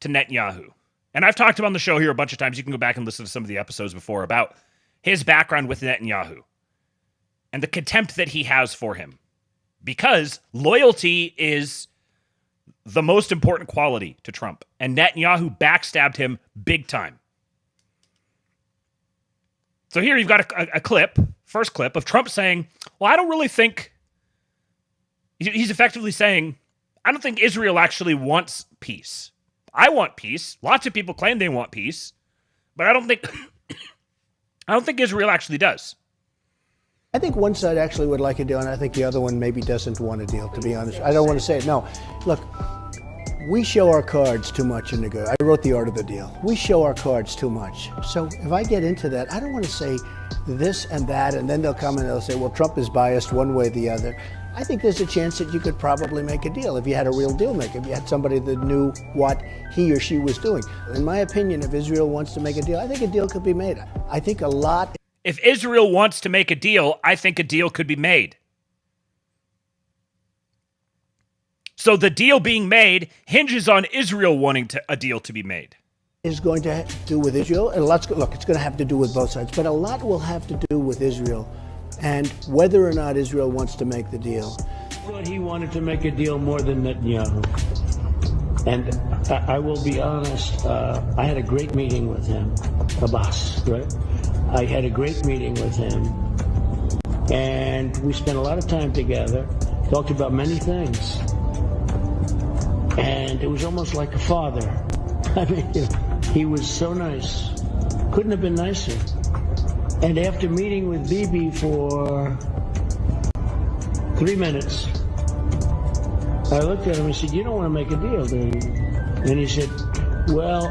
to Netanyahu. And I've talked about on the show here a bunch of times. You can go back and listen to some of the episodes before about his background with Netanyahu and the contempt that he has for him. Because loyalty is the most important quality to Trump. And Netanyahu backstabbed him big time. So here you've got a clip, first clip, of Trump saying, well, I don't really think... He's effectively saying, I don't think Israel actually wants peace. I want peace. Lots of people claim they want peace. But I don't think Israel actually does. I think one side actually would like a deal, and I think the other one maybe doesn't want a deal, to be honest. I don't want to say it. No. Look, we show our cards too much in the good. I wrote The Art of the Deal. We show our cards too much. So if I get into that, I don't want to say this and that, and then they'll come and they'll say, well, Trump is biased one way or the other. I think there's a chance that you could probably make a deal if you had a real deal maker, if you had somebody that knew what he or she was doing. In my opinion, if Israel wants to make a deal, I think a deal could be made. I think a lot... If Israel wants to make a deal, I think a deal could be made. So the deal being made hinges on Israel wanting a deal to be made. Is going to do with Israel, and look, it's going to have to do with both sides, but a lot will have to do with Israel and whether or not Israel wants to make the deal. I thought he wanted to make a deal more than Netanyahu. And I will be honest, I had a great meeting with him, Abbas, right? I had a great meeting with him, and we spent a lot of time together, talked about many things, and it was almost like a father. I mean, He was so nice. Couldn't have been nicer. And after meeting with Bibi for 3 minutes, I looked at him and said, "You don't want to make a deal, do you?" And he said, "Well,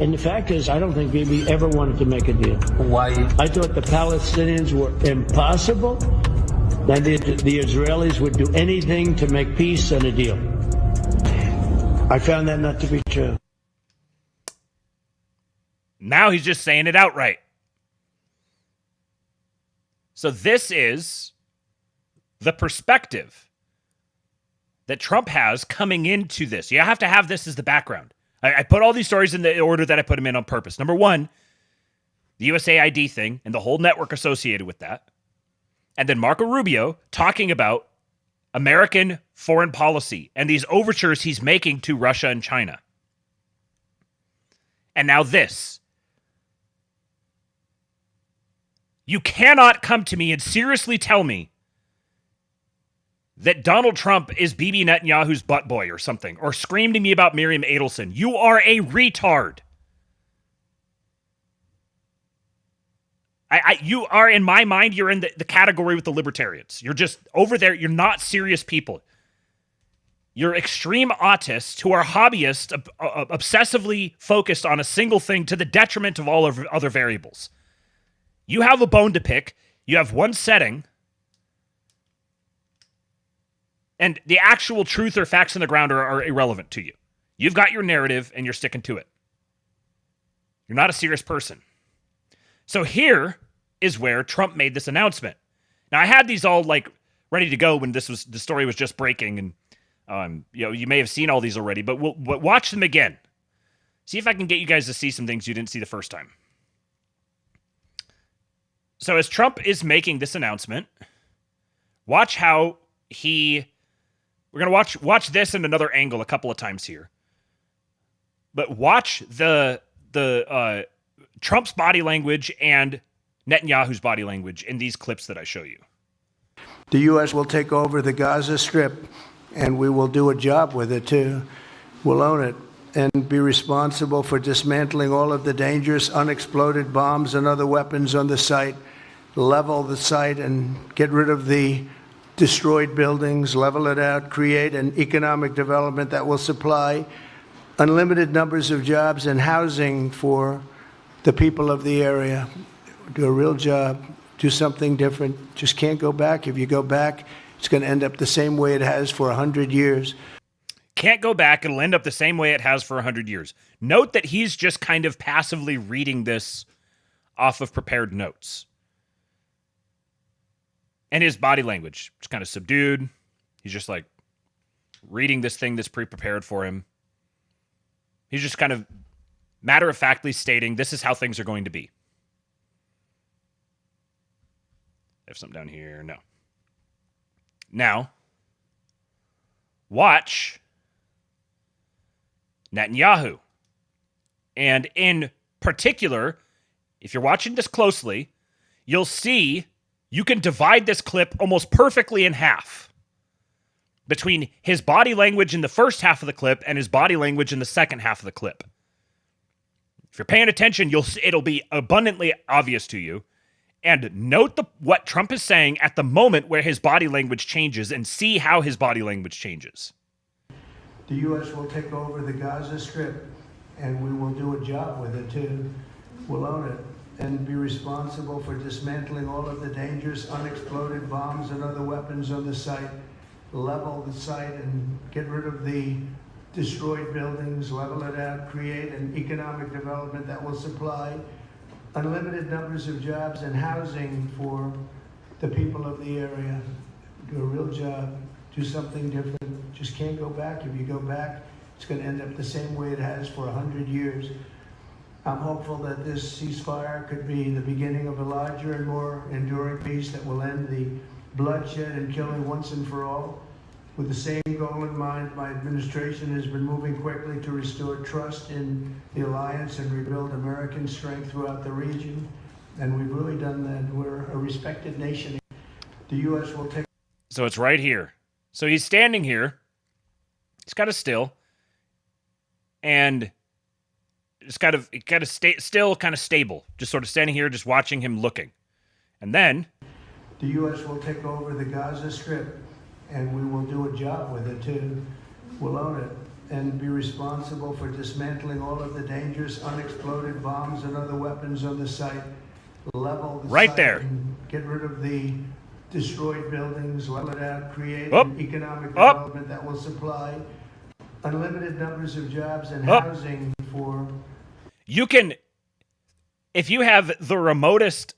and the fact is, I don't think Bibi ever wanted to make a deal. Why? I thought the Palestinians were impossible, that the Israelis would do anything to make peace and a deal. I found that not to be true." Now he's just saying it outright. So this is the perspective that Trump has coming into this. You have to have this as the background. I put all these stories in the order that I put them in on purpose. Number one, the USAID thing and the whole network associated with that. And then Marco Rubio talking about American foreign policy and these overtures he's making to Russia and China. And now this. You cannot come to me and seriously tell me that Donald Trump is Bibi Netanyahu's butt boy or something, or scream to me about Miriam Adelson. You are a retard. You are, in my mind, you're in the category with the libertarians. You're just over there. You're not serious people. You're extreme autists who are hobbyists, obsessively focused on a single thing to the detriment of all of other variables. You have a bone to pick. You have one setting. And the actual truth or facts on the ground are irrelevant to you. You've got your narrative and you're sticking to it. You're not a serious person. So here is where Trump made this announcement. Now I had these all like ready to go when the story was just breaking, and you may have seen all these already, but we'll watch them again. See if I can get you guys to see some things you didn't see the first time. So as Trump is making this announcement, watch how we're going to watch this in another angle a couple of times here. But watch the Trump's body language and Netanyahu's body language in these clips that I show you. The U.S. will take over the Gaza Strip, and we will do a job with it, too. We'll own it and be responsible for dismantling all of the dangerous unexploded bombs and other weapons on the site, level the site and get rid of the destroyed buildings, level it out, create an economic development that will supply unlimited numbers of jobs and housing for the people of the area. Do a real job, do something different. Just can't go back. If you go back, it's going to end up the same way it has for 100 years. Can't go back. It'll end up the same way it has for 100 years. Note that he's just kind of passively reading this off of prepared notes. And his body language is kind of subdued. He's just like reading this thing that's pre-prepared for him. He's just kind of matter-of-factly stating this is how things are going to be. I have something down here. No. Now, watch Netanyahu. And in particular, if you're watching this closely, you'll see you can divide this clip almost perfectly in half between his body language in the first half of the clip and his body language in the second half of the clip. If you're paying attention, it'll be abundantly obvious to you. And note what Trump is saying at the moment where his body language changes, and see how his body language changes. The U.S. will take over the Gaza Strip, and we will do a job with it, too. We'll own it and be responsible for dismantling all of the dangerous unexploded bombs and other weapons on the site, level the site and get rid of the destroyed buildings, level it out, create an economic development that will supply unlimited numbers of jobs and housing for the people of the area. Do a real job, do something different. Just can't go back. If you go back, it's going to end up the same way it has for 100 years. I'm hopeful that this ceasefire could be the beginning of a larger and more enduring peace that will end the bloodshed and killing once and for all. With the same goal in mind, my administration has been moving quickly to restore trust in the alliance and rebuild American strength throughout the region. And we've really done that. We're a respected nation. The U.S. will take... So it's right here. So he's standing here. He's kind of still. And just kind of still kind of stable, just sort of standing here, just watching him looking. And then The U.S. will take over the Gaza Strip, and we will do a job with it too. We'll own it and be responsible for dismantling all of the dangerous unexploded bombs and other weapons on the site. Level the right site there. and get rid of the destroyed buildings, level it out, create an economic development that will supply unlimited numbers of jobs and housing for. You can, if you have the remotest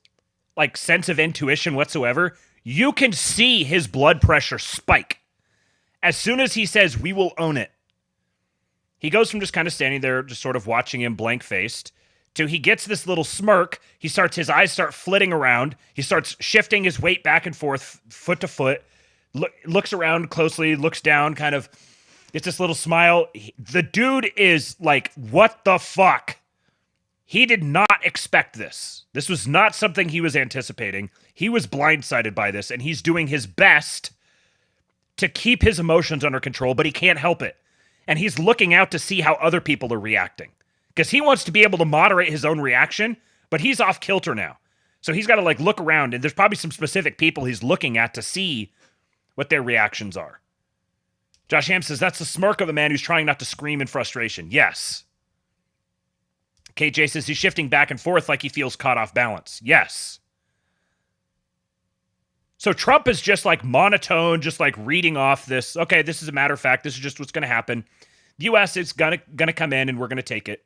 like sense of intuition whatsoever, you can see his blood pressure spike. As soon as he says, we will own it, he goes from just kind of standing there, just sort of watching him blank-faced, to he gets this little smirk. His eyes start flitting around. He starts shifting his weight back and forth, foot to foot, looks around closely, looks down, kind of gets this little smile. The dude is like, what the fuck? He did not expect this. This was not something he was anticipating. He was blindsided by this, and he's doing his best to keep his emotions under control, but he can't help it. And he's looking out to see how other people are reacting, because he wants to be able to moderate his own reaction, but he's off kilter now. So he's got to like look around, and there's probably some specific people he's looking at to see what their reactions are. Josh Ham says, that's the smirk of a man who's trying not to scream in frustration. Yes. KJ says he's shifting back and forth like he feels caught off balance. Yes. So Trump is just like monotone, just like reading off this. Okay, this is a matter of fact. This is just what's going to happen. The U.S. is gonna come in and we're gonna take it,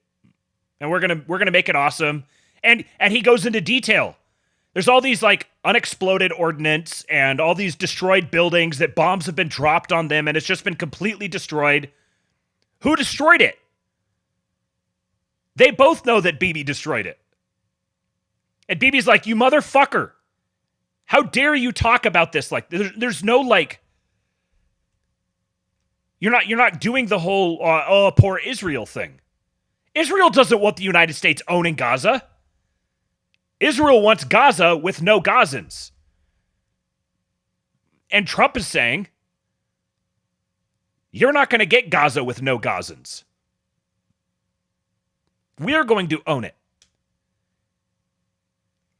and we're gonna make it awesome. And he goes into detail. There's all these like unexploded ordnance and all these destroyed buildings that bombs have been dropped on them, and it's just been completely destroyed. Who destroyed it? They both know that Bibi destroyed it. And Bibi's like, you motherfucker. How dare you talk about this? Like, there's no like, you're not doing the whole, poor Israel thing. Israel doesn't want the United States owning Gaza. Israel wants Gaza with no Gazans. And Trump is saying, you're not going to get Gaza with no Gazans. We're going to own it.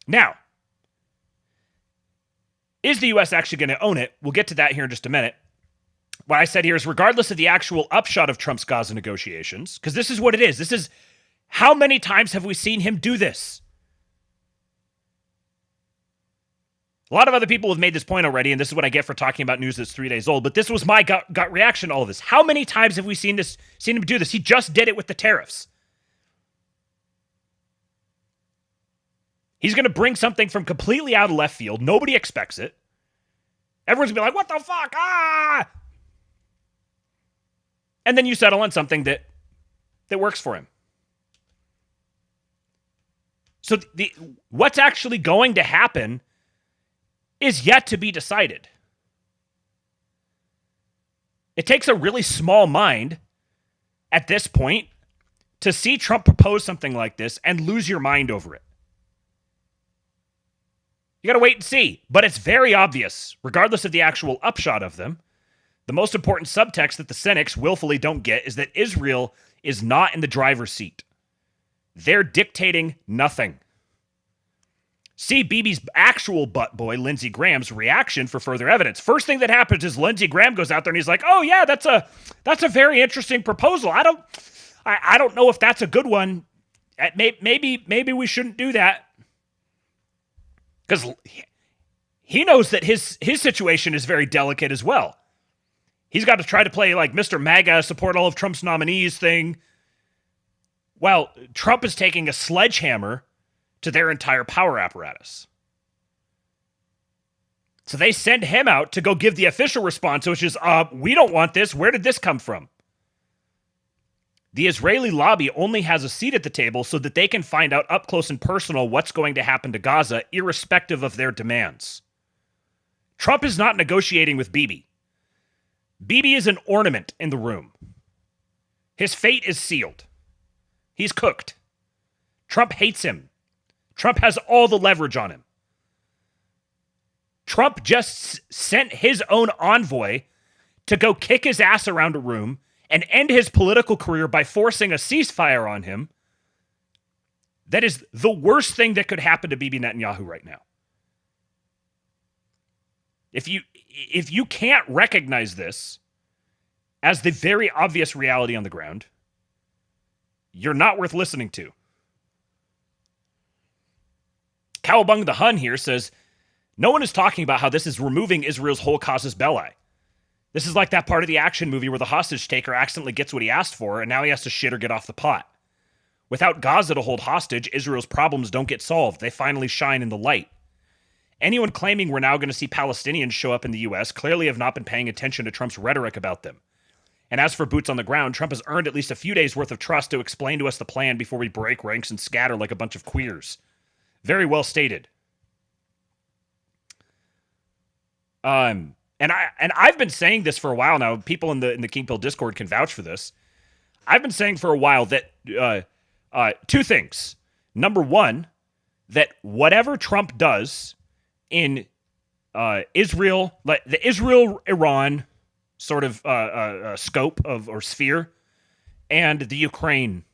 Now, is the U.S. actually going to own it? We'll get to that here in just a minute. What I said here is, regardless of the actual upshot of Trump's Gaza negotiations, because this is what it is. This is, how many times have we seen him do this? A lot of other people have made this point already, and this is what I get for talking about news that's 3 days old, but this was my gut reaction to all of this. How many times have we seen him do this? He just did it with the tariffs. He's going to bring something from completely out of left field. Nobody expects it. Everyone's going to be like, what the fuck? Ah! And then you settle on something that works for him. So what's actually going to happen is yet to be decided. It takes a really small mind at this point to see Trump propose something like this and lose your mind over it. You got to wait and see. But it's very obvious, regardless of the actual upshot of them, the most important subtext that the cynics willfully don't get is that Israel is not in the driver's seat. They're dictating nothing. See Bibi's actual butt boy, Lindsey Graham's reaction for further evidence. First thing that happens is Lindsey Graham goes out there and he's like, "Oh yeah, that's a very interesting proposal. I don't know if that's a good one. Maybe we shouldn't do that." Because he knows that his situation is very delicate as well. He's got to try to play like Mr. MAGA, support all of Trump's nominees thing, while Trump is taking a sledgehammer to their entire power apparatus. So they send him out to go give the official response, which is, we don't want this. Where did this come from? The Israeli lobby only has a seat at the table so that they can find out up close and personal what's going to happen to Gaza, irrespective of their demands. Trump is not negotiating with Bibi. Bibi is an ornament in the room. His fate is sealed. He's cooked. Trump hates him. Trump has all the leverage on him. Trump just sent his own envoy to go kick his ass around a room and end his political career by forcing a ceasefire on him That is the worst thing that could happen to Bibi Netanyahu right now. If you can't recognize this as the very obvious reality on the ground, you're not worth listening to. Cowabung the Hun here says, no one is talking about how this is removing Israel's whole casus belli. This is like that part of the action movie where the hostage taker accidentally gets what he asked for, and now he has to shit or get off the pot. Without Gaza to hold hostage, Israel's problems don't get solved. They finally shine in the light. Anyone claiming we're now going to see Palestinians show up in the U.S. clearly have not been paying attention to Trump's rhetoric about them. And as for boots on the ground, Trump has earned at least a few days' worth of trust to explain to us the plan before we break ranks and scatter like a bunch of queers. Very well stated. And I've been saying this for a while now. People in the King Pill Discord can vouch for this. I've been saying for a while that two things. Number one, that whatever Trump does in Israel, like the Israel-Iran sort of scope of or sphere, and the Ukraine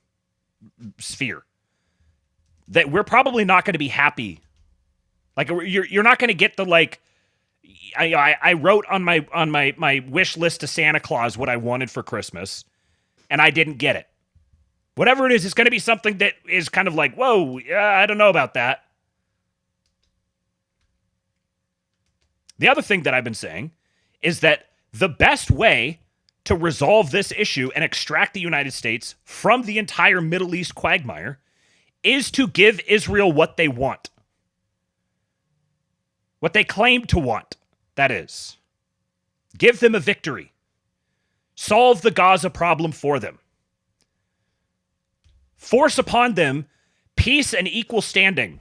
sphere, that we're probably not going to be happy. Like you're not going to get the like. I wrote on my wish list to Santa Claus what I wanted for Christmas, and I didn't get it. Whatever it is, it's going to be something that is kind of like, whoa, I don't know about that. The other thing that I've been saying is that the best way to resolve this issue and extract the United States from the entire Middle East quagmire is to give Israel what they want. What they claim to want, that is. Give them a victory. Solve the Gaza problem for them. Force upon them peace and equal standing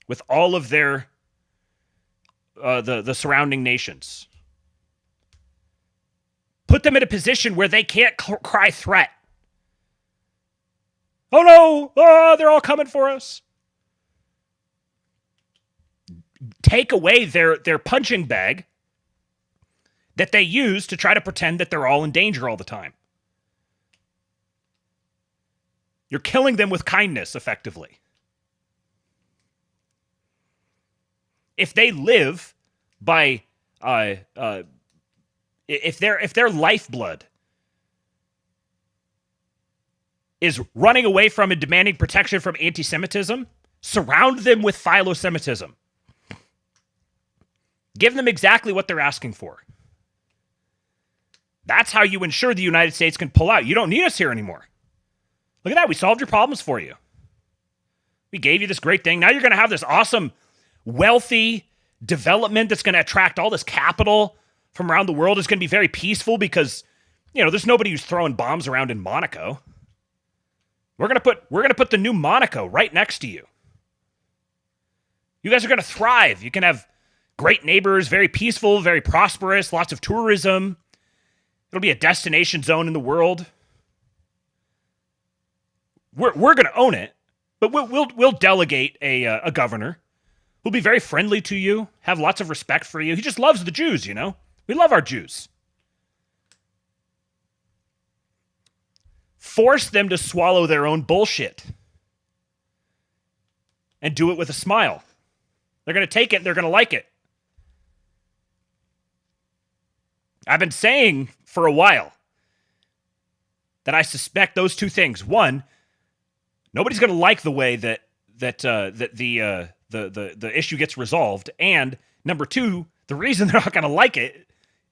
with all of their the surrounding nations. Put them in a position where they can't cry threat. Oh no, they're all coming for us. Take away their punching bag that they use to try to pretend that they're all in danger all the time. You're killing them with kindness, effectively. If they live by, if their lifeblood is running away from and demanding protection from anti-Semitism, surround them with philo-Semitism. Give them exactly what they're asking for. That's how you ensure the United States can pull out. You don't need us here anymore. Look at that. We solved your problems for you. We gave you this great thing. Now you're going to have this awesome, wealthy development that's going to attract all this capital from around the world. It's going to be very peaceful because, there's nobody who's throwing bombs around in Monaco. We're going to put the new Monaco right next to you. You guys are going to thrive. You can have great neighbors, very peaceful, very prosperous, lots of tourism. It'll be a destination zone in the world. We're going to own it, but we'll delegate a governor who'll be very friendly to you, have lots of respect for you. He just loves the Jews, We love our Jews. Force them to swallow their own bullshit and do it with a smile. They're going to take it. They're going to like it. I've been saying for a while that I suspect those two things. One, nobody's going to like the way that the issue gets resolved, and number two, the reason they're not going to like it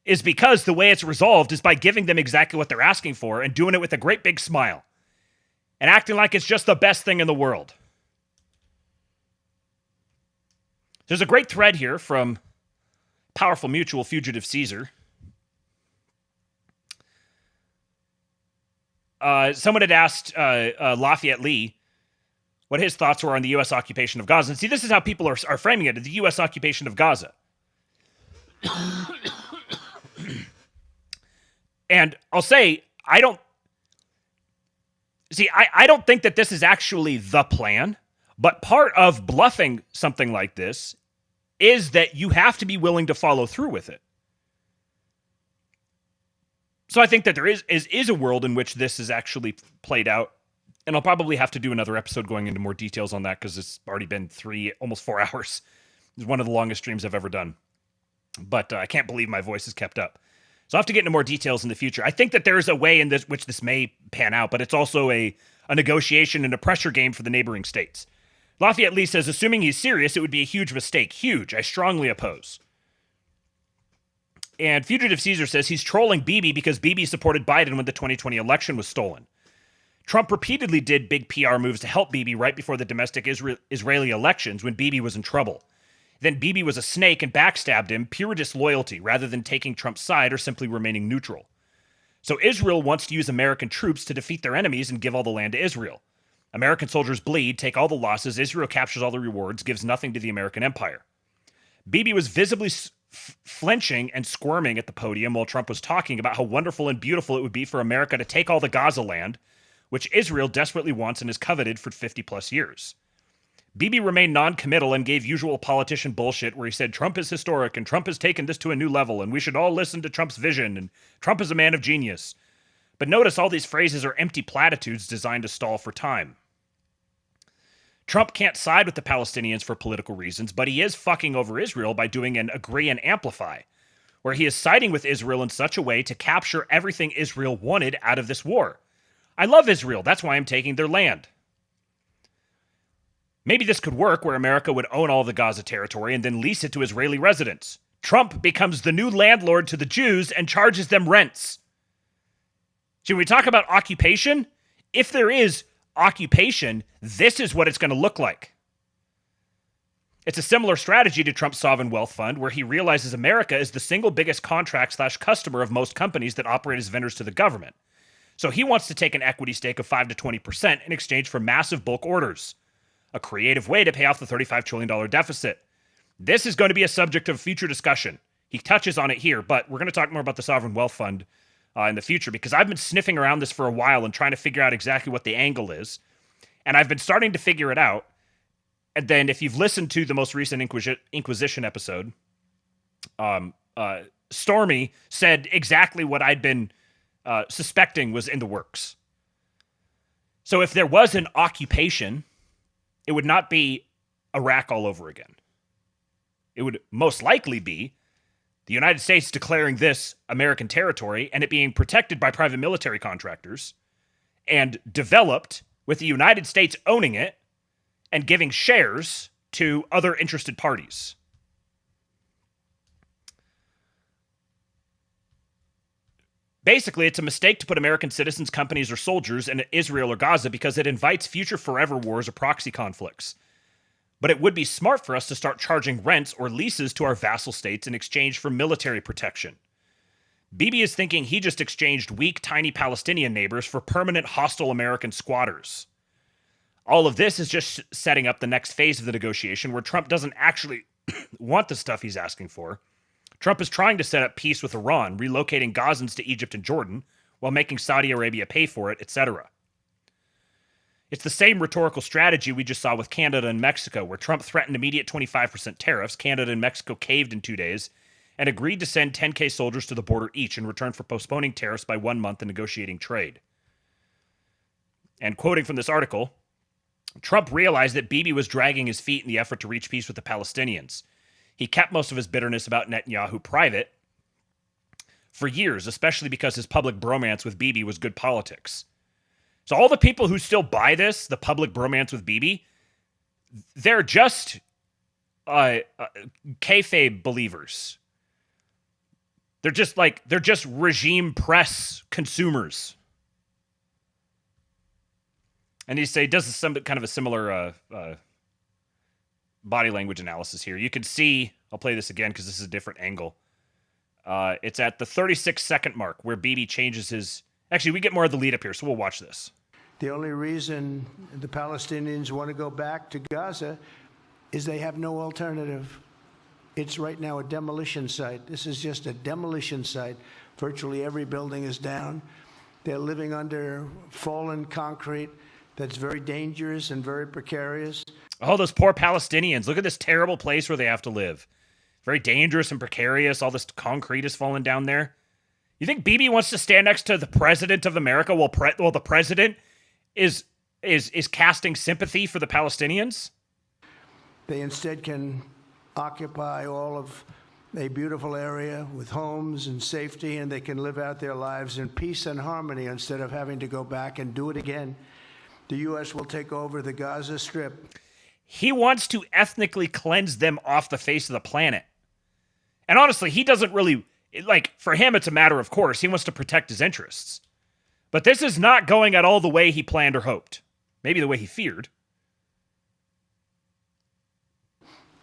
is because the way it's resolved is by giving them exactly what they're asking for and doing it with a great big smile and acting like it's just the best thing in the world. There's a great thread here from Powerful Mutual Fugitive Caesar. Someone had asked Lafayette Lee what his thoughts were on the U.S. occupation of Gaza. And see, this is how people are framing it, the U.S. occupation of Gaza. And I'll say, I don't think that this is actually the plan, but part of bluffing something like this is that you have to be willing to follow through with it. So I think that there is a world in which this is actually played out And I'll probably have to do another episode going into more details on that because it's already been almost 4 hours. It's one of the longest streams I've ever done. But I can't believe my voice is kept up. So I'll have to get into more details in the future. I think that there is a way in which this may pan out, but it's also a negotiation and a pressure game for the neighboring states. Lafayette Lee says, assuming he's serious, it would be a huge mistake. Huge. I strongly oppose. And Fugitive Caesar says he's trolling Bibi because Bibi supported Biden when the 2020 election was stolen. Trump repeatedly did big PR moves to help Bibi right before the domestic Israeli elections when Bibi was in trouble. Then Bibi was a snake and backstabbed him, pure disloyalty, rather than taking Trump's side or simply remaining neutral. So Israel wants to use American troops to defeat their enemies and give all the land to Israel. American soldiers bleed, take all the losses, Israel captures all the rewards, gives nothing to the American empire. Bibi was visibly flinching and squirming at the podium while Trump was talking about how wonderful and beautiful it would be for America to take all the Gaza land, which Israel desperately wants and has coveted for 50 plus years. Bibi remained non-committal and gave usual politician bullshit where he said Trump is historic and Trump has taken this to a new level and we should all listen to Trump's vision and Trump is a man of genius. But notice all these phrases are empty platitudes designed to stall for time. Trump can't side with the Palestinians for political reasons, but he is fucking over Israel by doing an agree and amplify, where he is siding with Israel in such a way to capture everything Israel wanted out of this war. I love Israel. That's why I'm taking their land. Maybe this could work where America would own all the Gaza territory and then lease it to Israeli residents. Trump becomes the new landlord to the Jews and charges them rents. Should we talk about occupation? If there is occupation, this is what it's going to look like. It's a similar strategy to Trump's sovereign wealth fund, where he realizes America is the single biggest contract/customer of most companies that operate as vendors to the government. So he wants to take an equity stake of 5 to 20% in exchange for massive bulk orders. A creative way to pay off the $35 trillion deficit. This is going to be a subject of future discussion. He touches on it here, but we're going to talk more about the sovereign wealth fund in the future because I've been sniffing around this for a while and trying to figure out exactly what the angle is. And I've been starting to figure it out. And then if you've listened to the most recent Inquisition episode, Stormy said exactly what I'd been suspecting was in the works. So if there was an occupation, it would not be Iraq all over again. It would most likely be the United States declaring this American territory and it being protected by private military contractors and developed with the United States owning it and giving shares to other interested parties. Basically, it's a mistake to put American citizens, companies, or soldiers in Israel or Gaza because it invites future forever wars or proxy conflicts. But it would be smart for us to start charging rents or leases to our vassal states in exchange for military protection. Bibi is thinking he just exchanged weak, tiny Palestinian neighbors for permanent hostile American squatters. All of this is just setting up the next phase of the negotiation where Trump doesn't actually want the stuff he's asking for. Trump is trying to set up peace with Iran, relocating Gazans to Egypt and Jordan, while making Saudi Arabia pay for it, etc. It's the same rhetorical strategy we just saw with Canada and Mexico, where Trump threatened immediate 25% tariffs. Canada and Mexico caved in 2 days and agreed to send 10K soldiers to the border each in return for postponing tariffs by 1 month and negotiating trade. And quoting from this article, Trump realized that Bibi was dragging his feet in the effort to reach peace with the Palestinians. He kept most of his bitterness about Netanyahu private for years, especially because his public bromance with Bibi was good politics. So all the people who still buy this, the public bromance with Bibi, they're just kayfabe believers. They're just regime press consumers. And he does some kind of a similar body language analysis here. You can see, I'll play this again because this is a different angle. It's at the 36-second mark where Bibi changes his... Actually, we get more of the lead up here, so we'll watch this. The only reason the Palestinians want to go back to Gaza is they have no alternative. It's right now a demolition site. This is just a demolition site. Virtually every building is down. They're living under fallen concrete that's very dangerous and very precarious. Oh, those poor Palestinians. Look at this terrible place where they have to live. Very dangerous and precarious. All this concrete is falling down there. You think Bibi wants to stand next to the president of America while the president is is casting sympathy for the Palestinians. They instead can occupy all of a beautiful area with homes and safety, and they can live out their lives in peace and harmony instead of having to go back and do it again. The U.S. will take over the Gaza Strip. He wants to ethnically cleanse them off the face of the planet. And honestly, he doesn't really, like, for him, it's a matter of course. He wants to protect his interests. But this is not going at all the way he planned or hoped. Maybe the way he feared.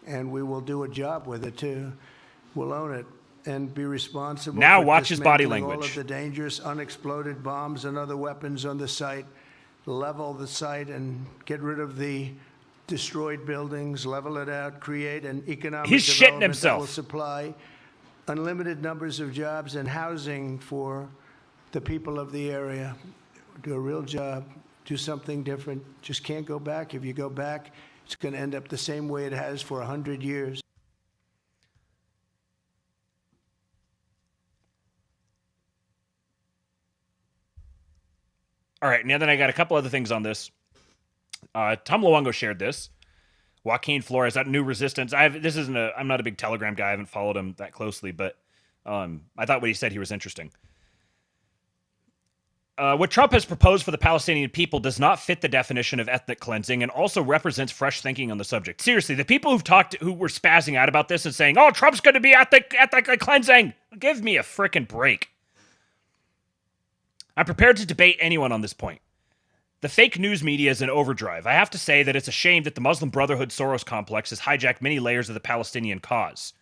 And we will do a job with it, too. We'll own it and be responsible. Now for watch his body dismantling language. all of the dangerous unexploded bombs and other weapons on the site, level the site and get rid of the destroyed buildings, level it out, create an economic He's shitting development himself. that will supply unlimited numbers of jobs and housing for the people of the area. Do a real job, do something different. Just can't go back. If you go back, it's going to end up the same way it has for 100 years. All right, and then I got a couple other things on this. Tom Luongo shared this. Joaquin Flores, that new resistance. I'm not a big Telegram guy. I haven't followed him that closely, but I thought what he said here was interesting. What Trump has proposed for the Palestinian people does not fit the definition of ethnic cleansing and also represents fresh thinking on the subject. Seriously, the people who were spazzing out about this and saying, "Oh, Trump's going to be ethnically cleansing," give me a frickin' break. I'm prepared to debate anyone on this point. The fake news media is in overdrive. I have to say that it's a shame that the Muslim Brotherhood Soros complex has hijacked many layers of the Palestinian cause.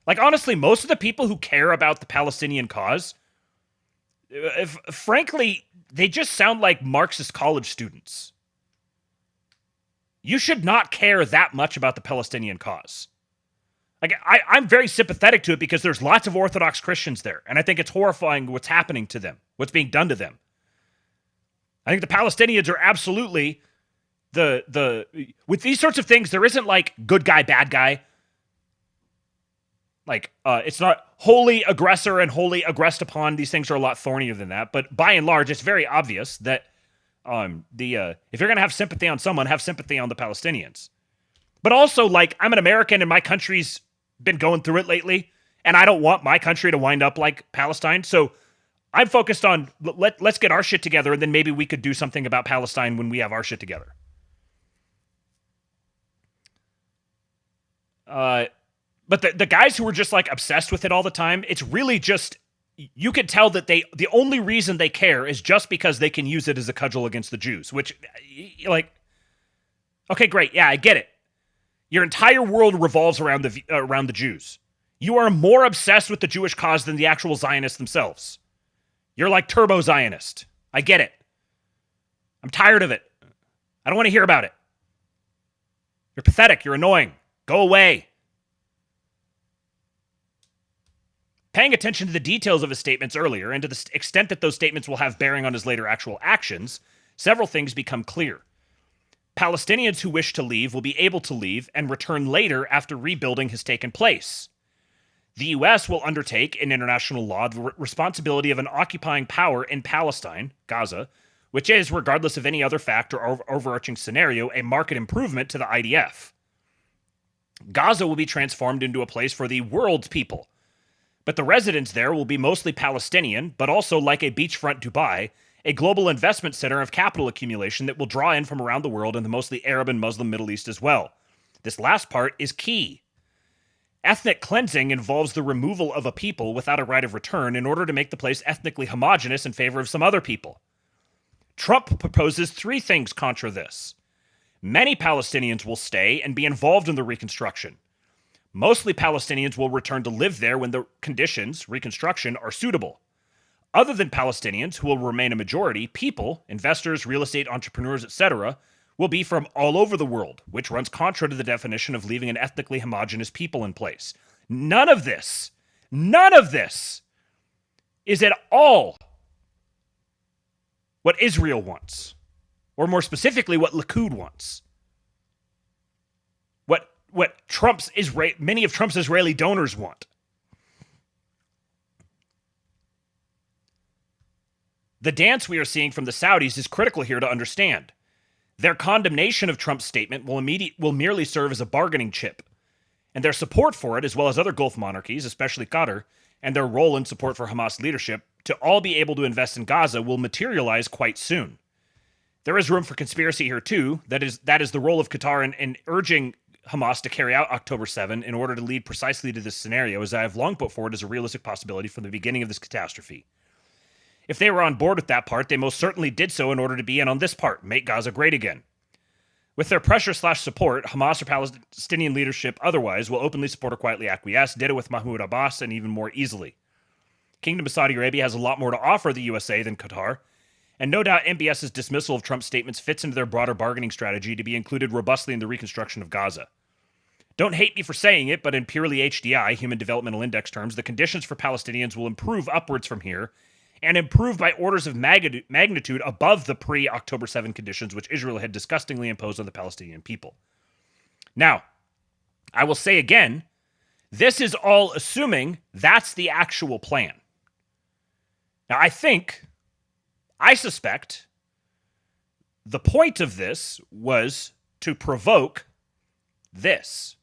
Like, honestly, most of the people who care about the Palestinian cause, frankly, they just sound like Marxist college students. You should not care that much about the Palestinian cause. Like, I'm very sympathetic to it because there's lots of Orthodox Christians there, and I think it's horrifying what's happening to them, what's being done to them. I think the Palestinians are absolutely with these sorts of things, there isn't like good guy, bad guy. Like, it's not wholly aggressor and wholly aggressed upon. These things are a lot thornier than that. But by and large, it's very obvious that if you're going to have sympathy on someone, have sympathy on the Palestinians. But also, like, I'm an American and my country's been going through it lately, and I don't want my country to wind up like Palestine. So I'm focused on let's get our shit together, and then maybe we could do something about Palestine when we have our shit together. But the guys who were just like obsessed with it all the time, it's really just, you could tell that the only reason they care is just because they can use it as a cudgel against the Jews, which, like, okay, great. Yeah, I get it. Your entire world revolves around the Jews. You are more obsessed with the Jewish cause than the actual Zionists themselves. You're like turbo Zionist. I get it. I'm tired of it. I don't want to hear about it. You're pathetic. You're annoying. Go away. Paying attention to the details of his statements earlier and to the extent that those statements will have bearing on his later actual actions, several things become clear. Palestinians who wish to leave will be able to leave and return later after rebuilding has taken place. The U.S. will undertake, in international law, the responsibility of an occupying power in Palestine, Gaza, which is, regardless of any other fact or overarching scenario, a marked improvement to the IDF. Gaza will be transformed into a place for the world's people, but the residents there will be mostly Palestinian, but also, like a beachfront Dubai, a global investment center of capital accumulation that will draw in from around the world and the mostly Arab and Muslim Middle East as well. This last part is key. Ethnic cleansing involves the removal of a people without a right of return in order to make the place ethnically homogenous in favor of some other people. Trump proposes three things contra this. Many Palestinians will stay and be involved in the reconstruction. Mostly Palestinians will return to live there when the conditions, reconstruction, are suitable. Other than Palestinians, who will remain a majority, people, investors, real estate entrepreneurs, etc., will be from all over the world, which runs contra to the definition of leaving an ethnically homogenous people in place. None of this is at all what Israel wants, or more specifically, what Likud wants. What many of Trump's Israeli donors want. The dance we are seeing from the Saudis is critical here to understand. Their condemnation of Trump's statement will merely serve as a bargaining chip, and their support for it, as well as other Gulf monarchies, especially Qatar, and their role in support for Hamas leadership, to all be able to invest in Gaza will materialize quite soon. There is room for conspiracy here too. That is the role of Qatar in urging Hamas to carry out October 7 in order to lead precisely to this scenario, as I have long put forward as a realistic possibility from the beginning of this catastrophe. If they were on board with that part, they most certainly did so in order to be in on this part, make Gaza great again. With their pressure/support, Hamas or Palestinian leadership otherwise will openly support or quietly acquiesce, ditto with Mahmoud Abbas, and even more easily. Kingdom of Saudi Arabia has a lot more to offer the USA than Qatar, and no doubt MBS's dismissal of Trump's statements fits into their broader bargaining strategy to be included robustly in the reconstruction of Gaza. Don't hate me for saying it, but in purely HDI, Human Developmental Index terms, the conditions for Palestinians will improve upwards from here, and improve by orders of magnitude above the pre-October 7 conditions which Israel had disgustingly imposed on the Palestinian people. Now, I will say again, this is all assuming that's the actual plan. Now, I suspect the point of this was to provoke this.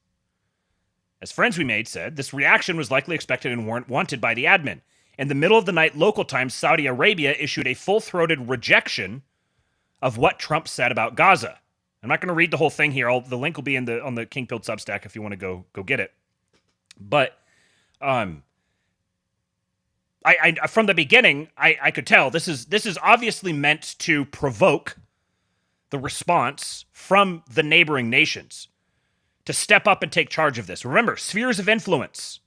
As Friends We Made said, this reaction was likely expected and wanted by the admin. In the middle of the night local time, Saudi Arabia issued a full-throated rejection of what Trump said about Gaza. I'm not going to read the whole thing here. The link will be on the King Pilled Substack if you want to go get it. But I from the beginning, I could tell this is obviously meant to provoke the response from the neighboring nations to step up and take charge of this. Remember, spheres of influence.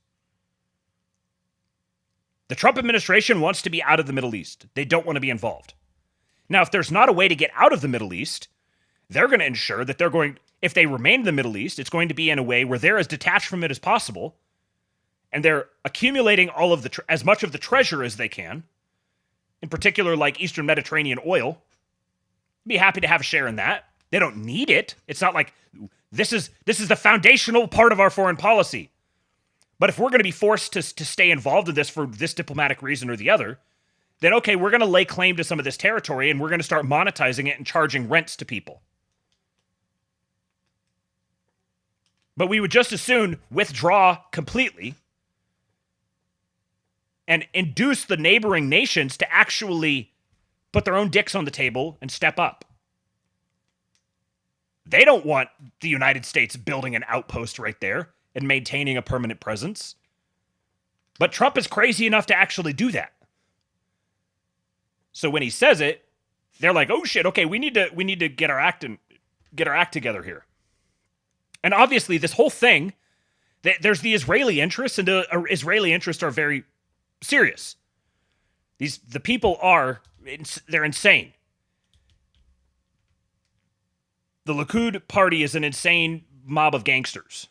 The Trump administration wants to be out of the Middle East. They don't want to be involved. Now, if there's not a way to get out of the Middle East, they're going to ensure that if they remain in the Middle East, it's going to be in a way where they're as detached from it as possible, and they're accumulating all of as much of the treasure as they can, in particular like Eastern Mediterranean oil. Be happy to have a share in that. They don't need it. It's not like this is the foundational part of our foreign policy. But if we're going to be forced to stay involved in this for this diplomatic reason or the other, then okay, we're going to lay claim to some of this territory and we're going to start monetizing it and charging rents to people. But we would just as soon withdraw completely and induce the neighboring nations to actually put their own dicks on the table and step up. They don't want the United States building an outpost right there and maintaining a permanent presence. But Trump is crazy enough to actually do that. So when he says it, they're like, "Oh shit, okay, we need to get our act together here." And obviously this whole thing, there's the Israeli interests, and the Israeli interests are very serious. The people they're insane. The Likud party is an insane mob of gangsters.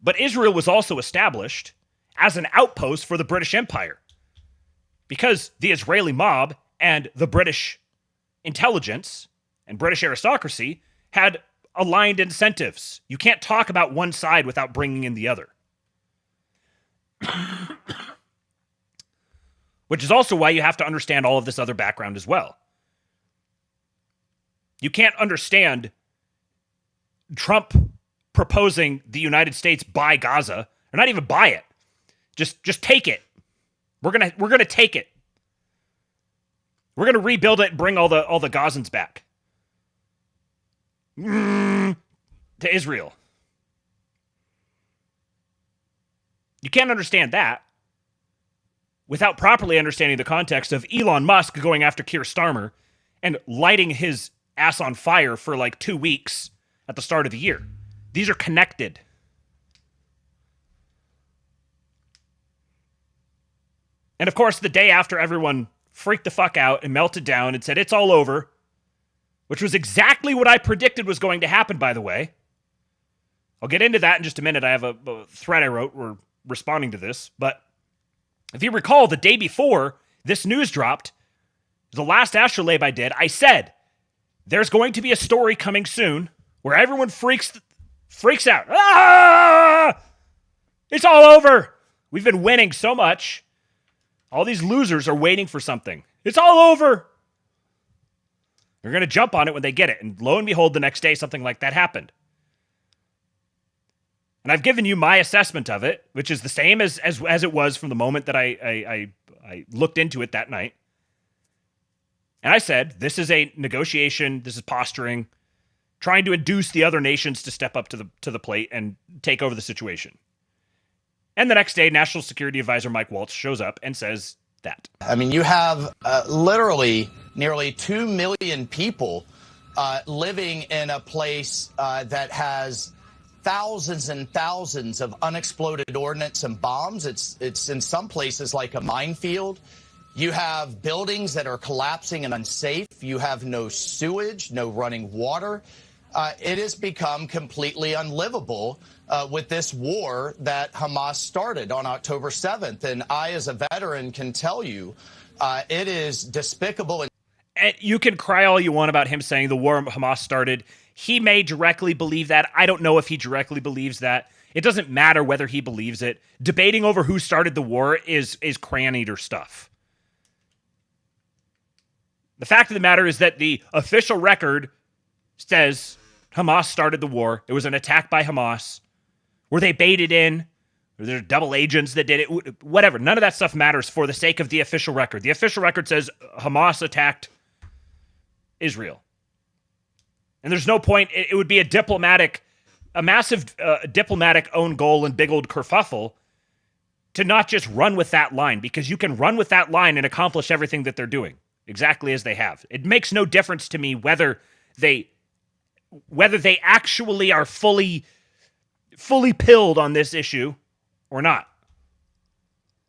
But Israel was also established as an outpost for the British Empire because the Israeli mob and the British intelligence and British aristocracy had aligned incentives. You can't talk about one side without bringing in the other. Which is also why you have to understand all of this other background as well. You can't understand Trump proposing the United States buy Gaza, or not even buy it. Just take it. We're gonna take it. We're gonna rebuild it and bring all the Gazans back to Israel. You can't understand that without properly understanding the context of Elon Musk going after Keir Starmer and lighting his ass on fire for like 2 weeks at the start of the year. These are connected. And of course, the day after everyone freaked the fuck out and melted down and said, it's all over, which was exactly what I predicted was going to happen, by the way. I'll get into that in just a minute. I have a thread I wrote responding to this. But if you recall, the day before this news dropped, the last Astrolabe I did, I said, there's going to be a story coming soon where everyone freaks out. Ah! It's all over. We've been winning so much. All these losers are waiting for something. It's all over. They're going to jump on it when they get it. And lo and behold, the next day, something like that happened. And I've given you my assessment of it, which is the same as it was from the moment that I looked into it that night. And I said, this is a negotiation. This is posturing, trying to induce the other nations to step up to the plate and take over the situation. And the next day, National Security Advisor Mike Waltz shows up and says that. I mean, you have literally nearly 2 million people living in a place that has thousands and thousands of unexploded ordnance and bombs. It's in some places like a minefield. You have buildings that are collapsing and unsafe. You have no sewage, no running water. It has become completely unlivable with this war that Hamas started on October 7th. And I, as a veteran, can tell you it is despicable. And you can cry all you want about him saying the war Hamas started. He may directly believe that. I don't know if he directly believes that. It doesn't matter whether he believes it. Debating over who started the war is crayon eater stuff. The fact of the matter is that the official record says Hamas started the war. It was an attack by Hamas. Were they baited in? Were there double agents that did it? Whatever. None of that stuff matters for the sake of the official record. The official record says Hamas attacked Israel. And there's no point. It would be a massive diplomatic own goal and big old kerfuffle to not just run with that line, because you can run with that line and accomplish everything that they're doing exactly as they have. It makes no difference to me whether they actually are fully pilled on this issue or not.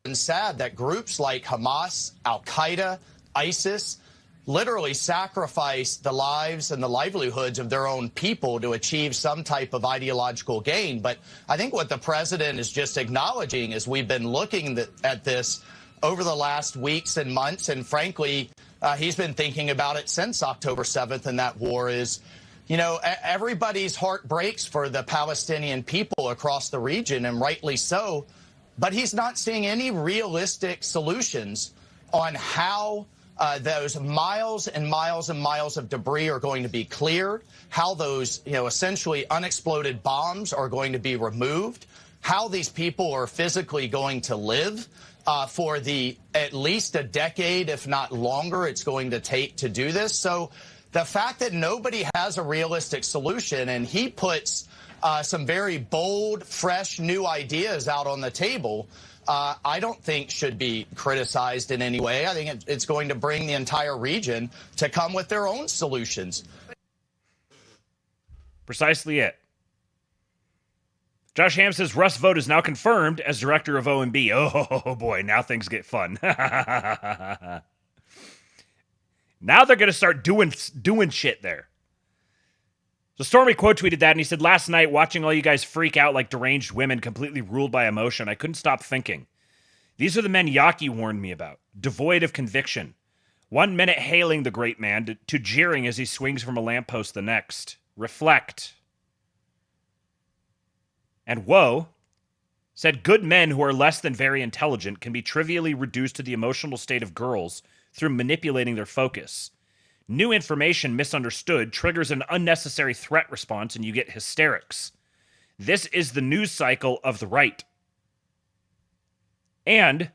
And sad that groups like Hamas, Al-Qaeda, ISIS literally sacrifice the lives and the livelihoods of their own people to achieve some type of ideological gain. But I think what the president is just acknowledging is we've been looking at this over the last weeks and months, and frankly, he's been thinking about it since October 7th, and that war is, you know, everybody's heart breaks for the Palestinian people across the region, and rightly so, but he's not seeing any realistic solutions on how those miles and miles and miles of debris are going to be cleared, how those, you know, essentially unexploded bombs are going to be removed, how these people are physically going to live for the at least a decade, if not longer, it's going to take to do this. So the fact that nobody has a realistic solution, and he puts some very bold, fresh, new ideas out on the table, I don't think should be criticized in any way. I think it's going to bring the entire region to come with their own solutions. Precisely it. Josh Ham says Russ Vogt is now confirmed as director of OMB. Oh boy, now things get fun. Now they're going to start doing shit there. So Stormy quote tweeted that, and he said, last night, watching all you guys freak out like deranged women completely ruled by emotion, I couldn't stop thinking. These are the men Yaki warned me about, devoid of conviction. 1 minute hailing the great man to jeering as he swings from a lamppost the next. Reflect. And Woe said good men who are less than very intelligent can be trivially reduced to the emotional state of girls through manipulating their focus. New information misunderstood triggers an unnecessary threat response and you get hysterics. This is the news cycle of the right. And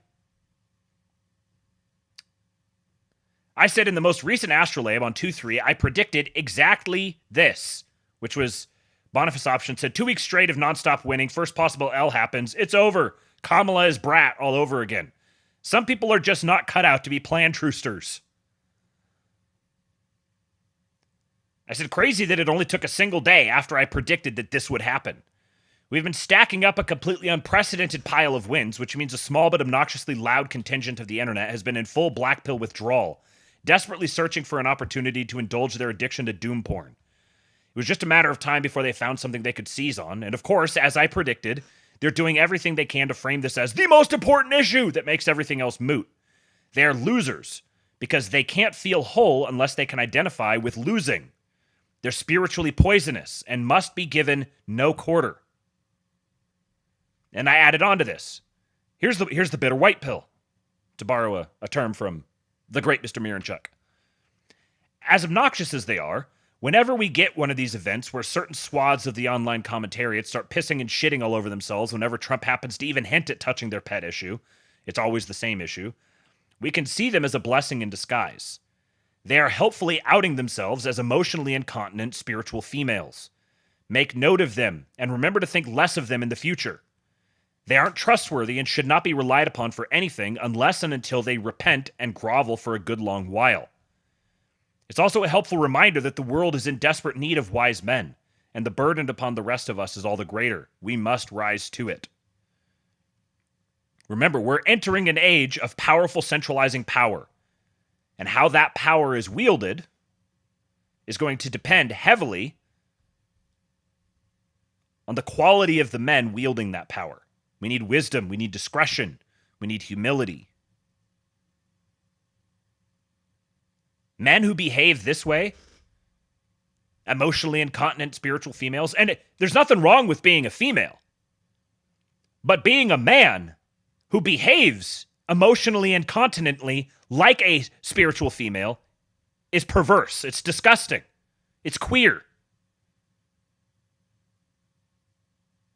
I said in the most recent Astrolabe on 2-3, I predicted exactly this, which was Boniface Option said 2 weeks straight of nonstop winning. First possible L happens. It's over. Kamala is brat all over again. Some people are just not cut out to be plan truesters. I said crazy that it only took a single day after I predicted that this would happen. We've been stacking up a completely unprecedented pile of wins, which means a small but obnoxiously loud contingent of the internet has been in full black pill withdrawal, desperately searching for an opportunity to indulge their addiction to doom porn. It was just a matter of time before they found something they could seize on, and of course, as I predicted, they're doing everything they can to frame this as the most important issue that makes everything else moot. They are losers, because they can't feel whole unless they can identify with losing. They're spiritually poisonous and must be given no quarter. And I added on to this. Here's the bitter white pill, to borrow a term from the great Mr. Miranchuk. as obnoxious as they are, whenever we get one of these events where certain swaths of the online commentariat start pissing and shitting all over themselves whenever Trump happens to even hint at touching their pet issue, it's always the same issue, we can see them as a blessing in disguise. They are helpfully outing themselves as emotionally incontinent spiritual females. Make note of them, and remember to think less of them in the future. They aren't trustworthy and should not be relied upon for anything unless and until they repent and grovel for a good long while. It's also a helpful reminder that the world is in desperate need of wise men, and the burden upon the rest of us is all the greater. We must rise to it. Remember, we're entering an age of powerful centralizing power, and how that power is wielded is going to depend heavily on the quality of the men wielding that power. We need wisdom, we need discretion, we need humility. Men who behave this way, emotionally incontinent spiritual females, and there's nothing wrong with being a female, but being a man who behaves emotionally incontinently like a spiritual female is perverse. It's disgusting. It's queer.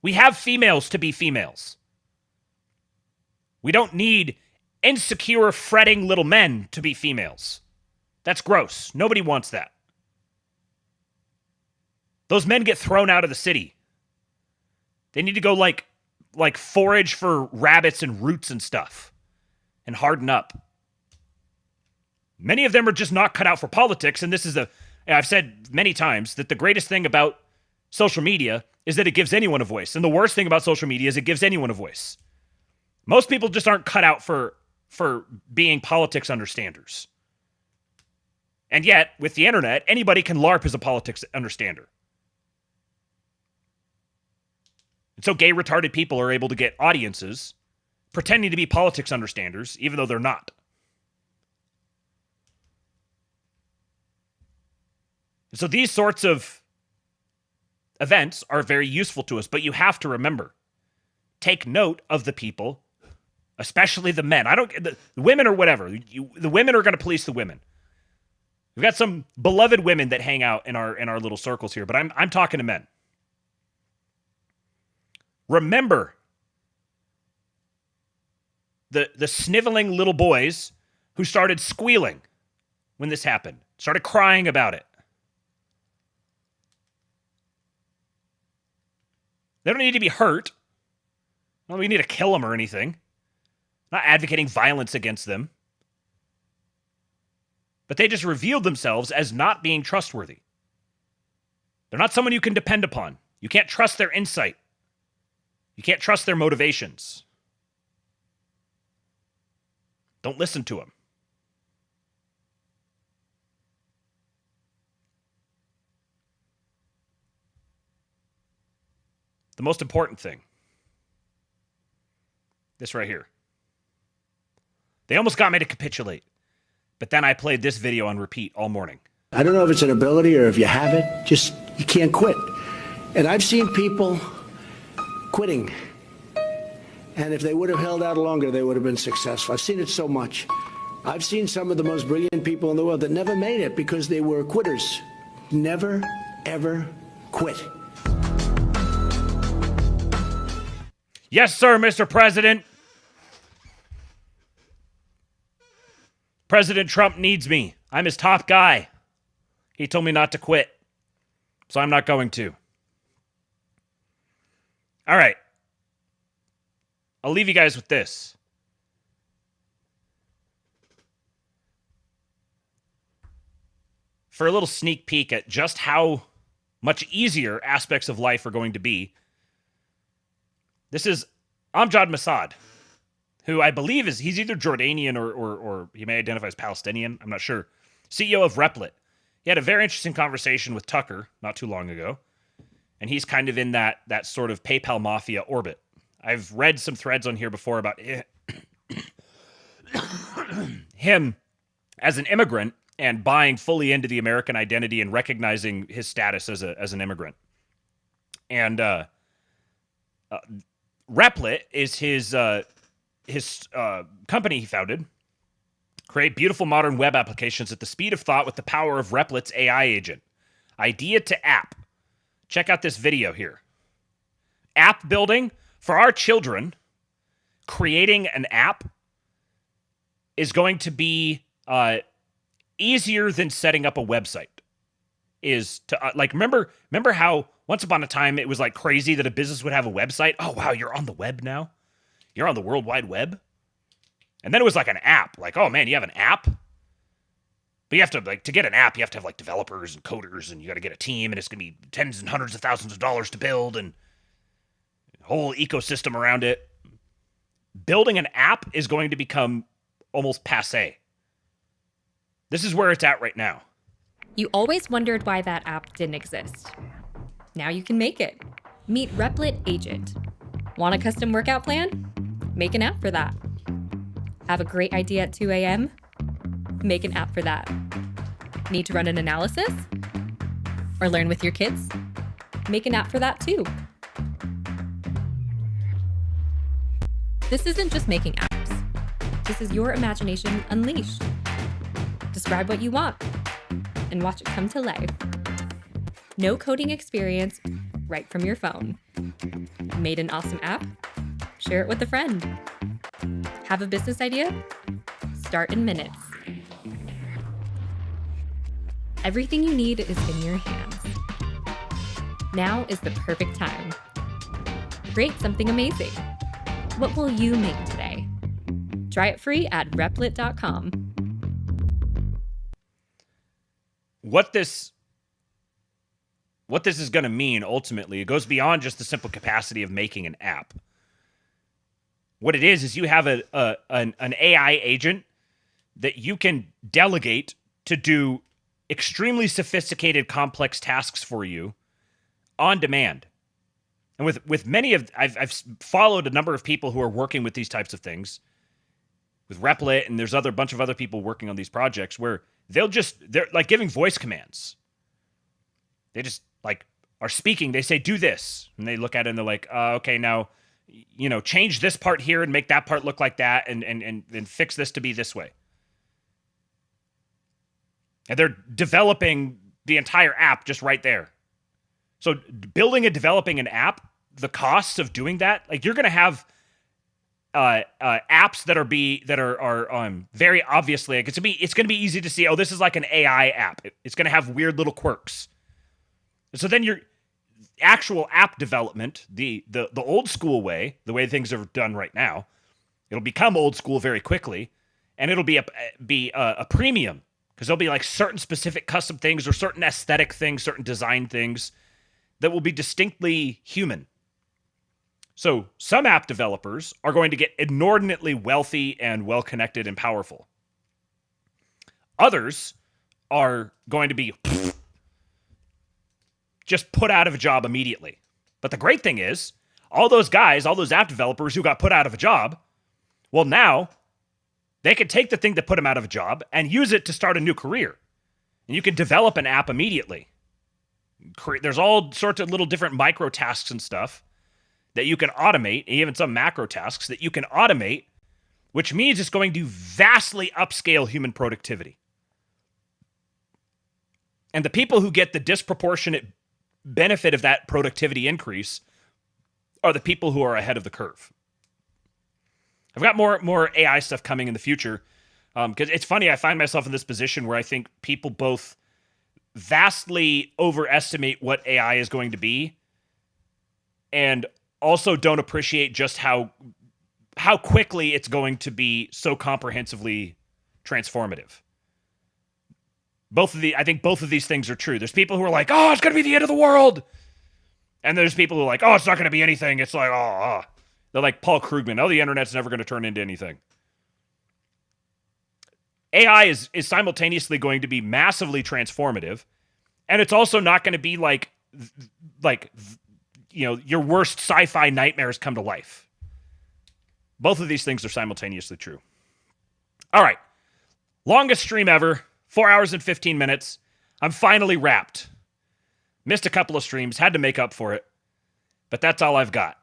We have females to be females. We don't need insecure, fretting little men to be females. That's gross. Nobody wants that. Those men get thrown out of the city. They need to go like forage for rabbits and roots and stuff and harden up. Many of them are just not cut out for politics, and this is I've said many times that the greatest thing about social media is that it gives anyone a voice, and the worst thing about social media is it gives anyone a voice. Most people just aren't cut out for being politics understanders. And yet, with the internet, anybody can LARP as a politics understander. And so gay, retarded people are able to get audiences pretending to be politics understanders, even though they're not. And so these sorts of events are very useful to us, but you have to remember, take note of the people, especially the men. The women or whatever. The women are going to police the women. We've got some beloved women that hang out in our little circles here, but I'm talking to men. Remember the sniveling little boys who started squealing when this happened, started crying about it. They don't need to be hurt. Well, we need to kill them or anything. Not advocating violence against them. But they just revealed themselves as not being trustworthy. They're not someone you can depend upon. You can't trust their insight. You can't trust their motivations. Don't listen to them. The most important thing, this right here. They almost got me to capitulate, but then I played this video on repeat all morning. I don't know if it's an ability or if you have it, just you can't quit. And I've seen people quitting, and if they would have held out longer, they would have been successful. I've seen it so much. I've seen some of the most brilliant people in the world that never made it because they were quitters. Never, ever quit. Yes, sir, Mr. President. President Trump needs me. I'm his top guy. He told me not to quit, so I'm not going to. All right. I'll leave you guys with this. For a little sneak peek at just how much easier aspects of life are going to be, this is Amjad Masad, who I believe he's either Jordanian or he may identify as Palestinian. I'm not sure. CEO of Replit. He had a very interesting conversation with Tucker not too long ago, and he's kind of in that sort of PayPal mafia orbit. I've read some threads on here before about him as an immigrant and buying fully into the American identity and recognizing his status as an immigrant. And Replit is his company he founded Create beautiful modern web applications at the speed of thought with the power of Replic's AI agent. Idea to app. Check out this video here. App building for our children. Creating an app is going to be easier than setting up a website. Is to remember how once upon a time it was like crazy that a business would have a website. Oh wow, you're on the web now. You're on the World Wide Web. And then it was like an app. Like, oh man, you have an app? But you have to, to get an app, you have to have, developers and coders, and you got to get a team, and it's going to be tens and hundreds of thousands of dollars to build, and a whole ecosystem around it. Building an app is going to become almost passé. This is where it's at right now. You always wondered why that app didn't exist. Now you can make it. Meet Replit Agent. Want a custom workout plan? Make an app for that. Have a great idea at 2 a.m.? Make an app for that. Need to run an analysis? Or learn with your kids? Make an app for that too. This isn't just making apps. This is your imagination unleashed. Describe what you want and watch it come to life. No coding experience, right from your phone. Made an awesome app? Share it with a friend. Have a business idea? Start in minutes. Everything you need is in your hands. Now is the perfect time. Create something amazing. What will you make today? Try it free at replit.com. What this is going to mean ultimately, it goes beyond just the simple capacity of making an app. What it is you have an AI agent that you can delegate to do extremely sophisticated, complex tasks for you on demand. And with many of, I've followed a number of people who are working with these types of things, with Replit, and there's a bunch of other people working on these projects where they're like giving voice commands. They just are speaking. They say, do this. And they look at it and they're like, okay, now, change this part here and make that part look like that and fix this to be this way. And they're developing the entire app just right there. So building and developing an app, the costs of doing that, you're going to have apps that are very obviously, it's going to be easy to see, oh, this is like an AI app. It's going to have weird little quirks. So then your actual app development, the old school way, the way things are done right now, it'll become old school very quickly, and it'll be a premium, because there'll be certain specific custom things or certain aesthetic things, certain design things that will be distinctly human. So some app developers are going to get inordinately wealthy and well-connected and powerful. Others are going to be just put out of a job immediately. But the great thing is, all those guys, all those app developers who got put out of a job, well, now they can take the thing that put them out of a job and use it to start a new career. And you can develop an app immediately. There's all sorts of little different micro tasks and stuff that you can automate, even some macro tasks that you can automate, which means it's going to vastly upscale human productivity. And the people who get the disproportionate benefit of that productivity increase are the people who are ahead of the curve. I've got more AI stuff coming in the future, because it's funny, I find myself in this position where I think people both vastly overestimate what AI is going to be and also don't appreciate just how quickly it's going to be so comprehensively transformative. I think both of these things are true. There's people who are like, oh, it's going to be the end of the world. And there's people who are like, oh, it's not going to be anything. It's like, oh. They're like Paul Krugman. Oh, the internet's never going to turn into anything. AI is simultaneously going to be massively transformative. And it's also not going to be like your worst sci-fi nightmares come to life. Both of these things are simultaneously true. All right. Longest stream ever. 4 hours and 15 minutes. I'm finally wrapped. Missed a couple of streams. Had to make up for it. But that's all I've got.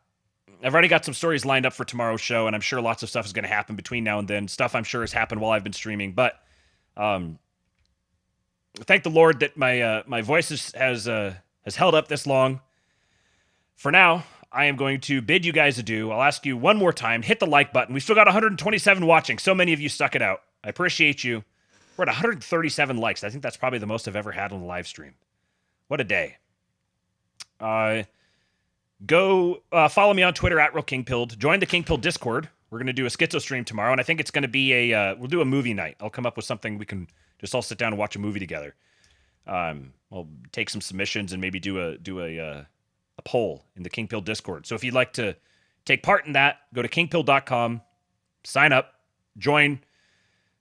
I've already got some stories lined up for tomorrow's show, and I'm sure lots of stuff is going to happen between now and then. Stuff I'm sure has happened while I've been streaming, but thank the Lord that my voice has held up this long. For now, I am going to bid you guys adieu. I'll ask you one more time, hit the like button. We've still got 127 watching. So many of you stuck it out. I appreciate you. We're at 137 likes. I think that's probably the most I've ever had on a live stream. What a day. Go follow me on Twitter at RealKingPilled. Join the KingPilled Discord. We're going to do a schizo stream tomorrow, and I think it's going to be we'll do a movie night. I'll come up with something we can just all sit down and watch a movie together. We'll take some submissions and maybe do a poll in the KingPilled Discord. So if you'd like to take part in that, go to kingpilled.com, sign up, join. A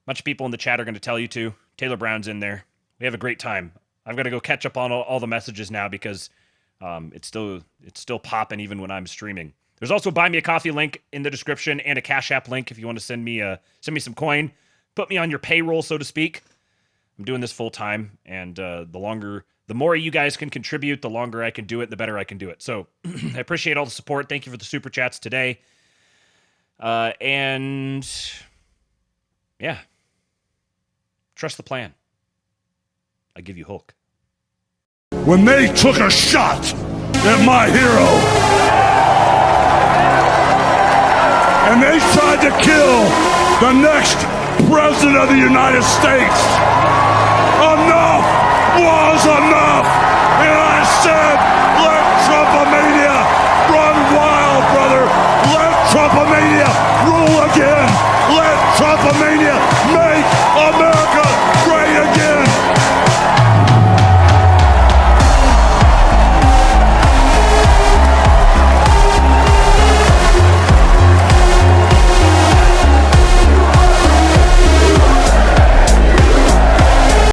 bunch of people in the chat are going to tell you to. Taylor Brown's in there. We have a great time. I've got to go catch up on all the messages now because it's still popping even when I'm streaming. There's also a Buy Me a Coffee link in the description and a Cash App link if you want to send me some coin. Put me on your payroll, so to speak. I'm doing this full time, and the more you guys can contribute, the longer I can do it, the better I can do it. So I appreciate all the support. Thank you for the super chats today. And yeah, trust the plan. I give you Hulk. When they took a shot at my hero, and they tried to kill the next president of the United States, enough was enough, and I said,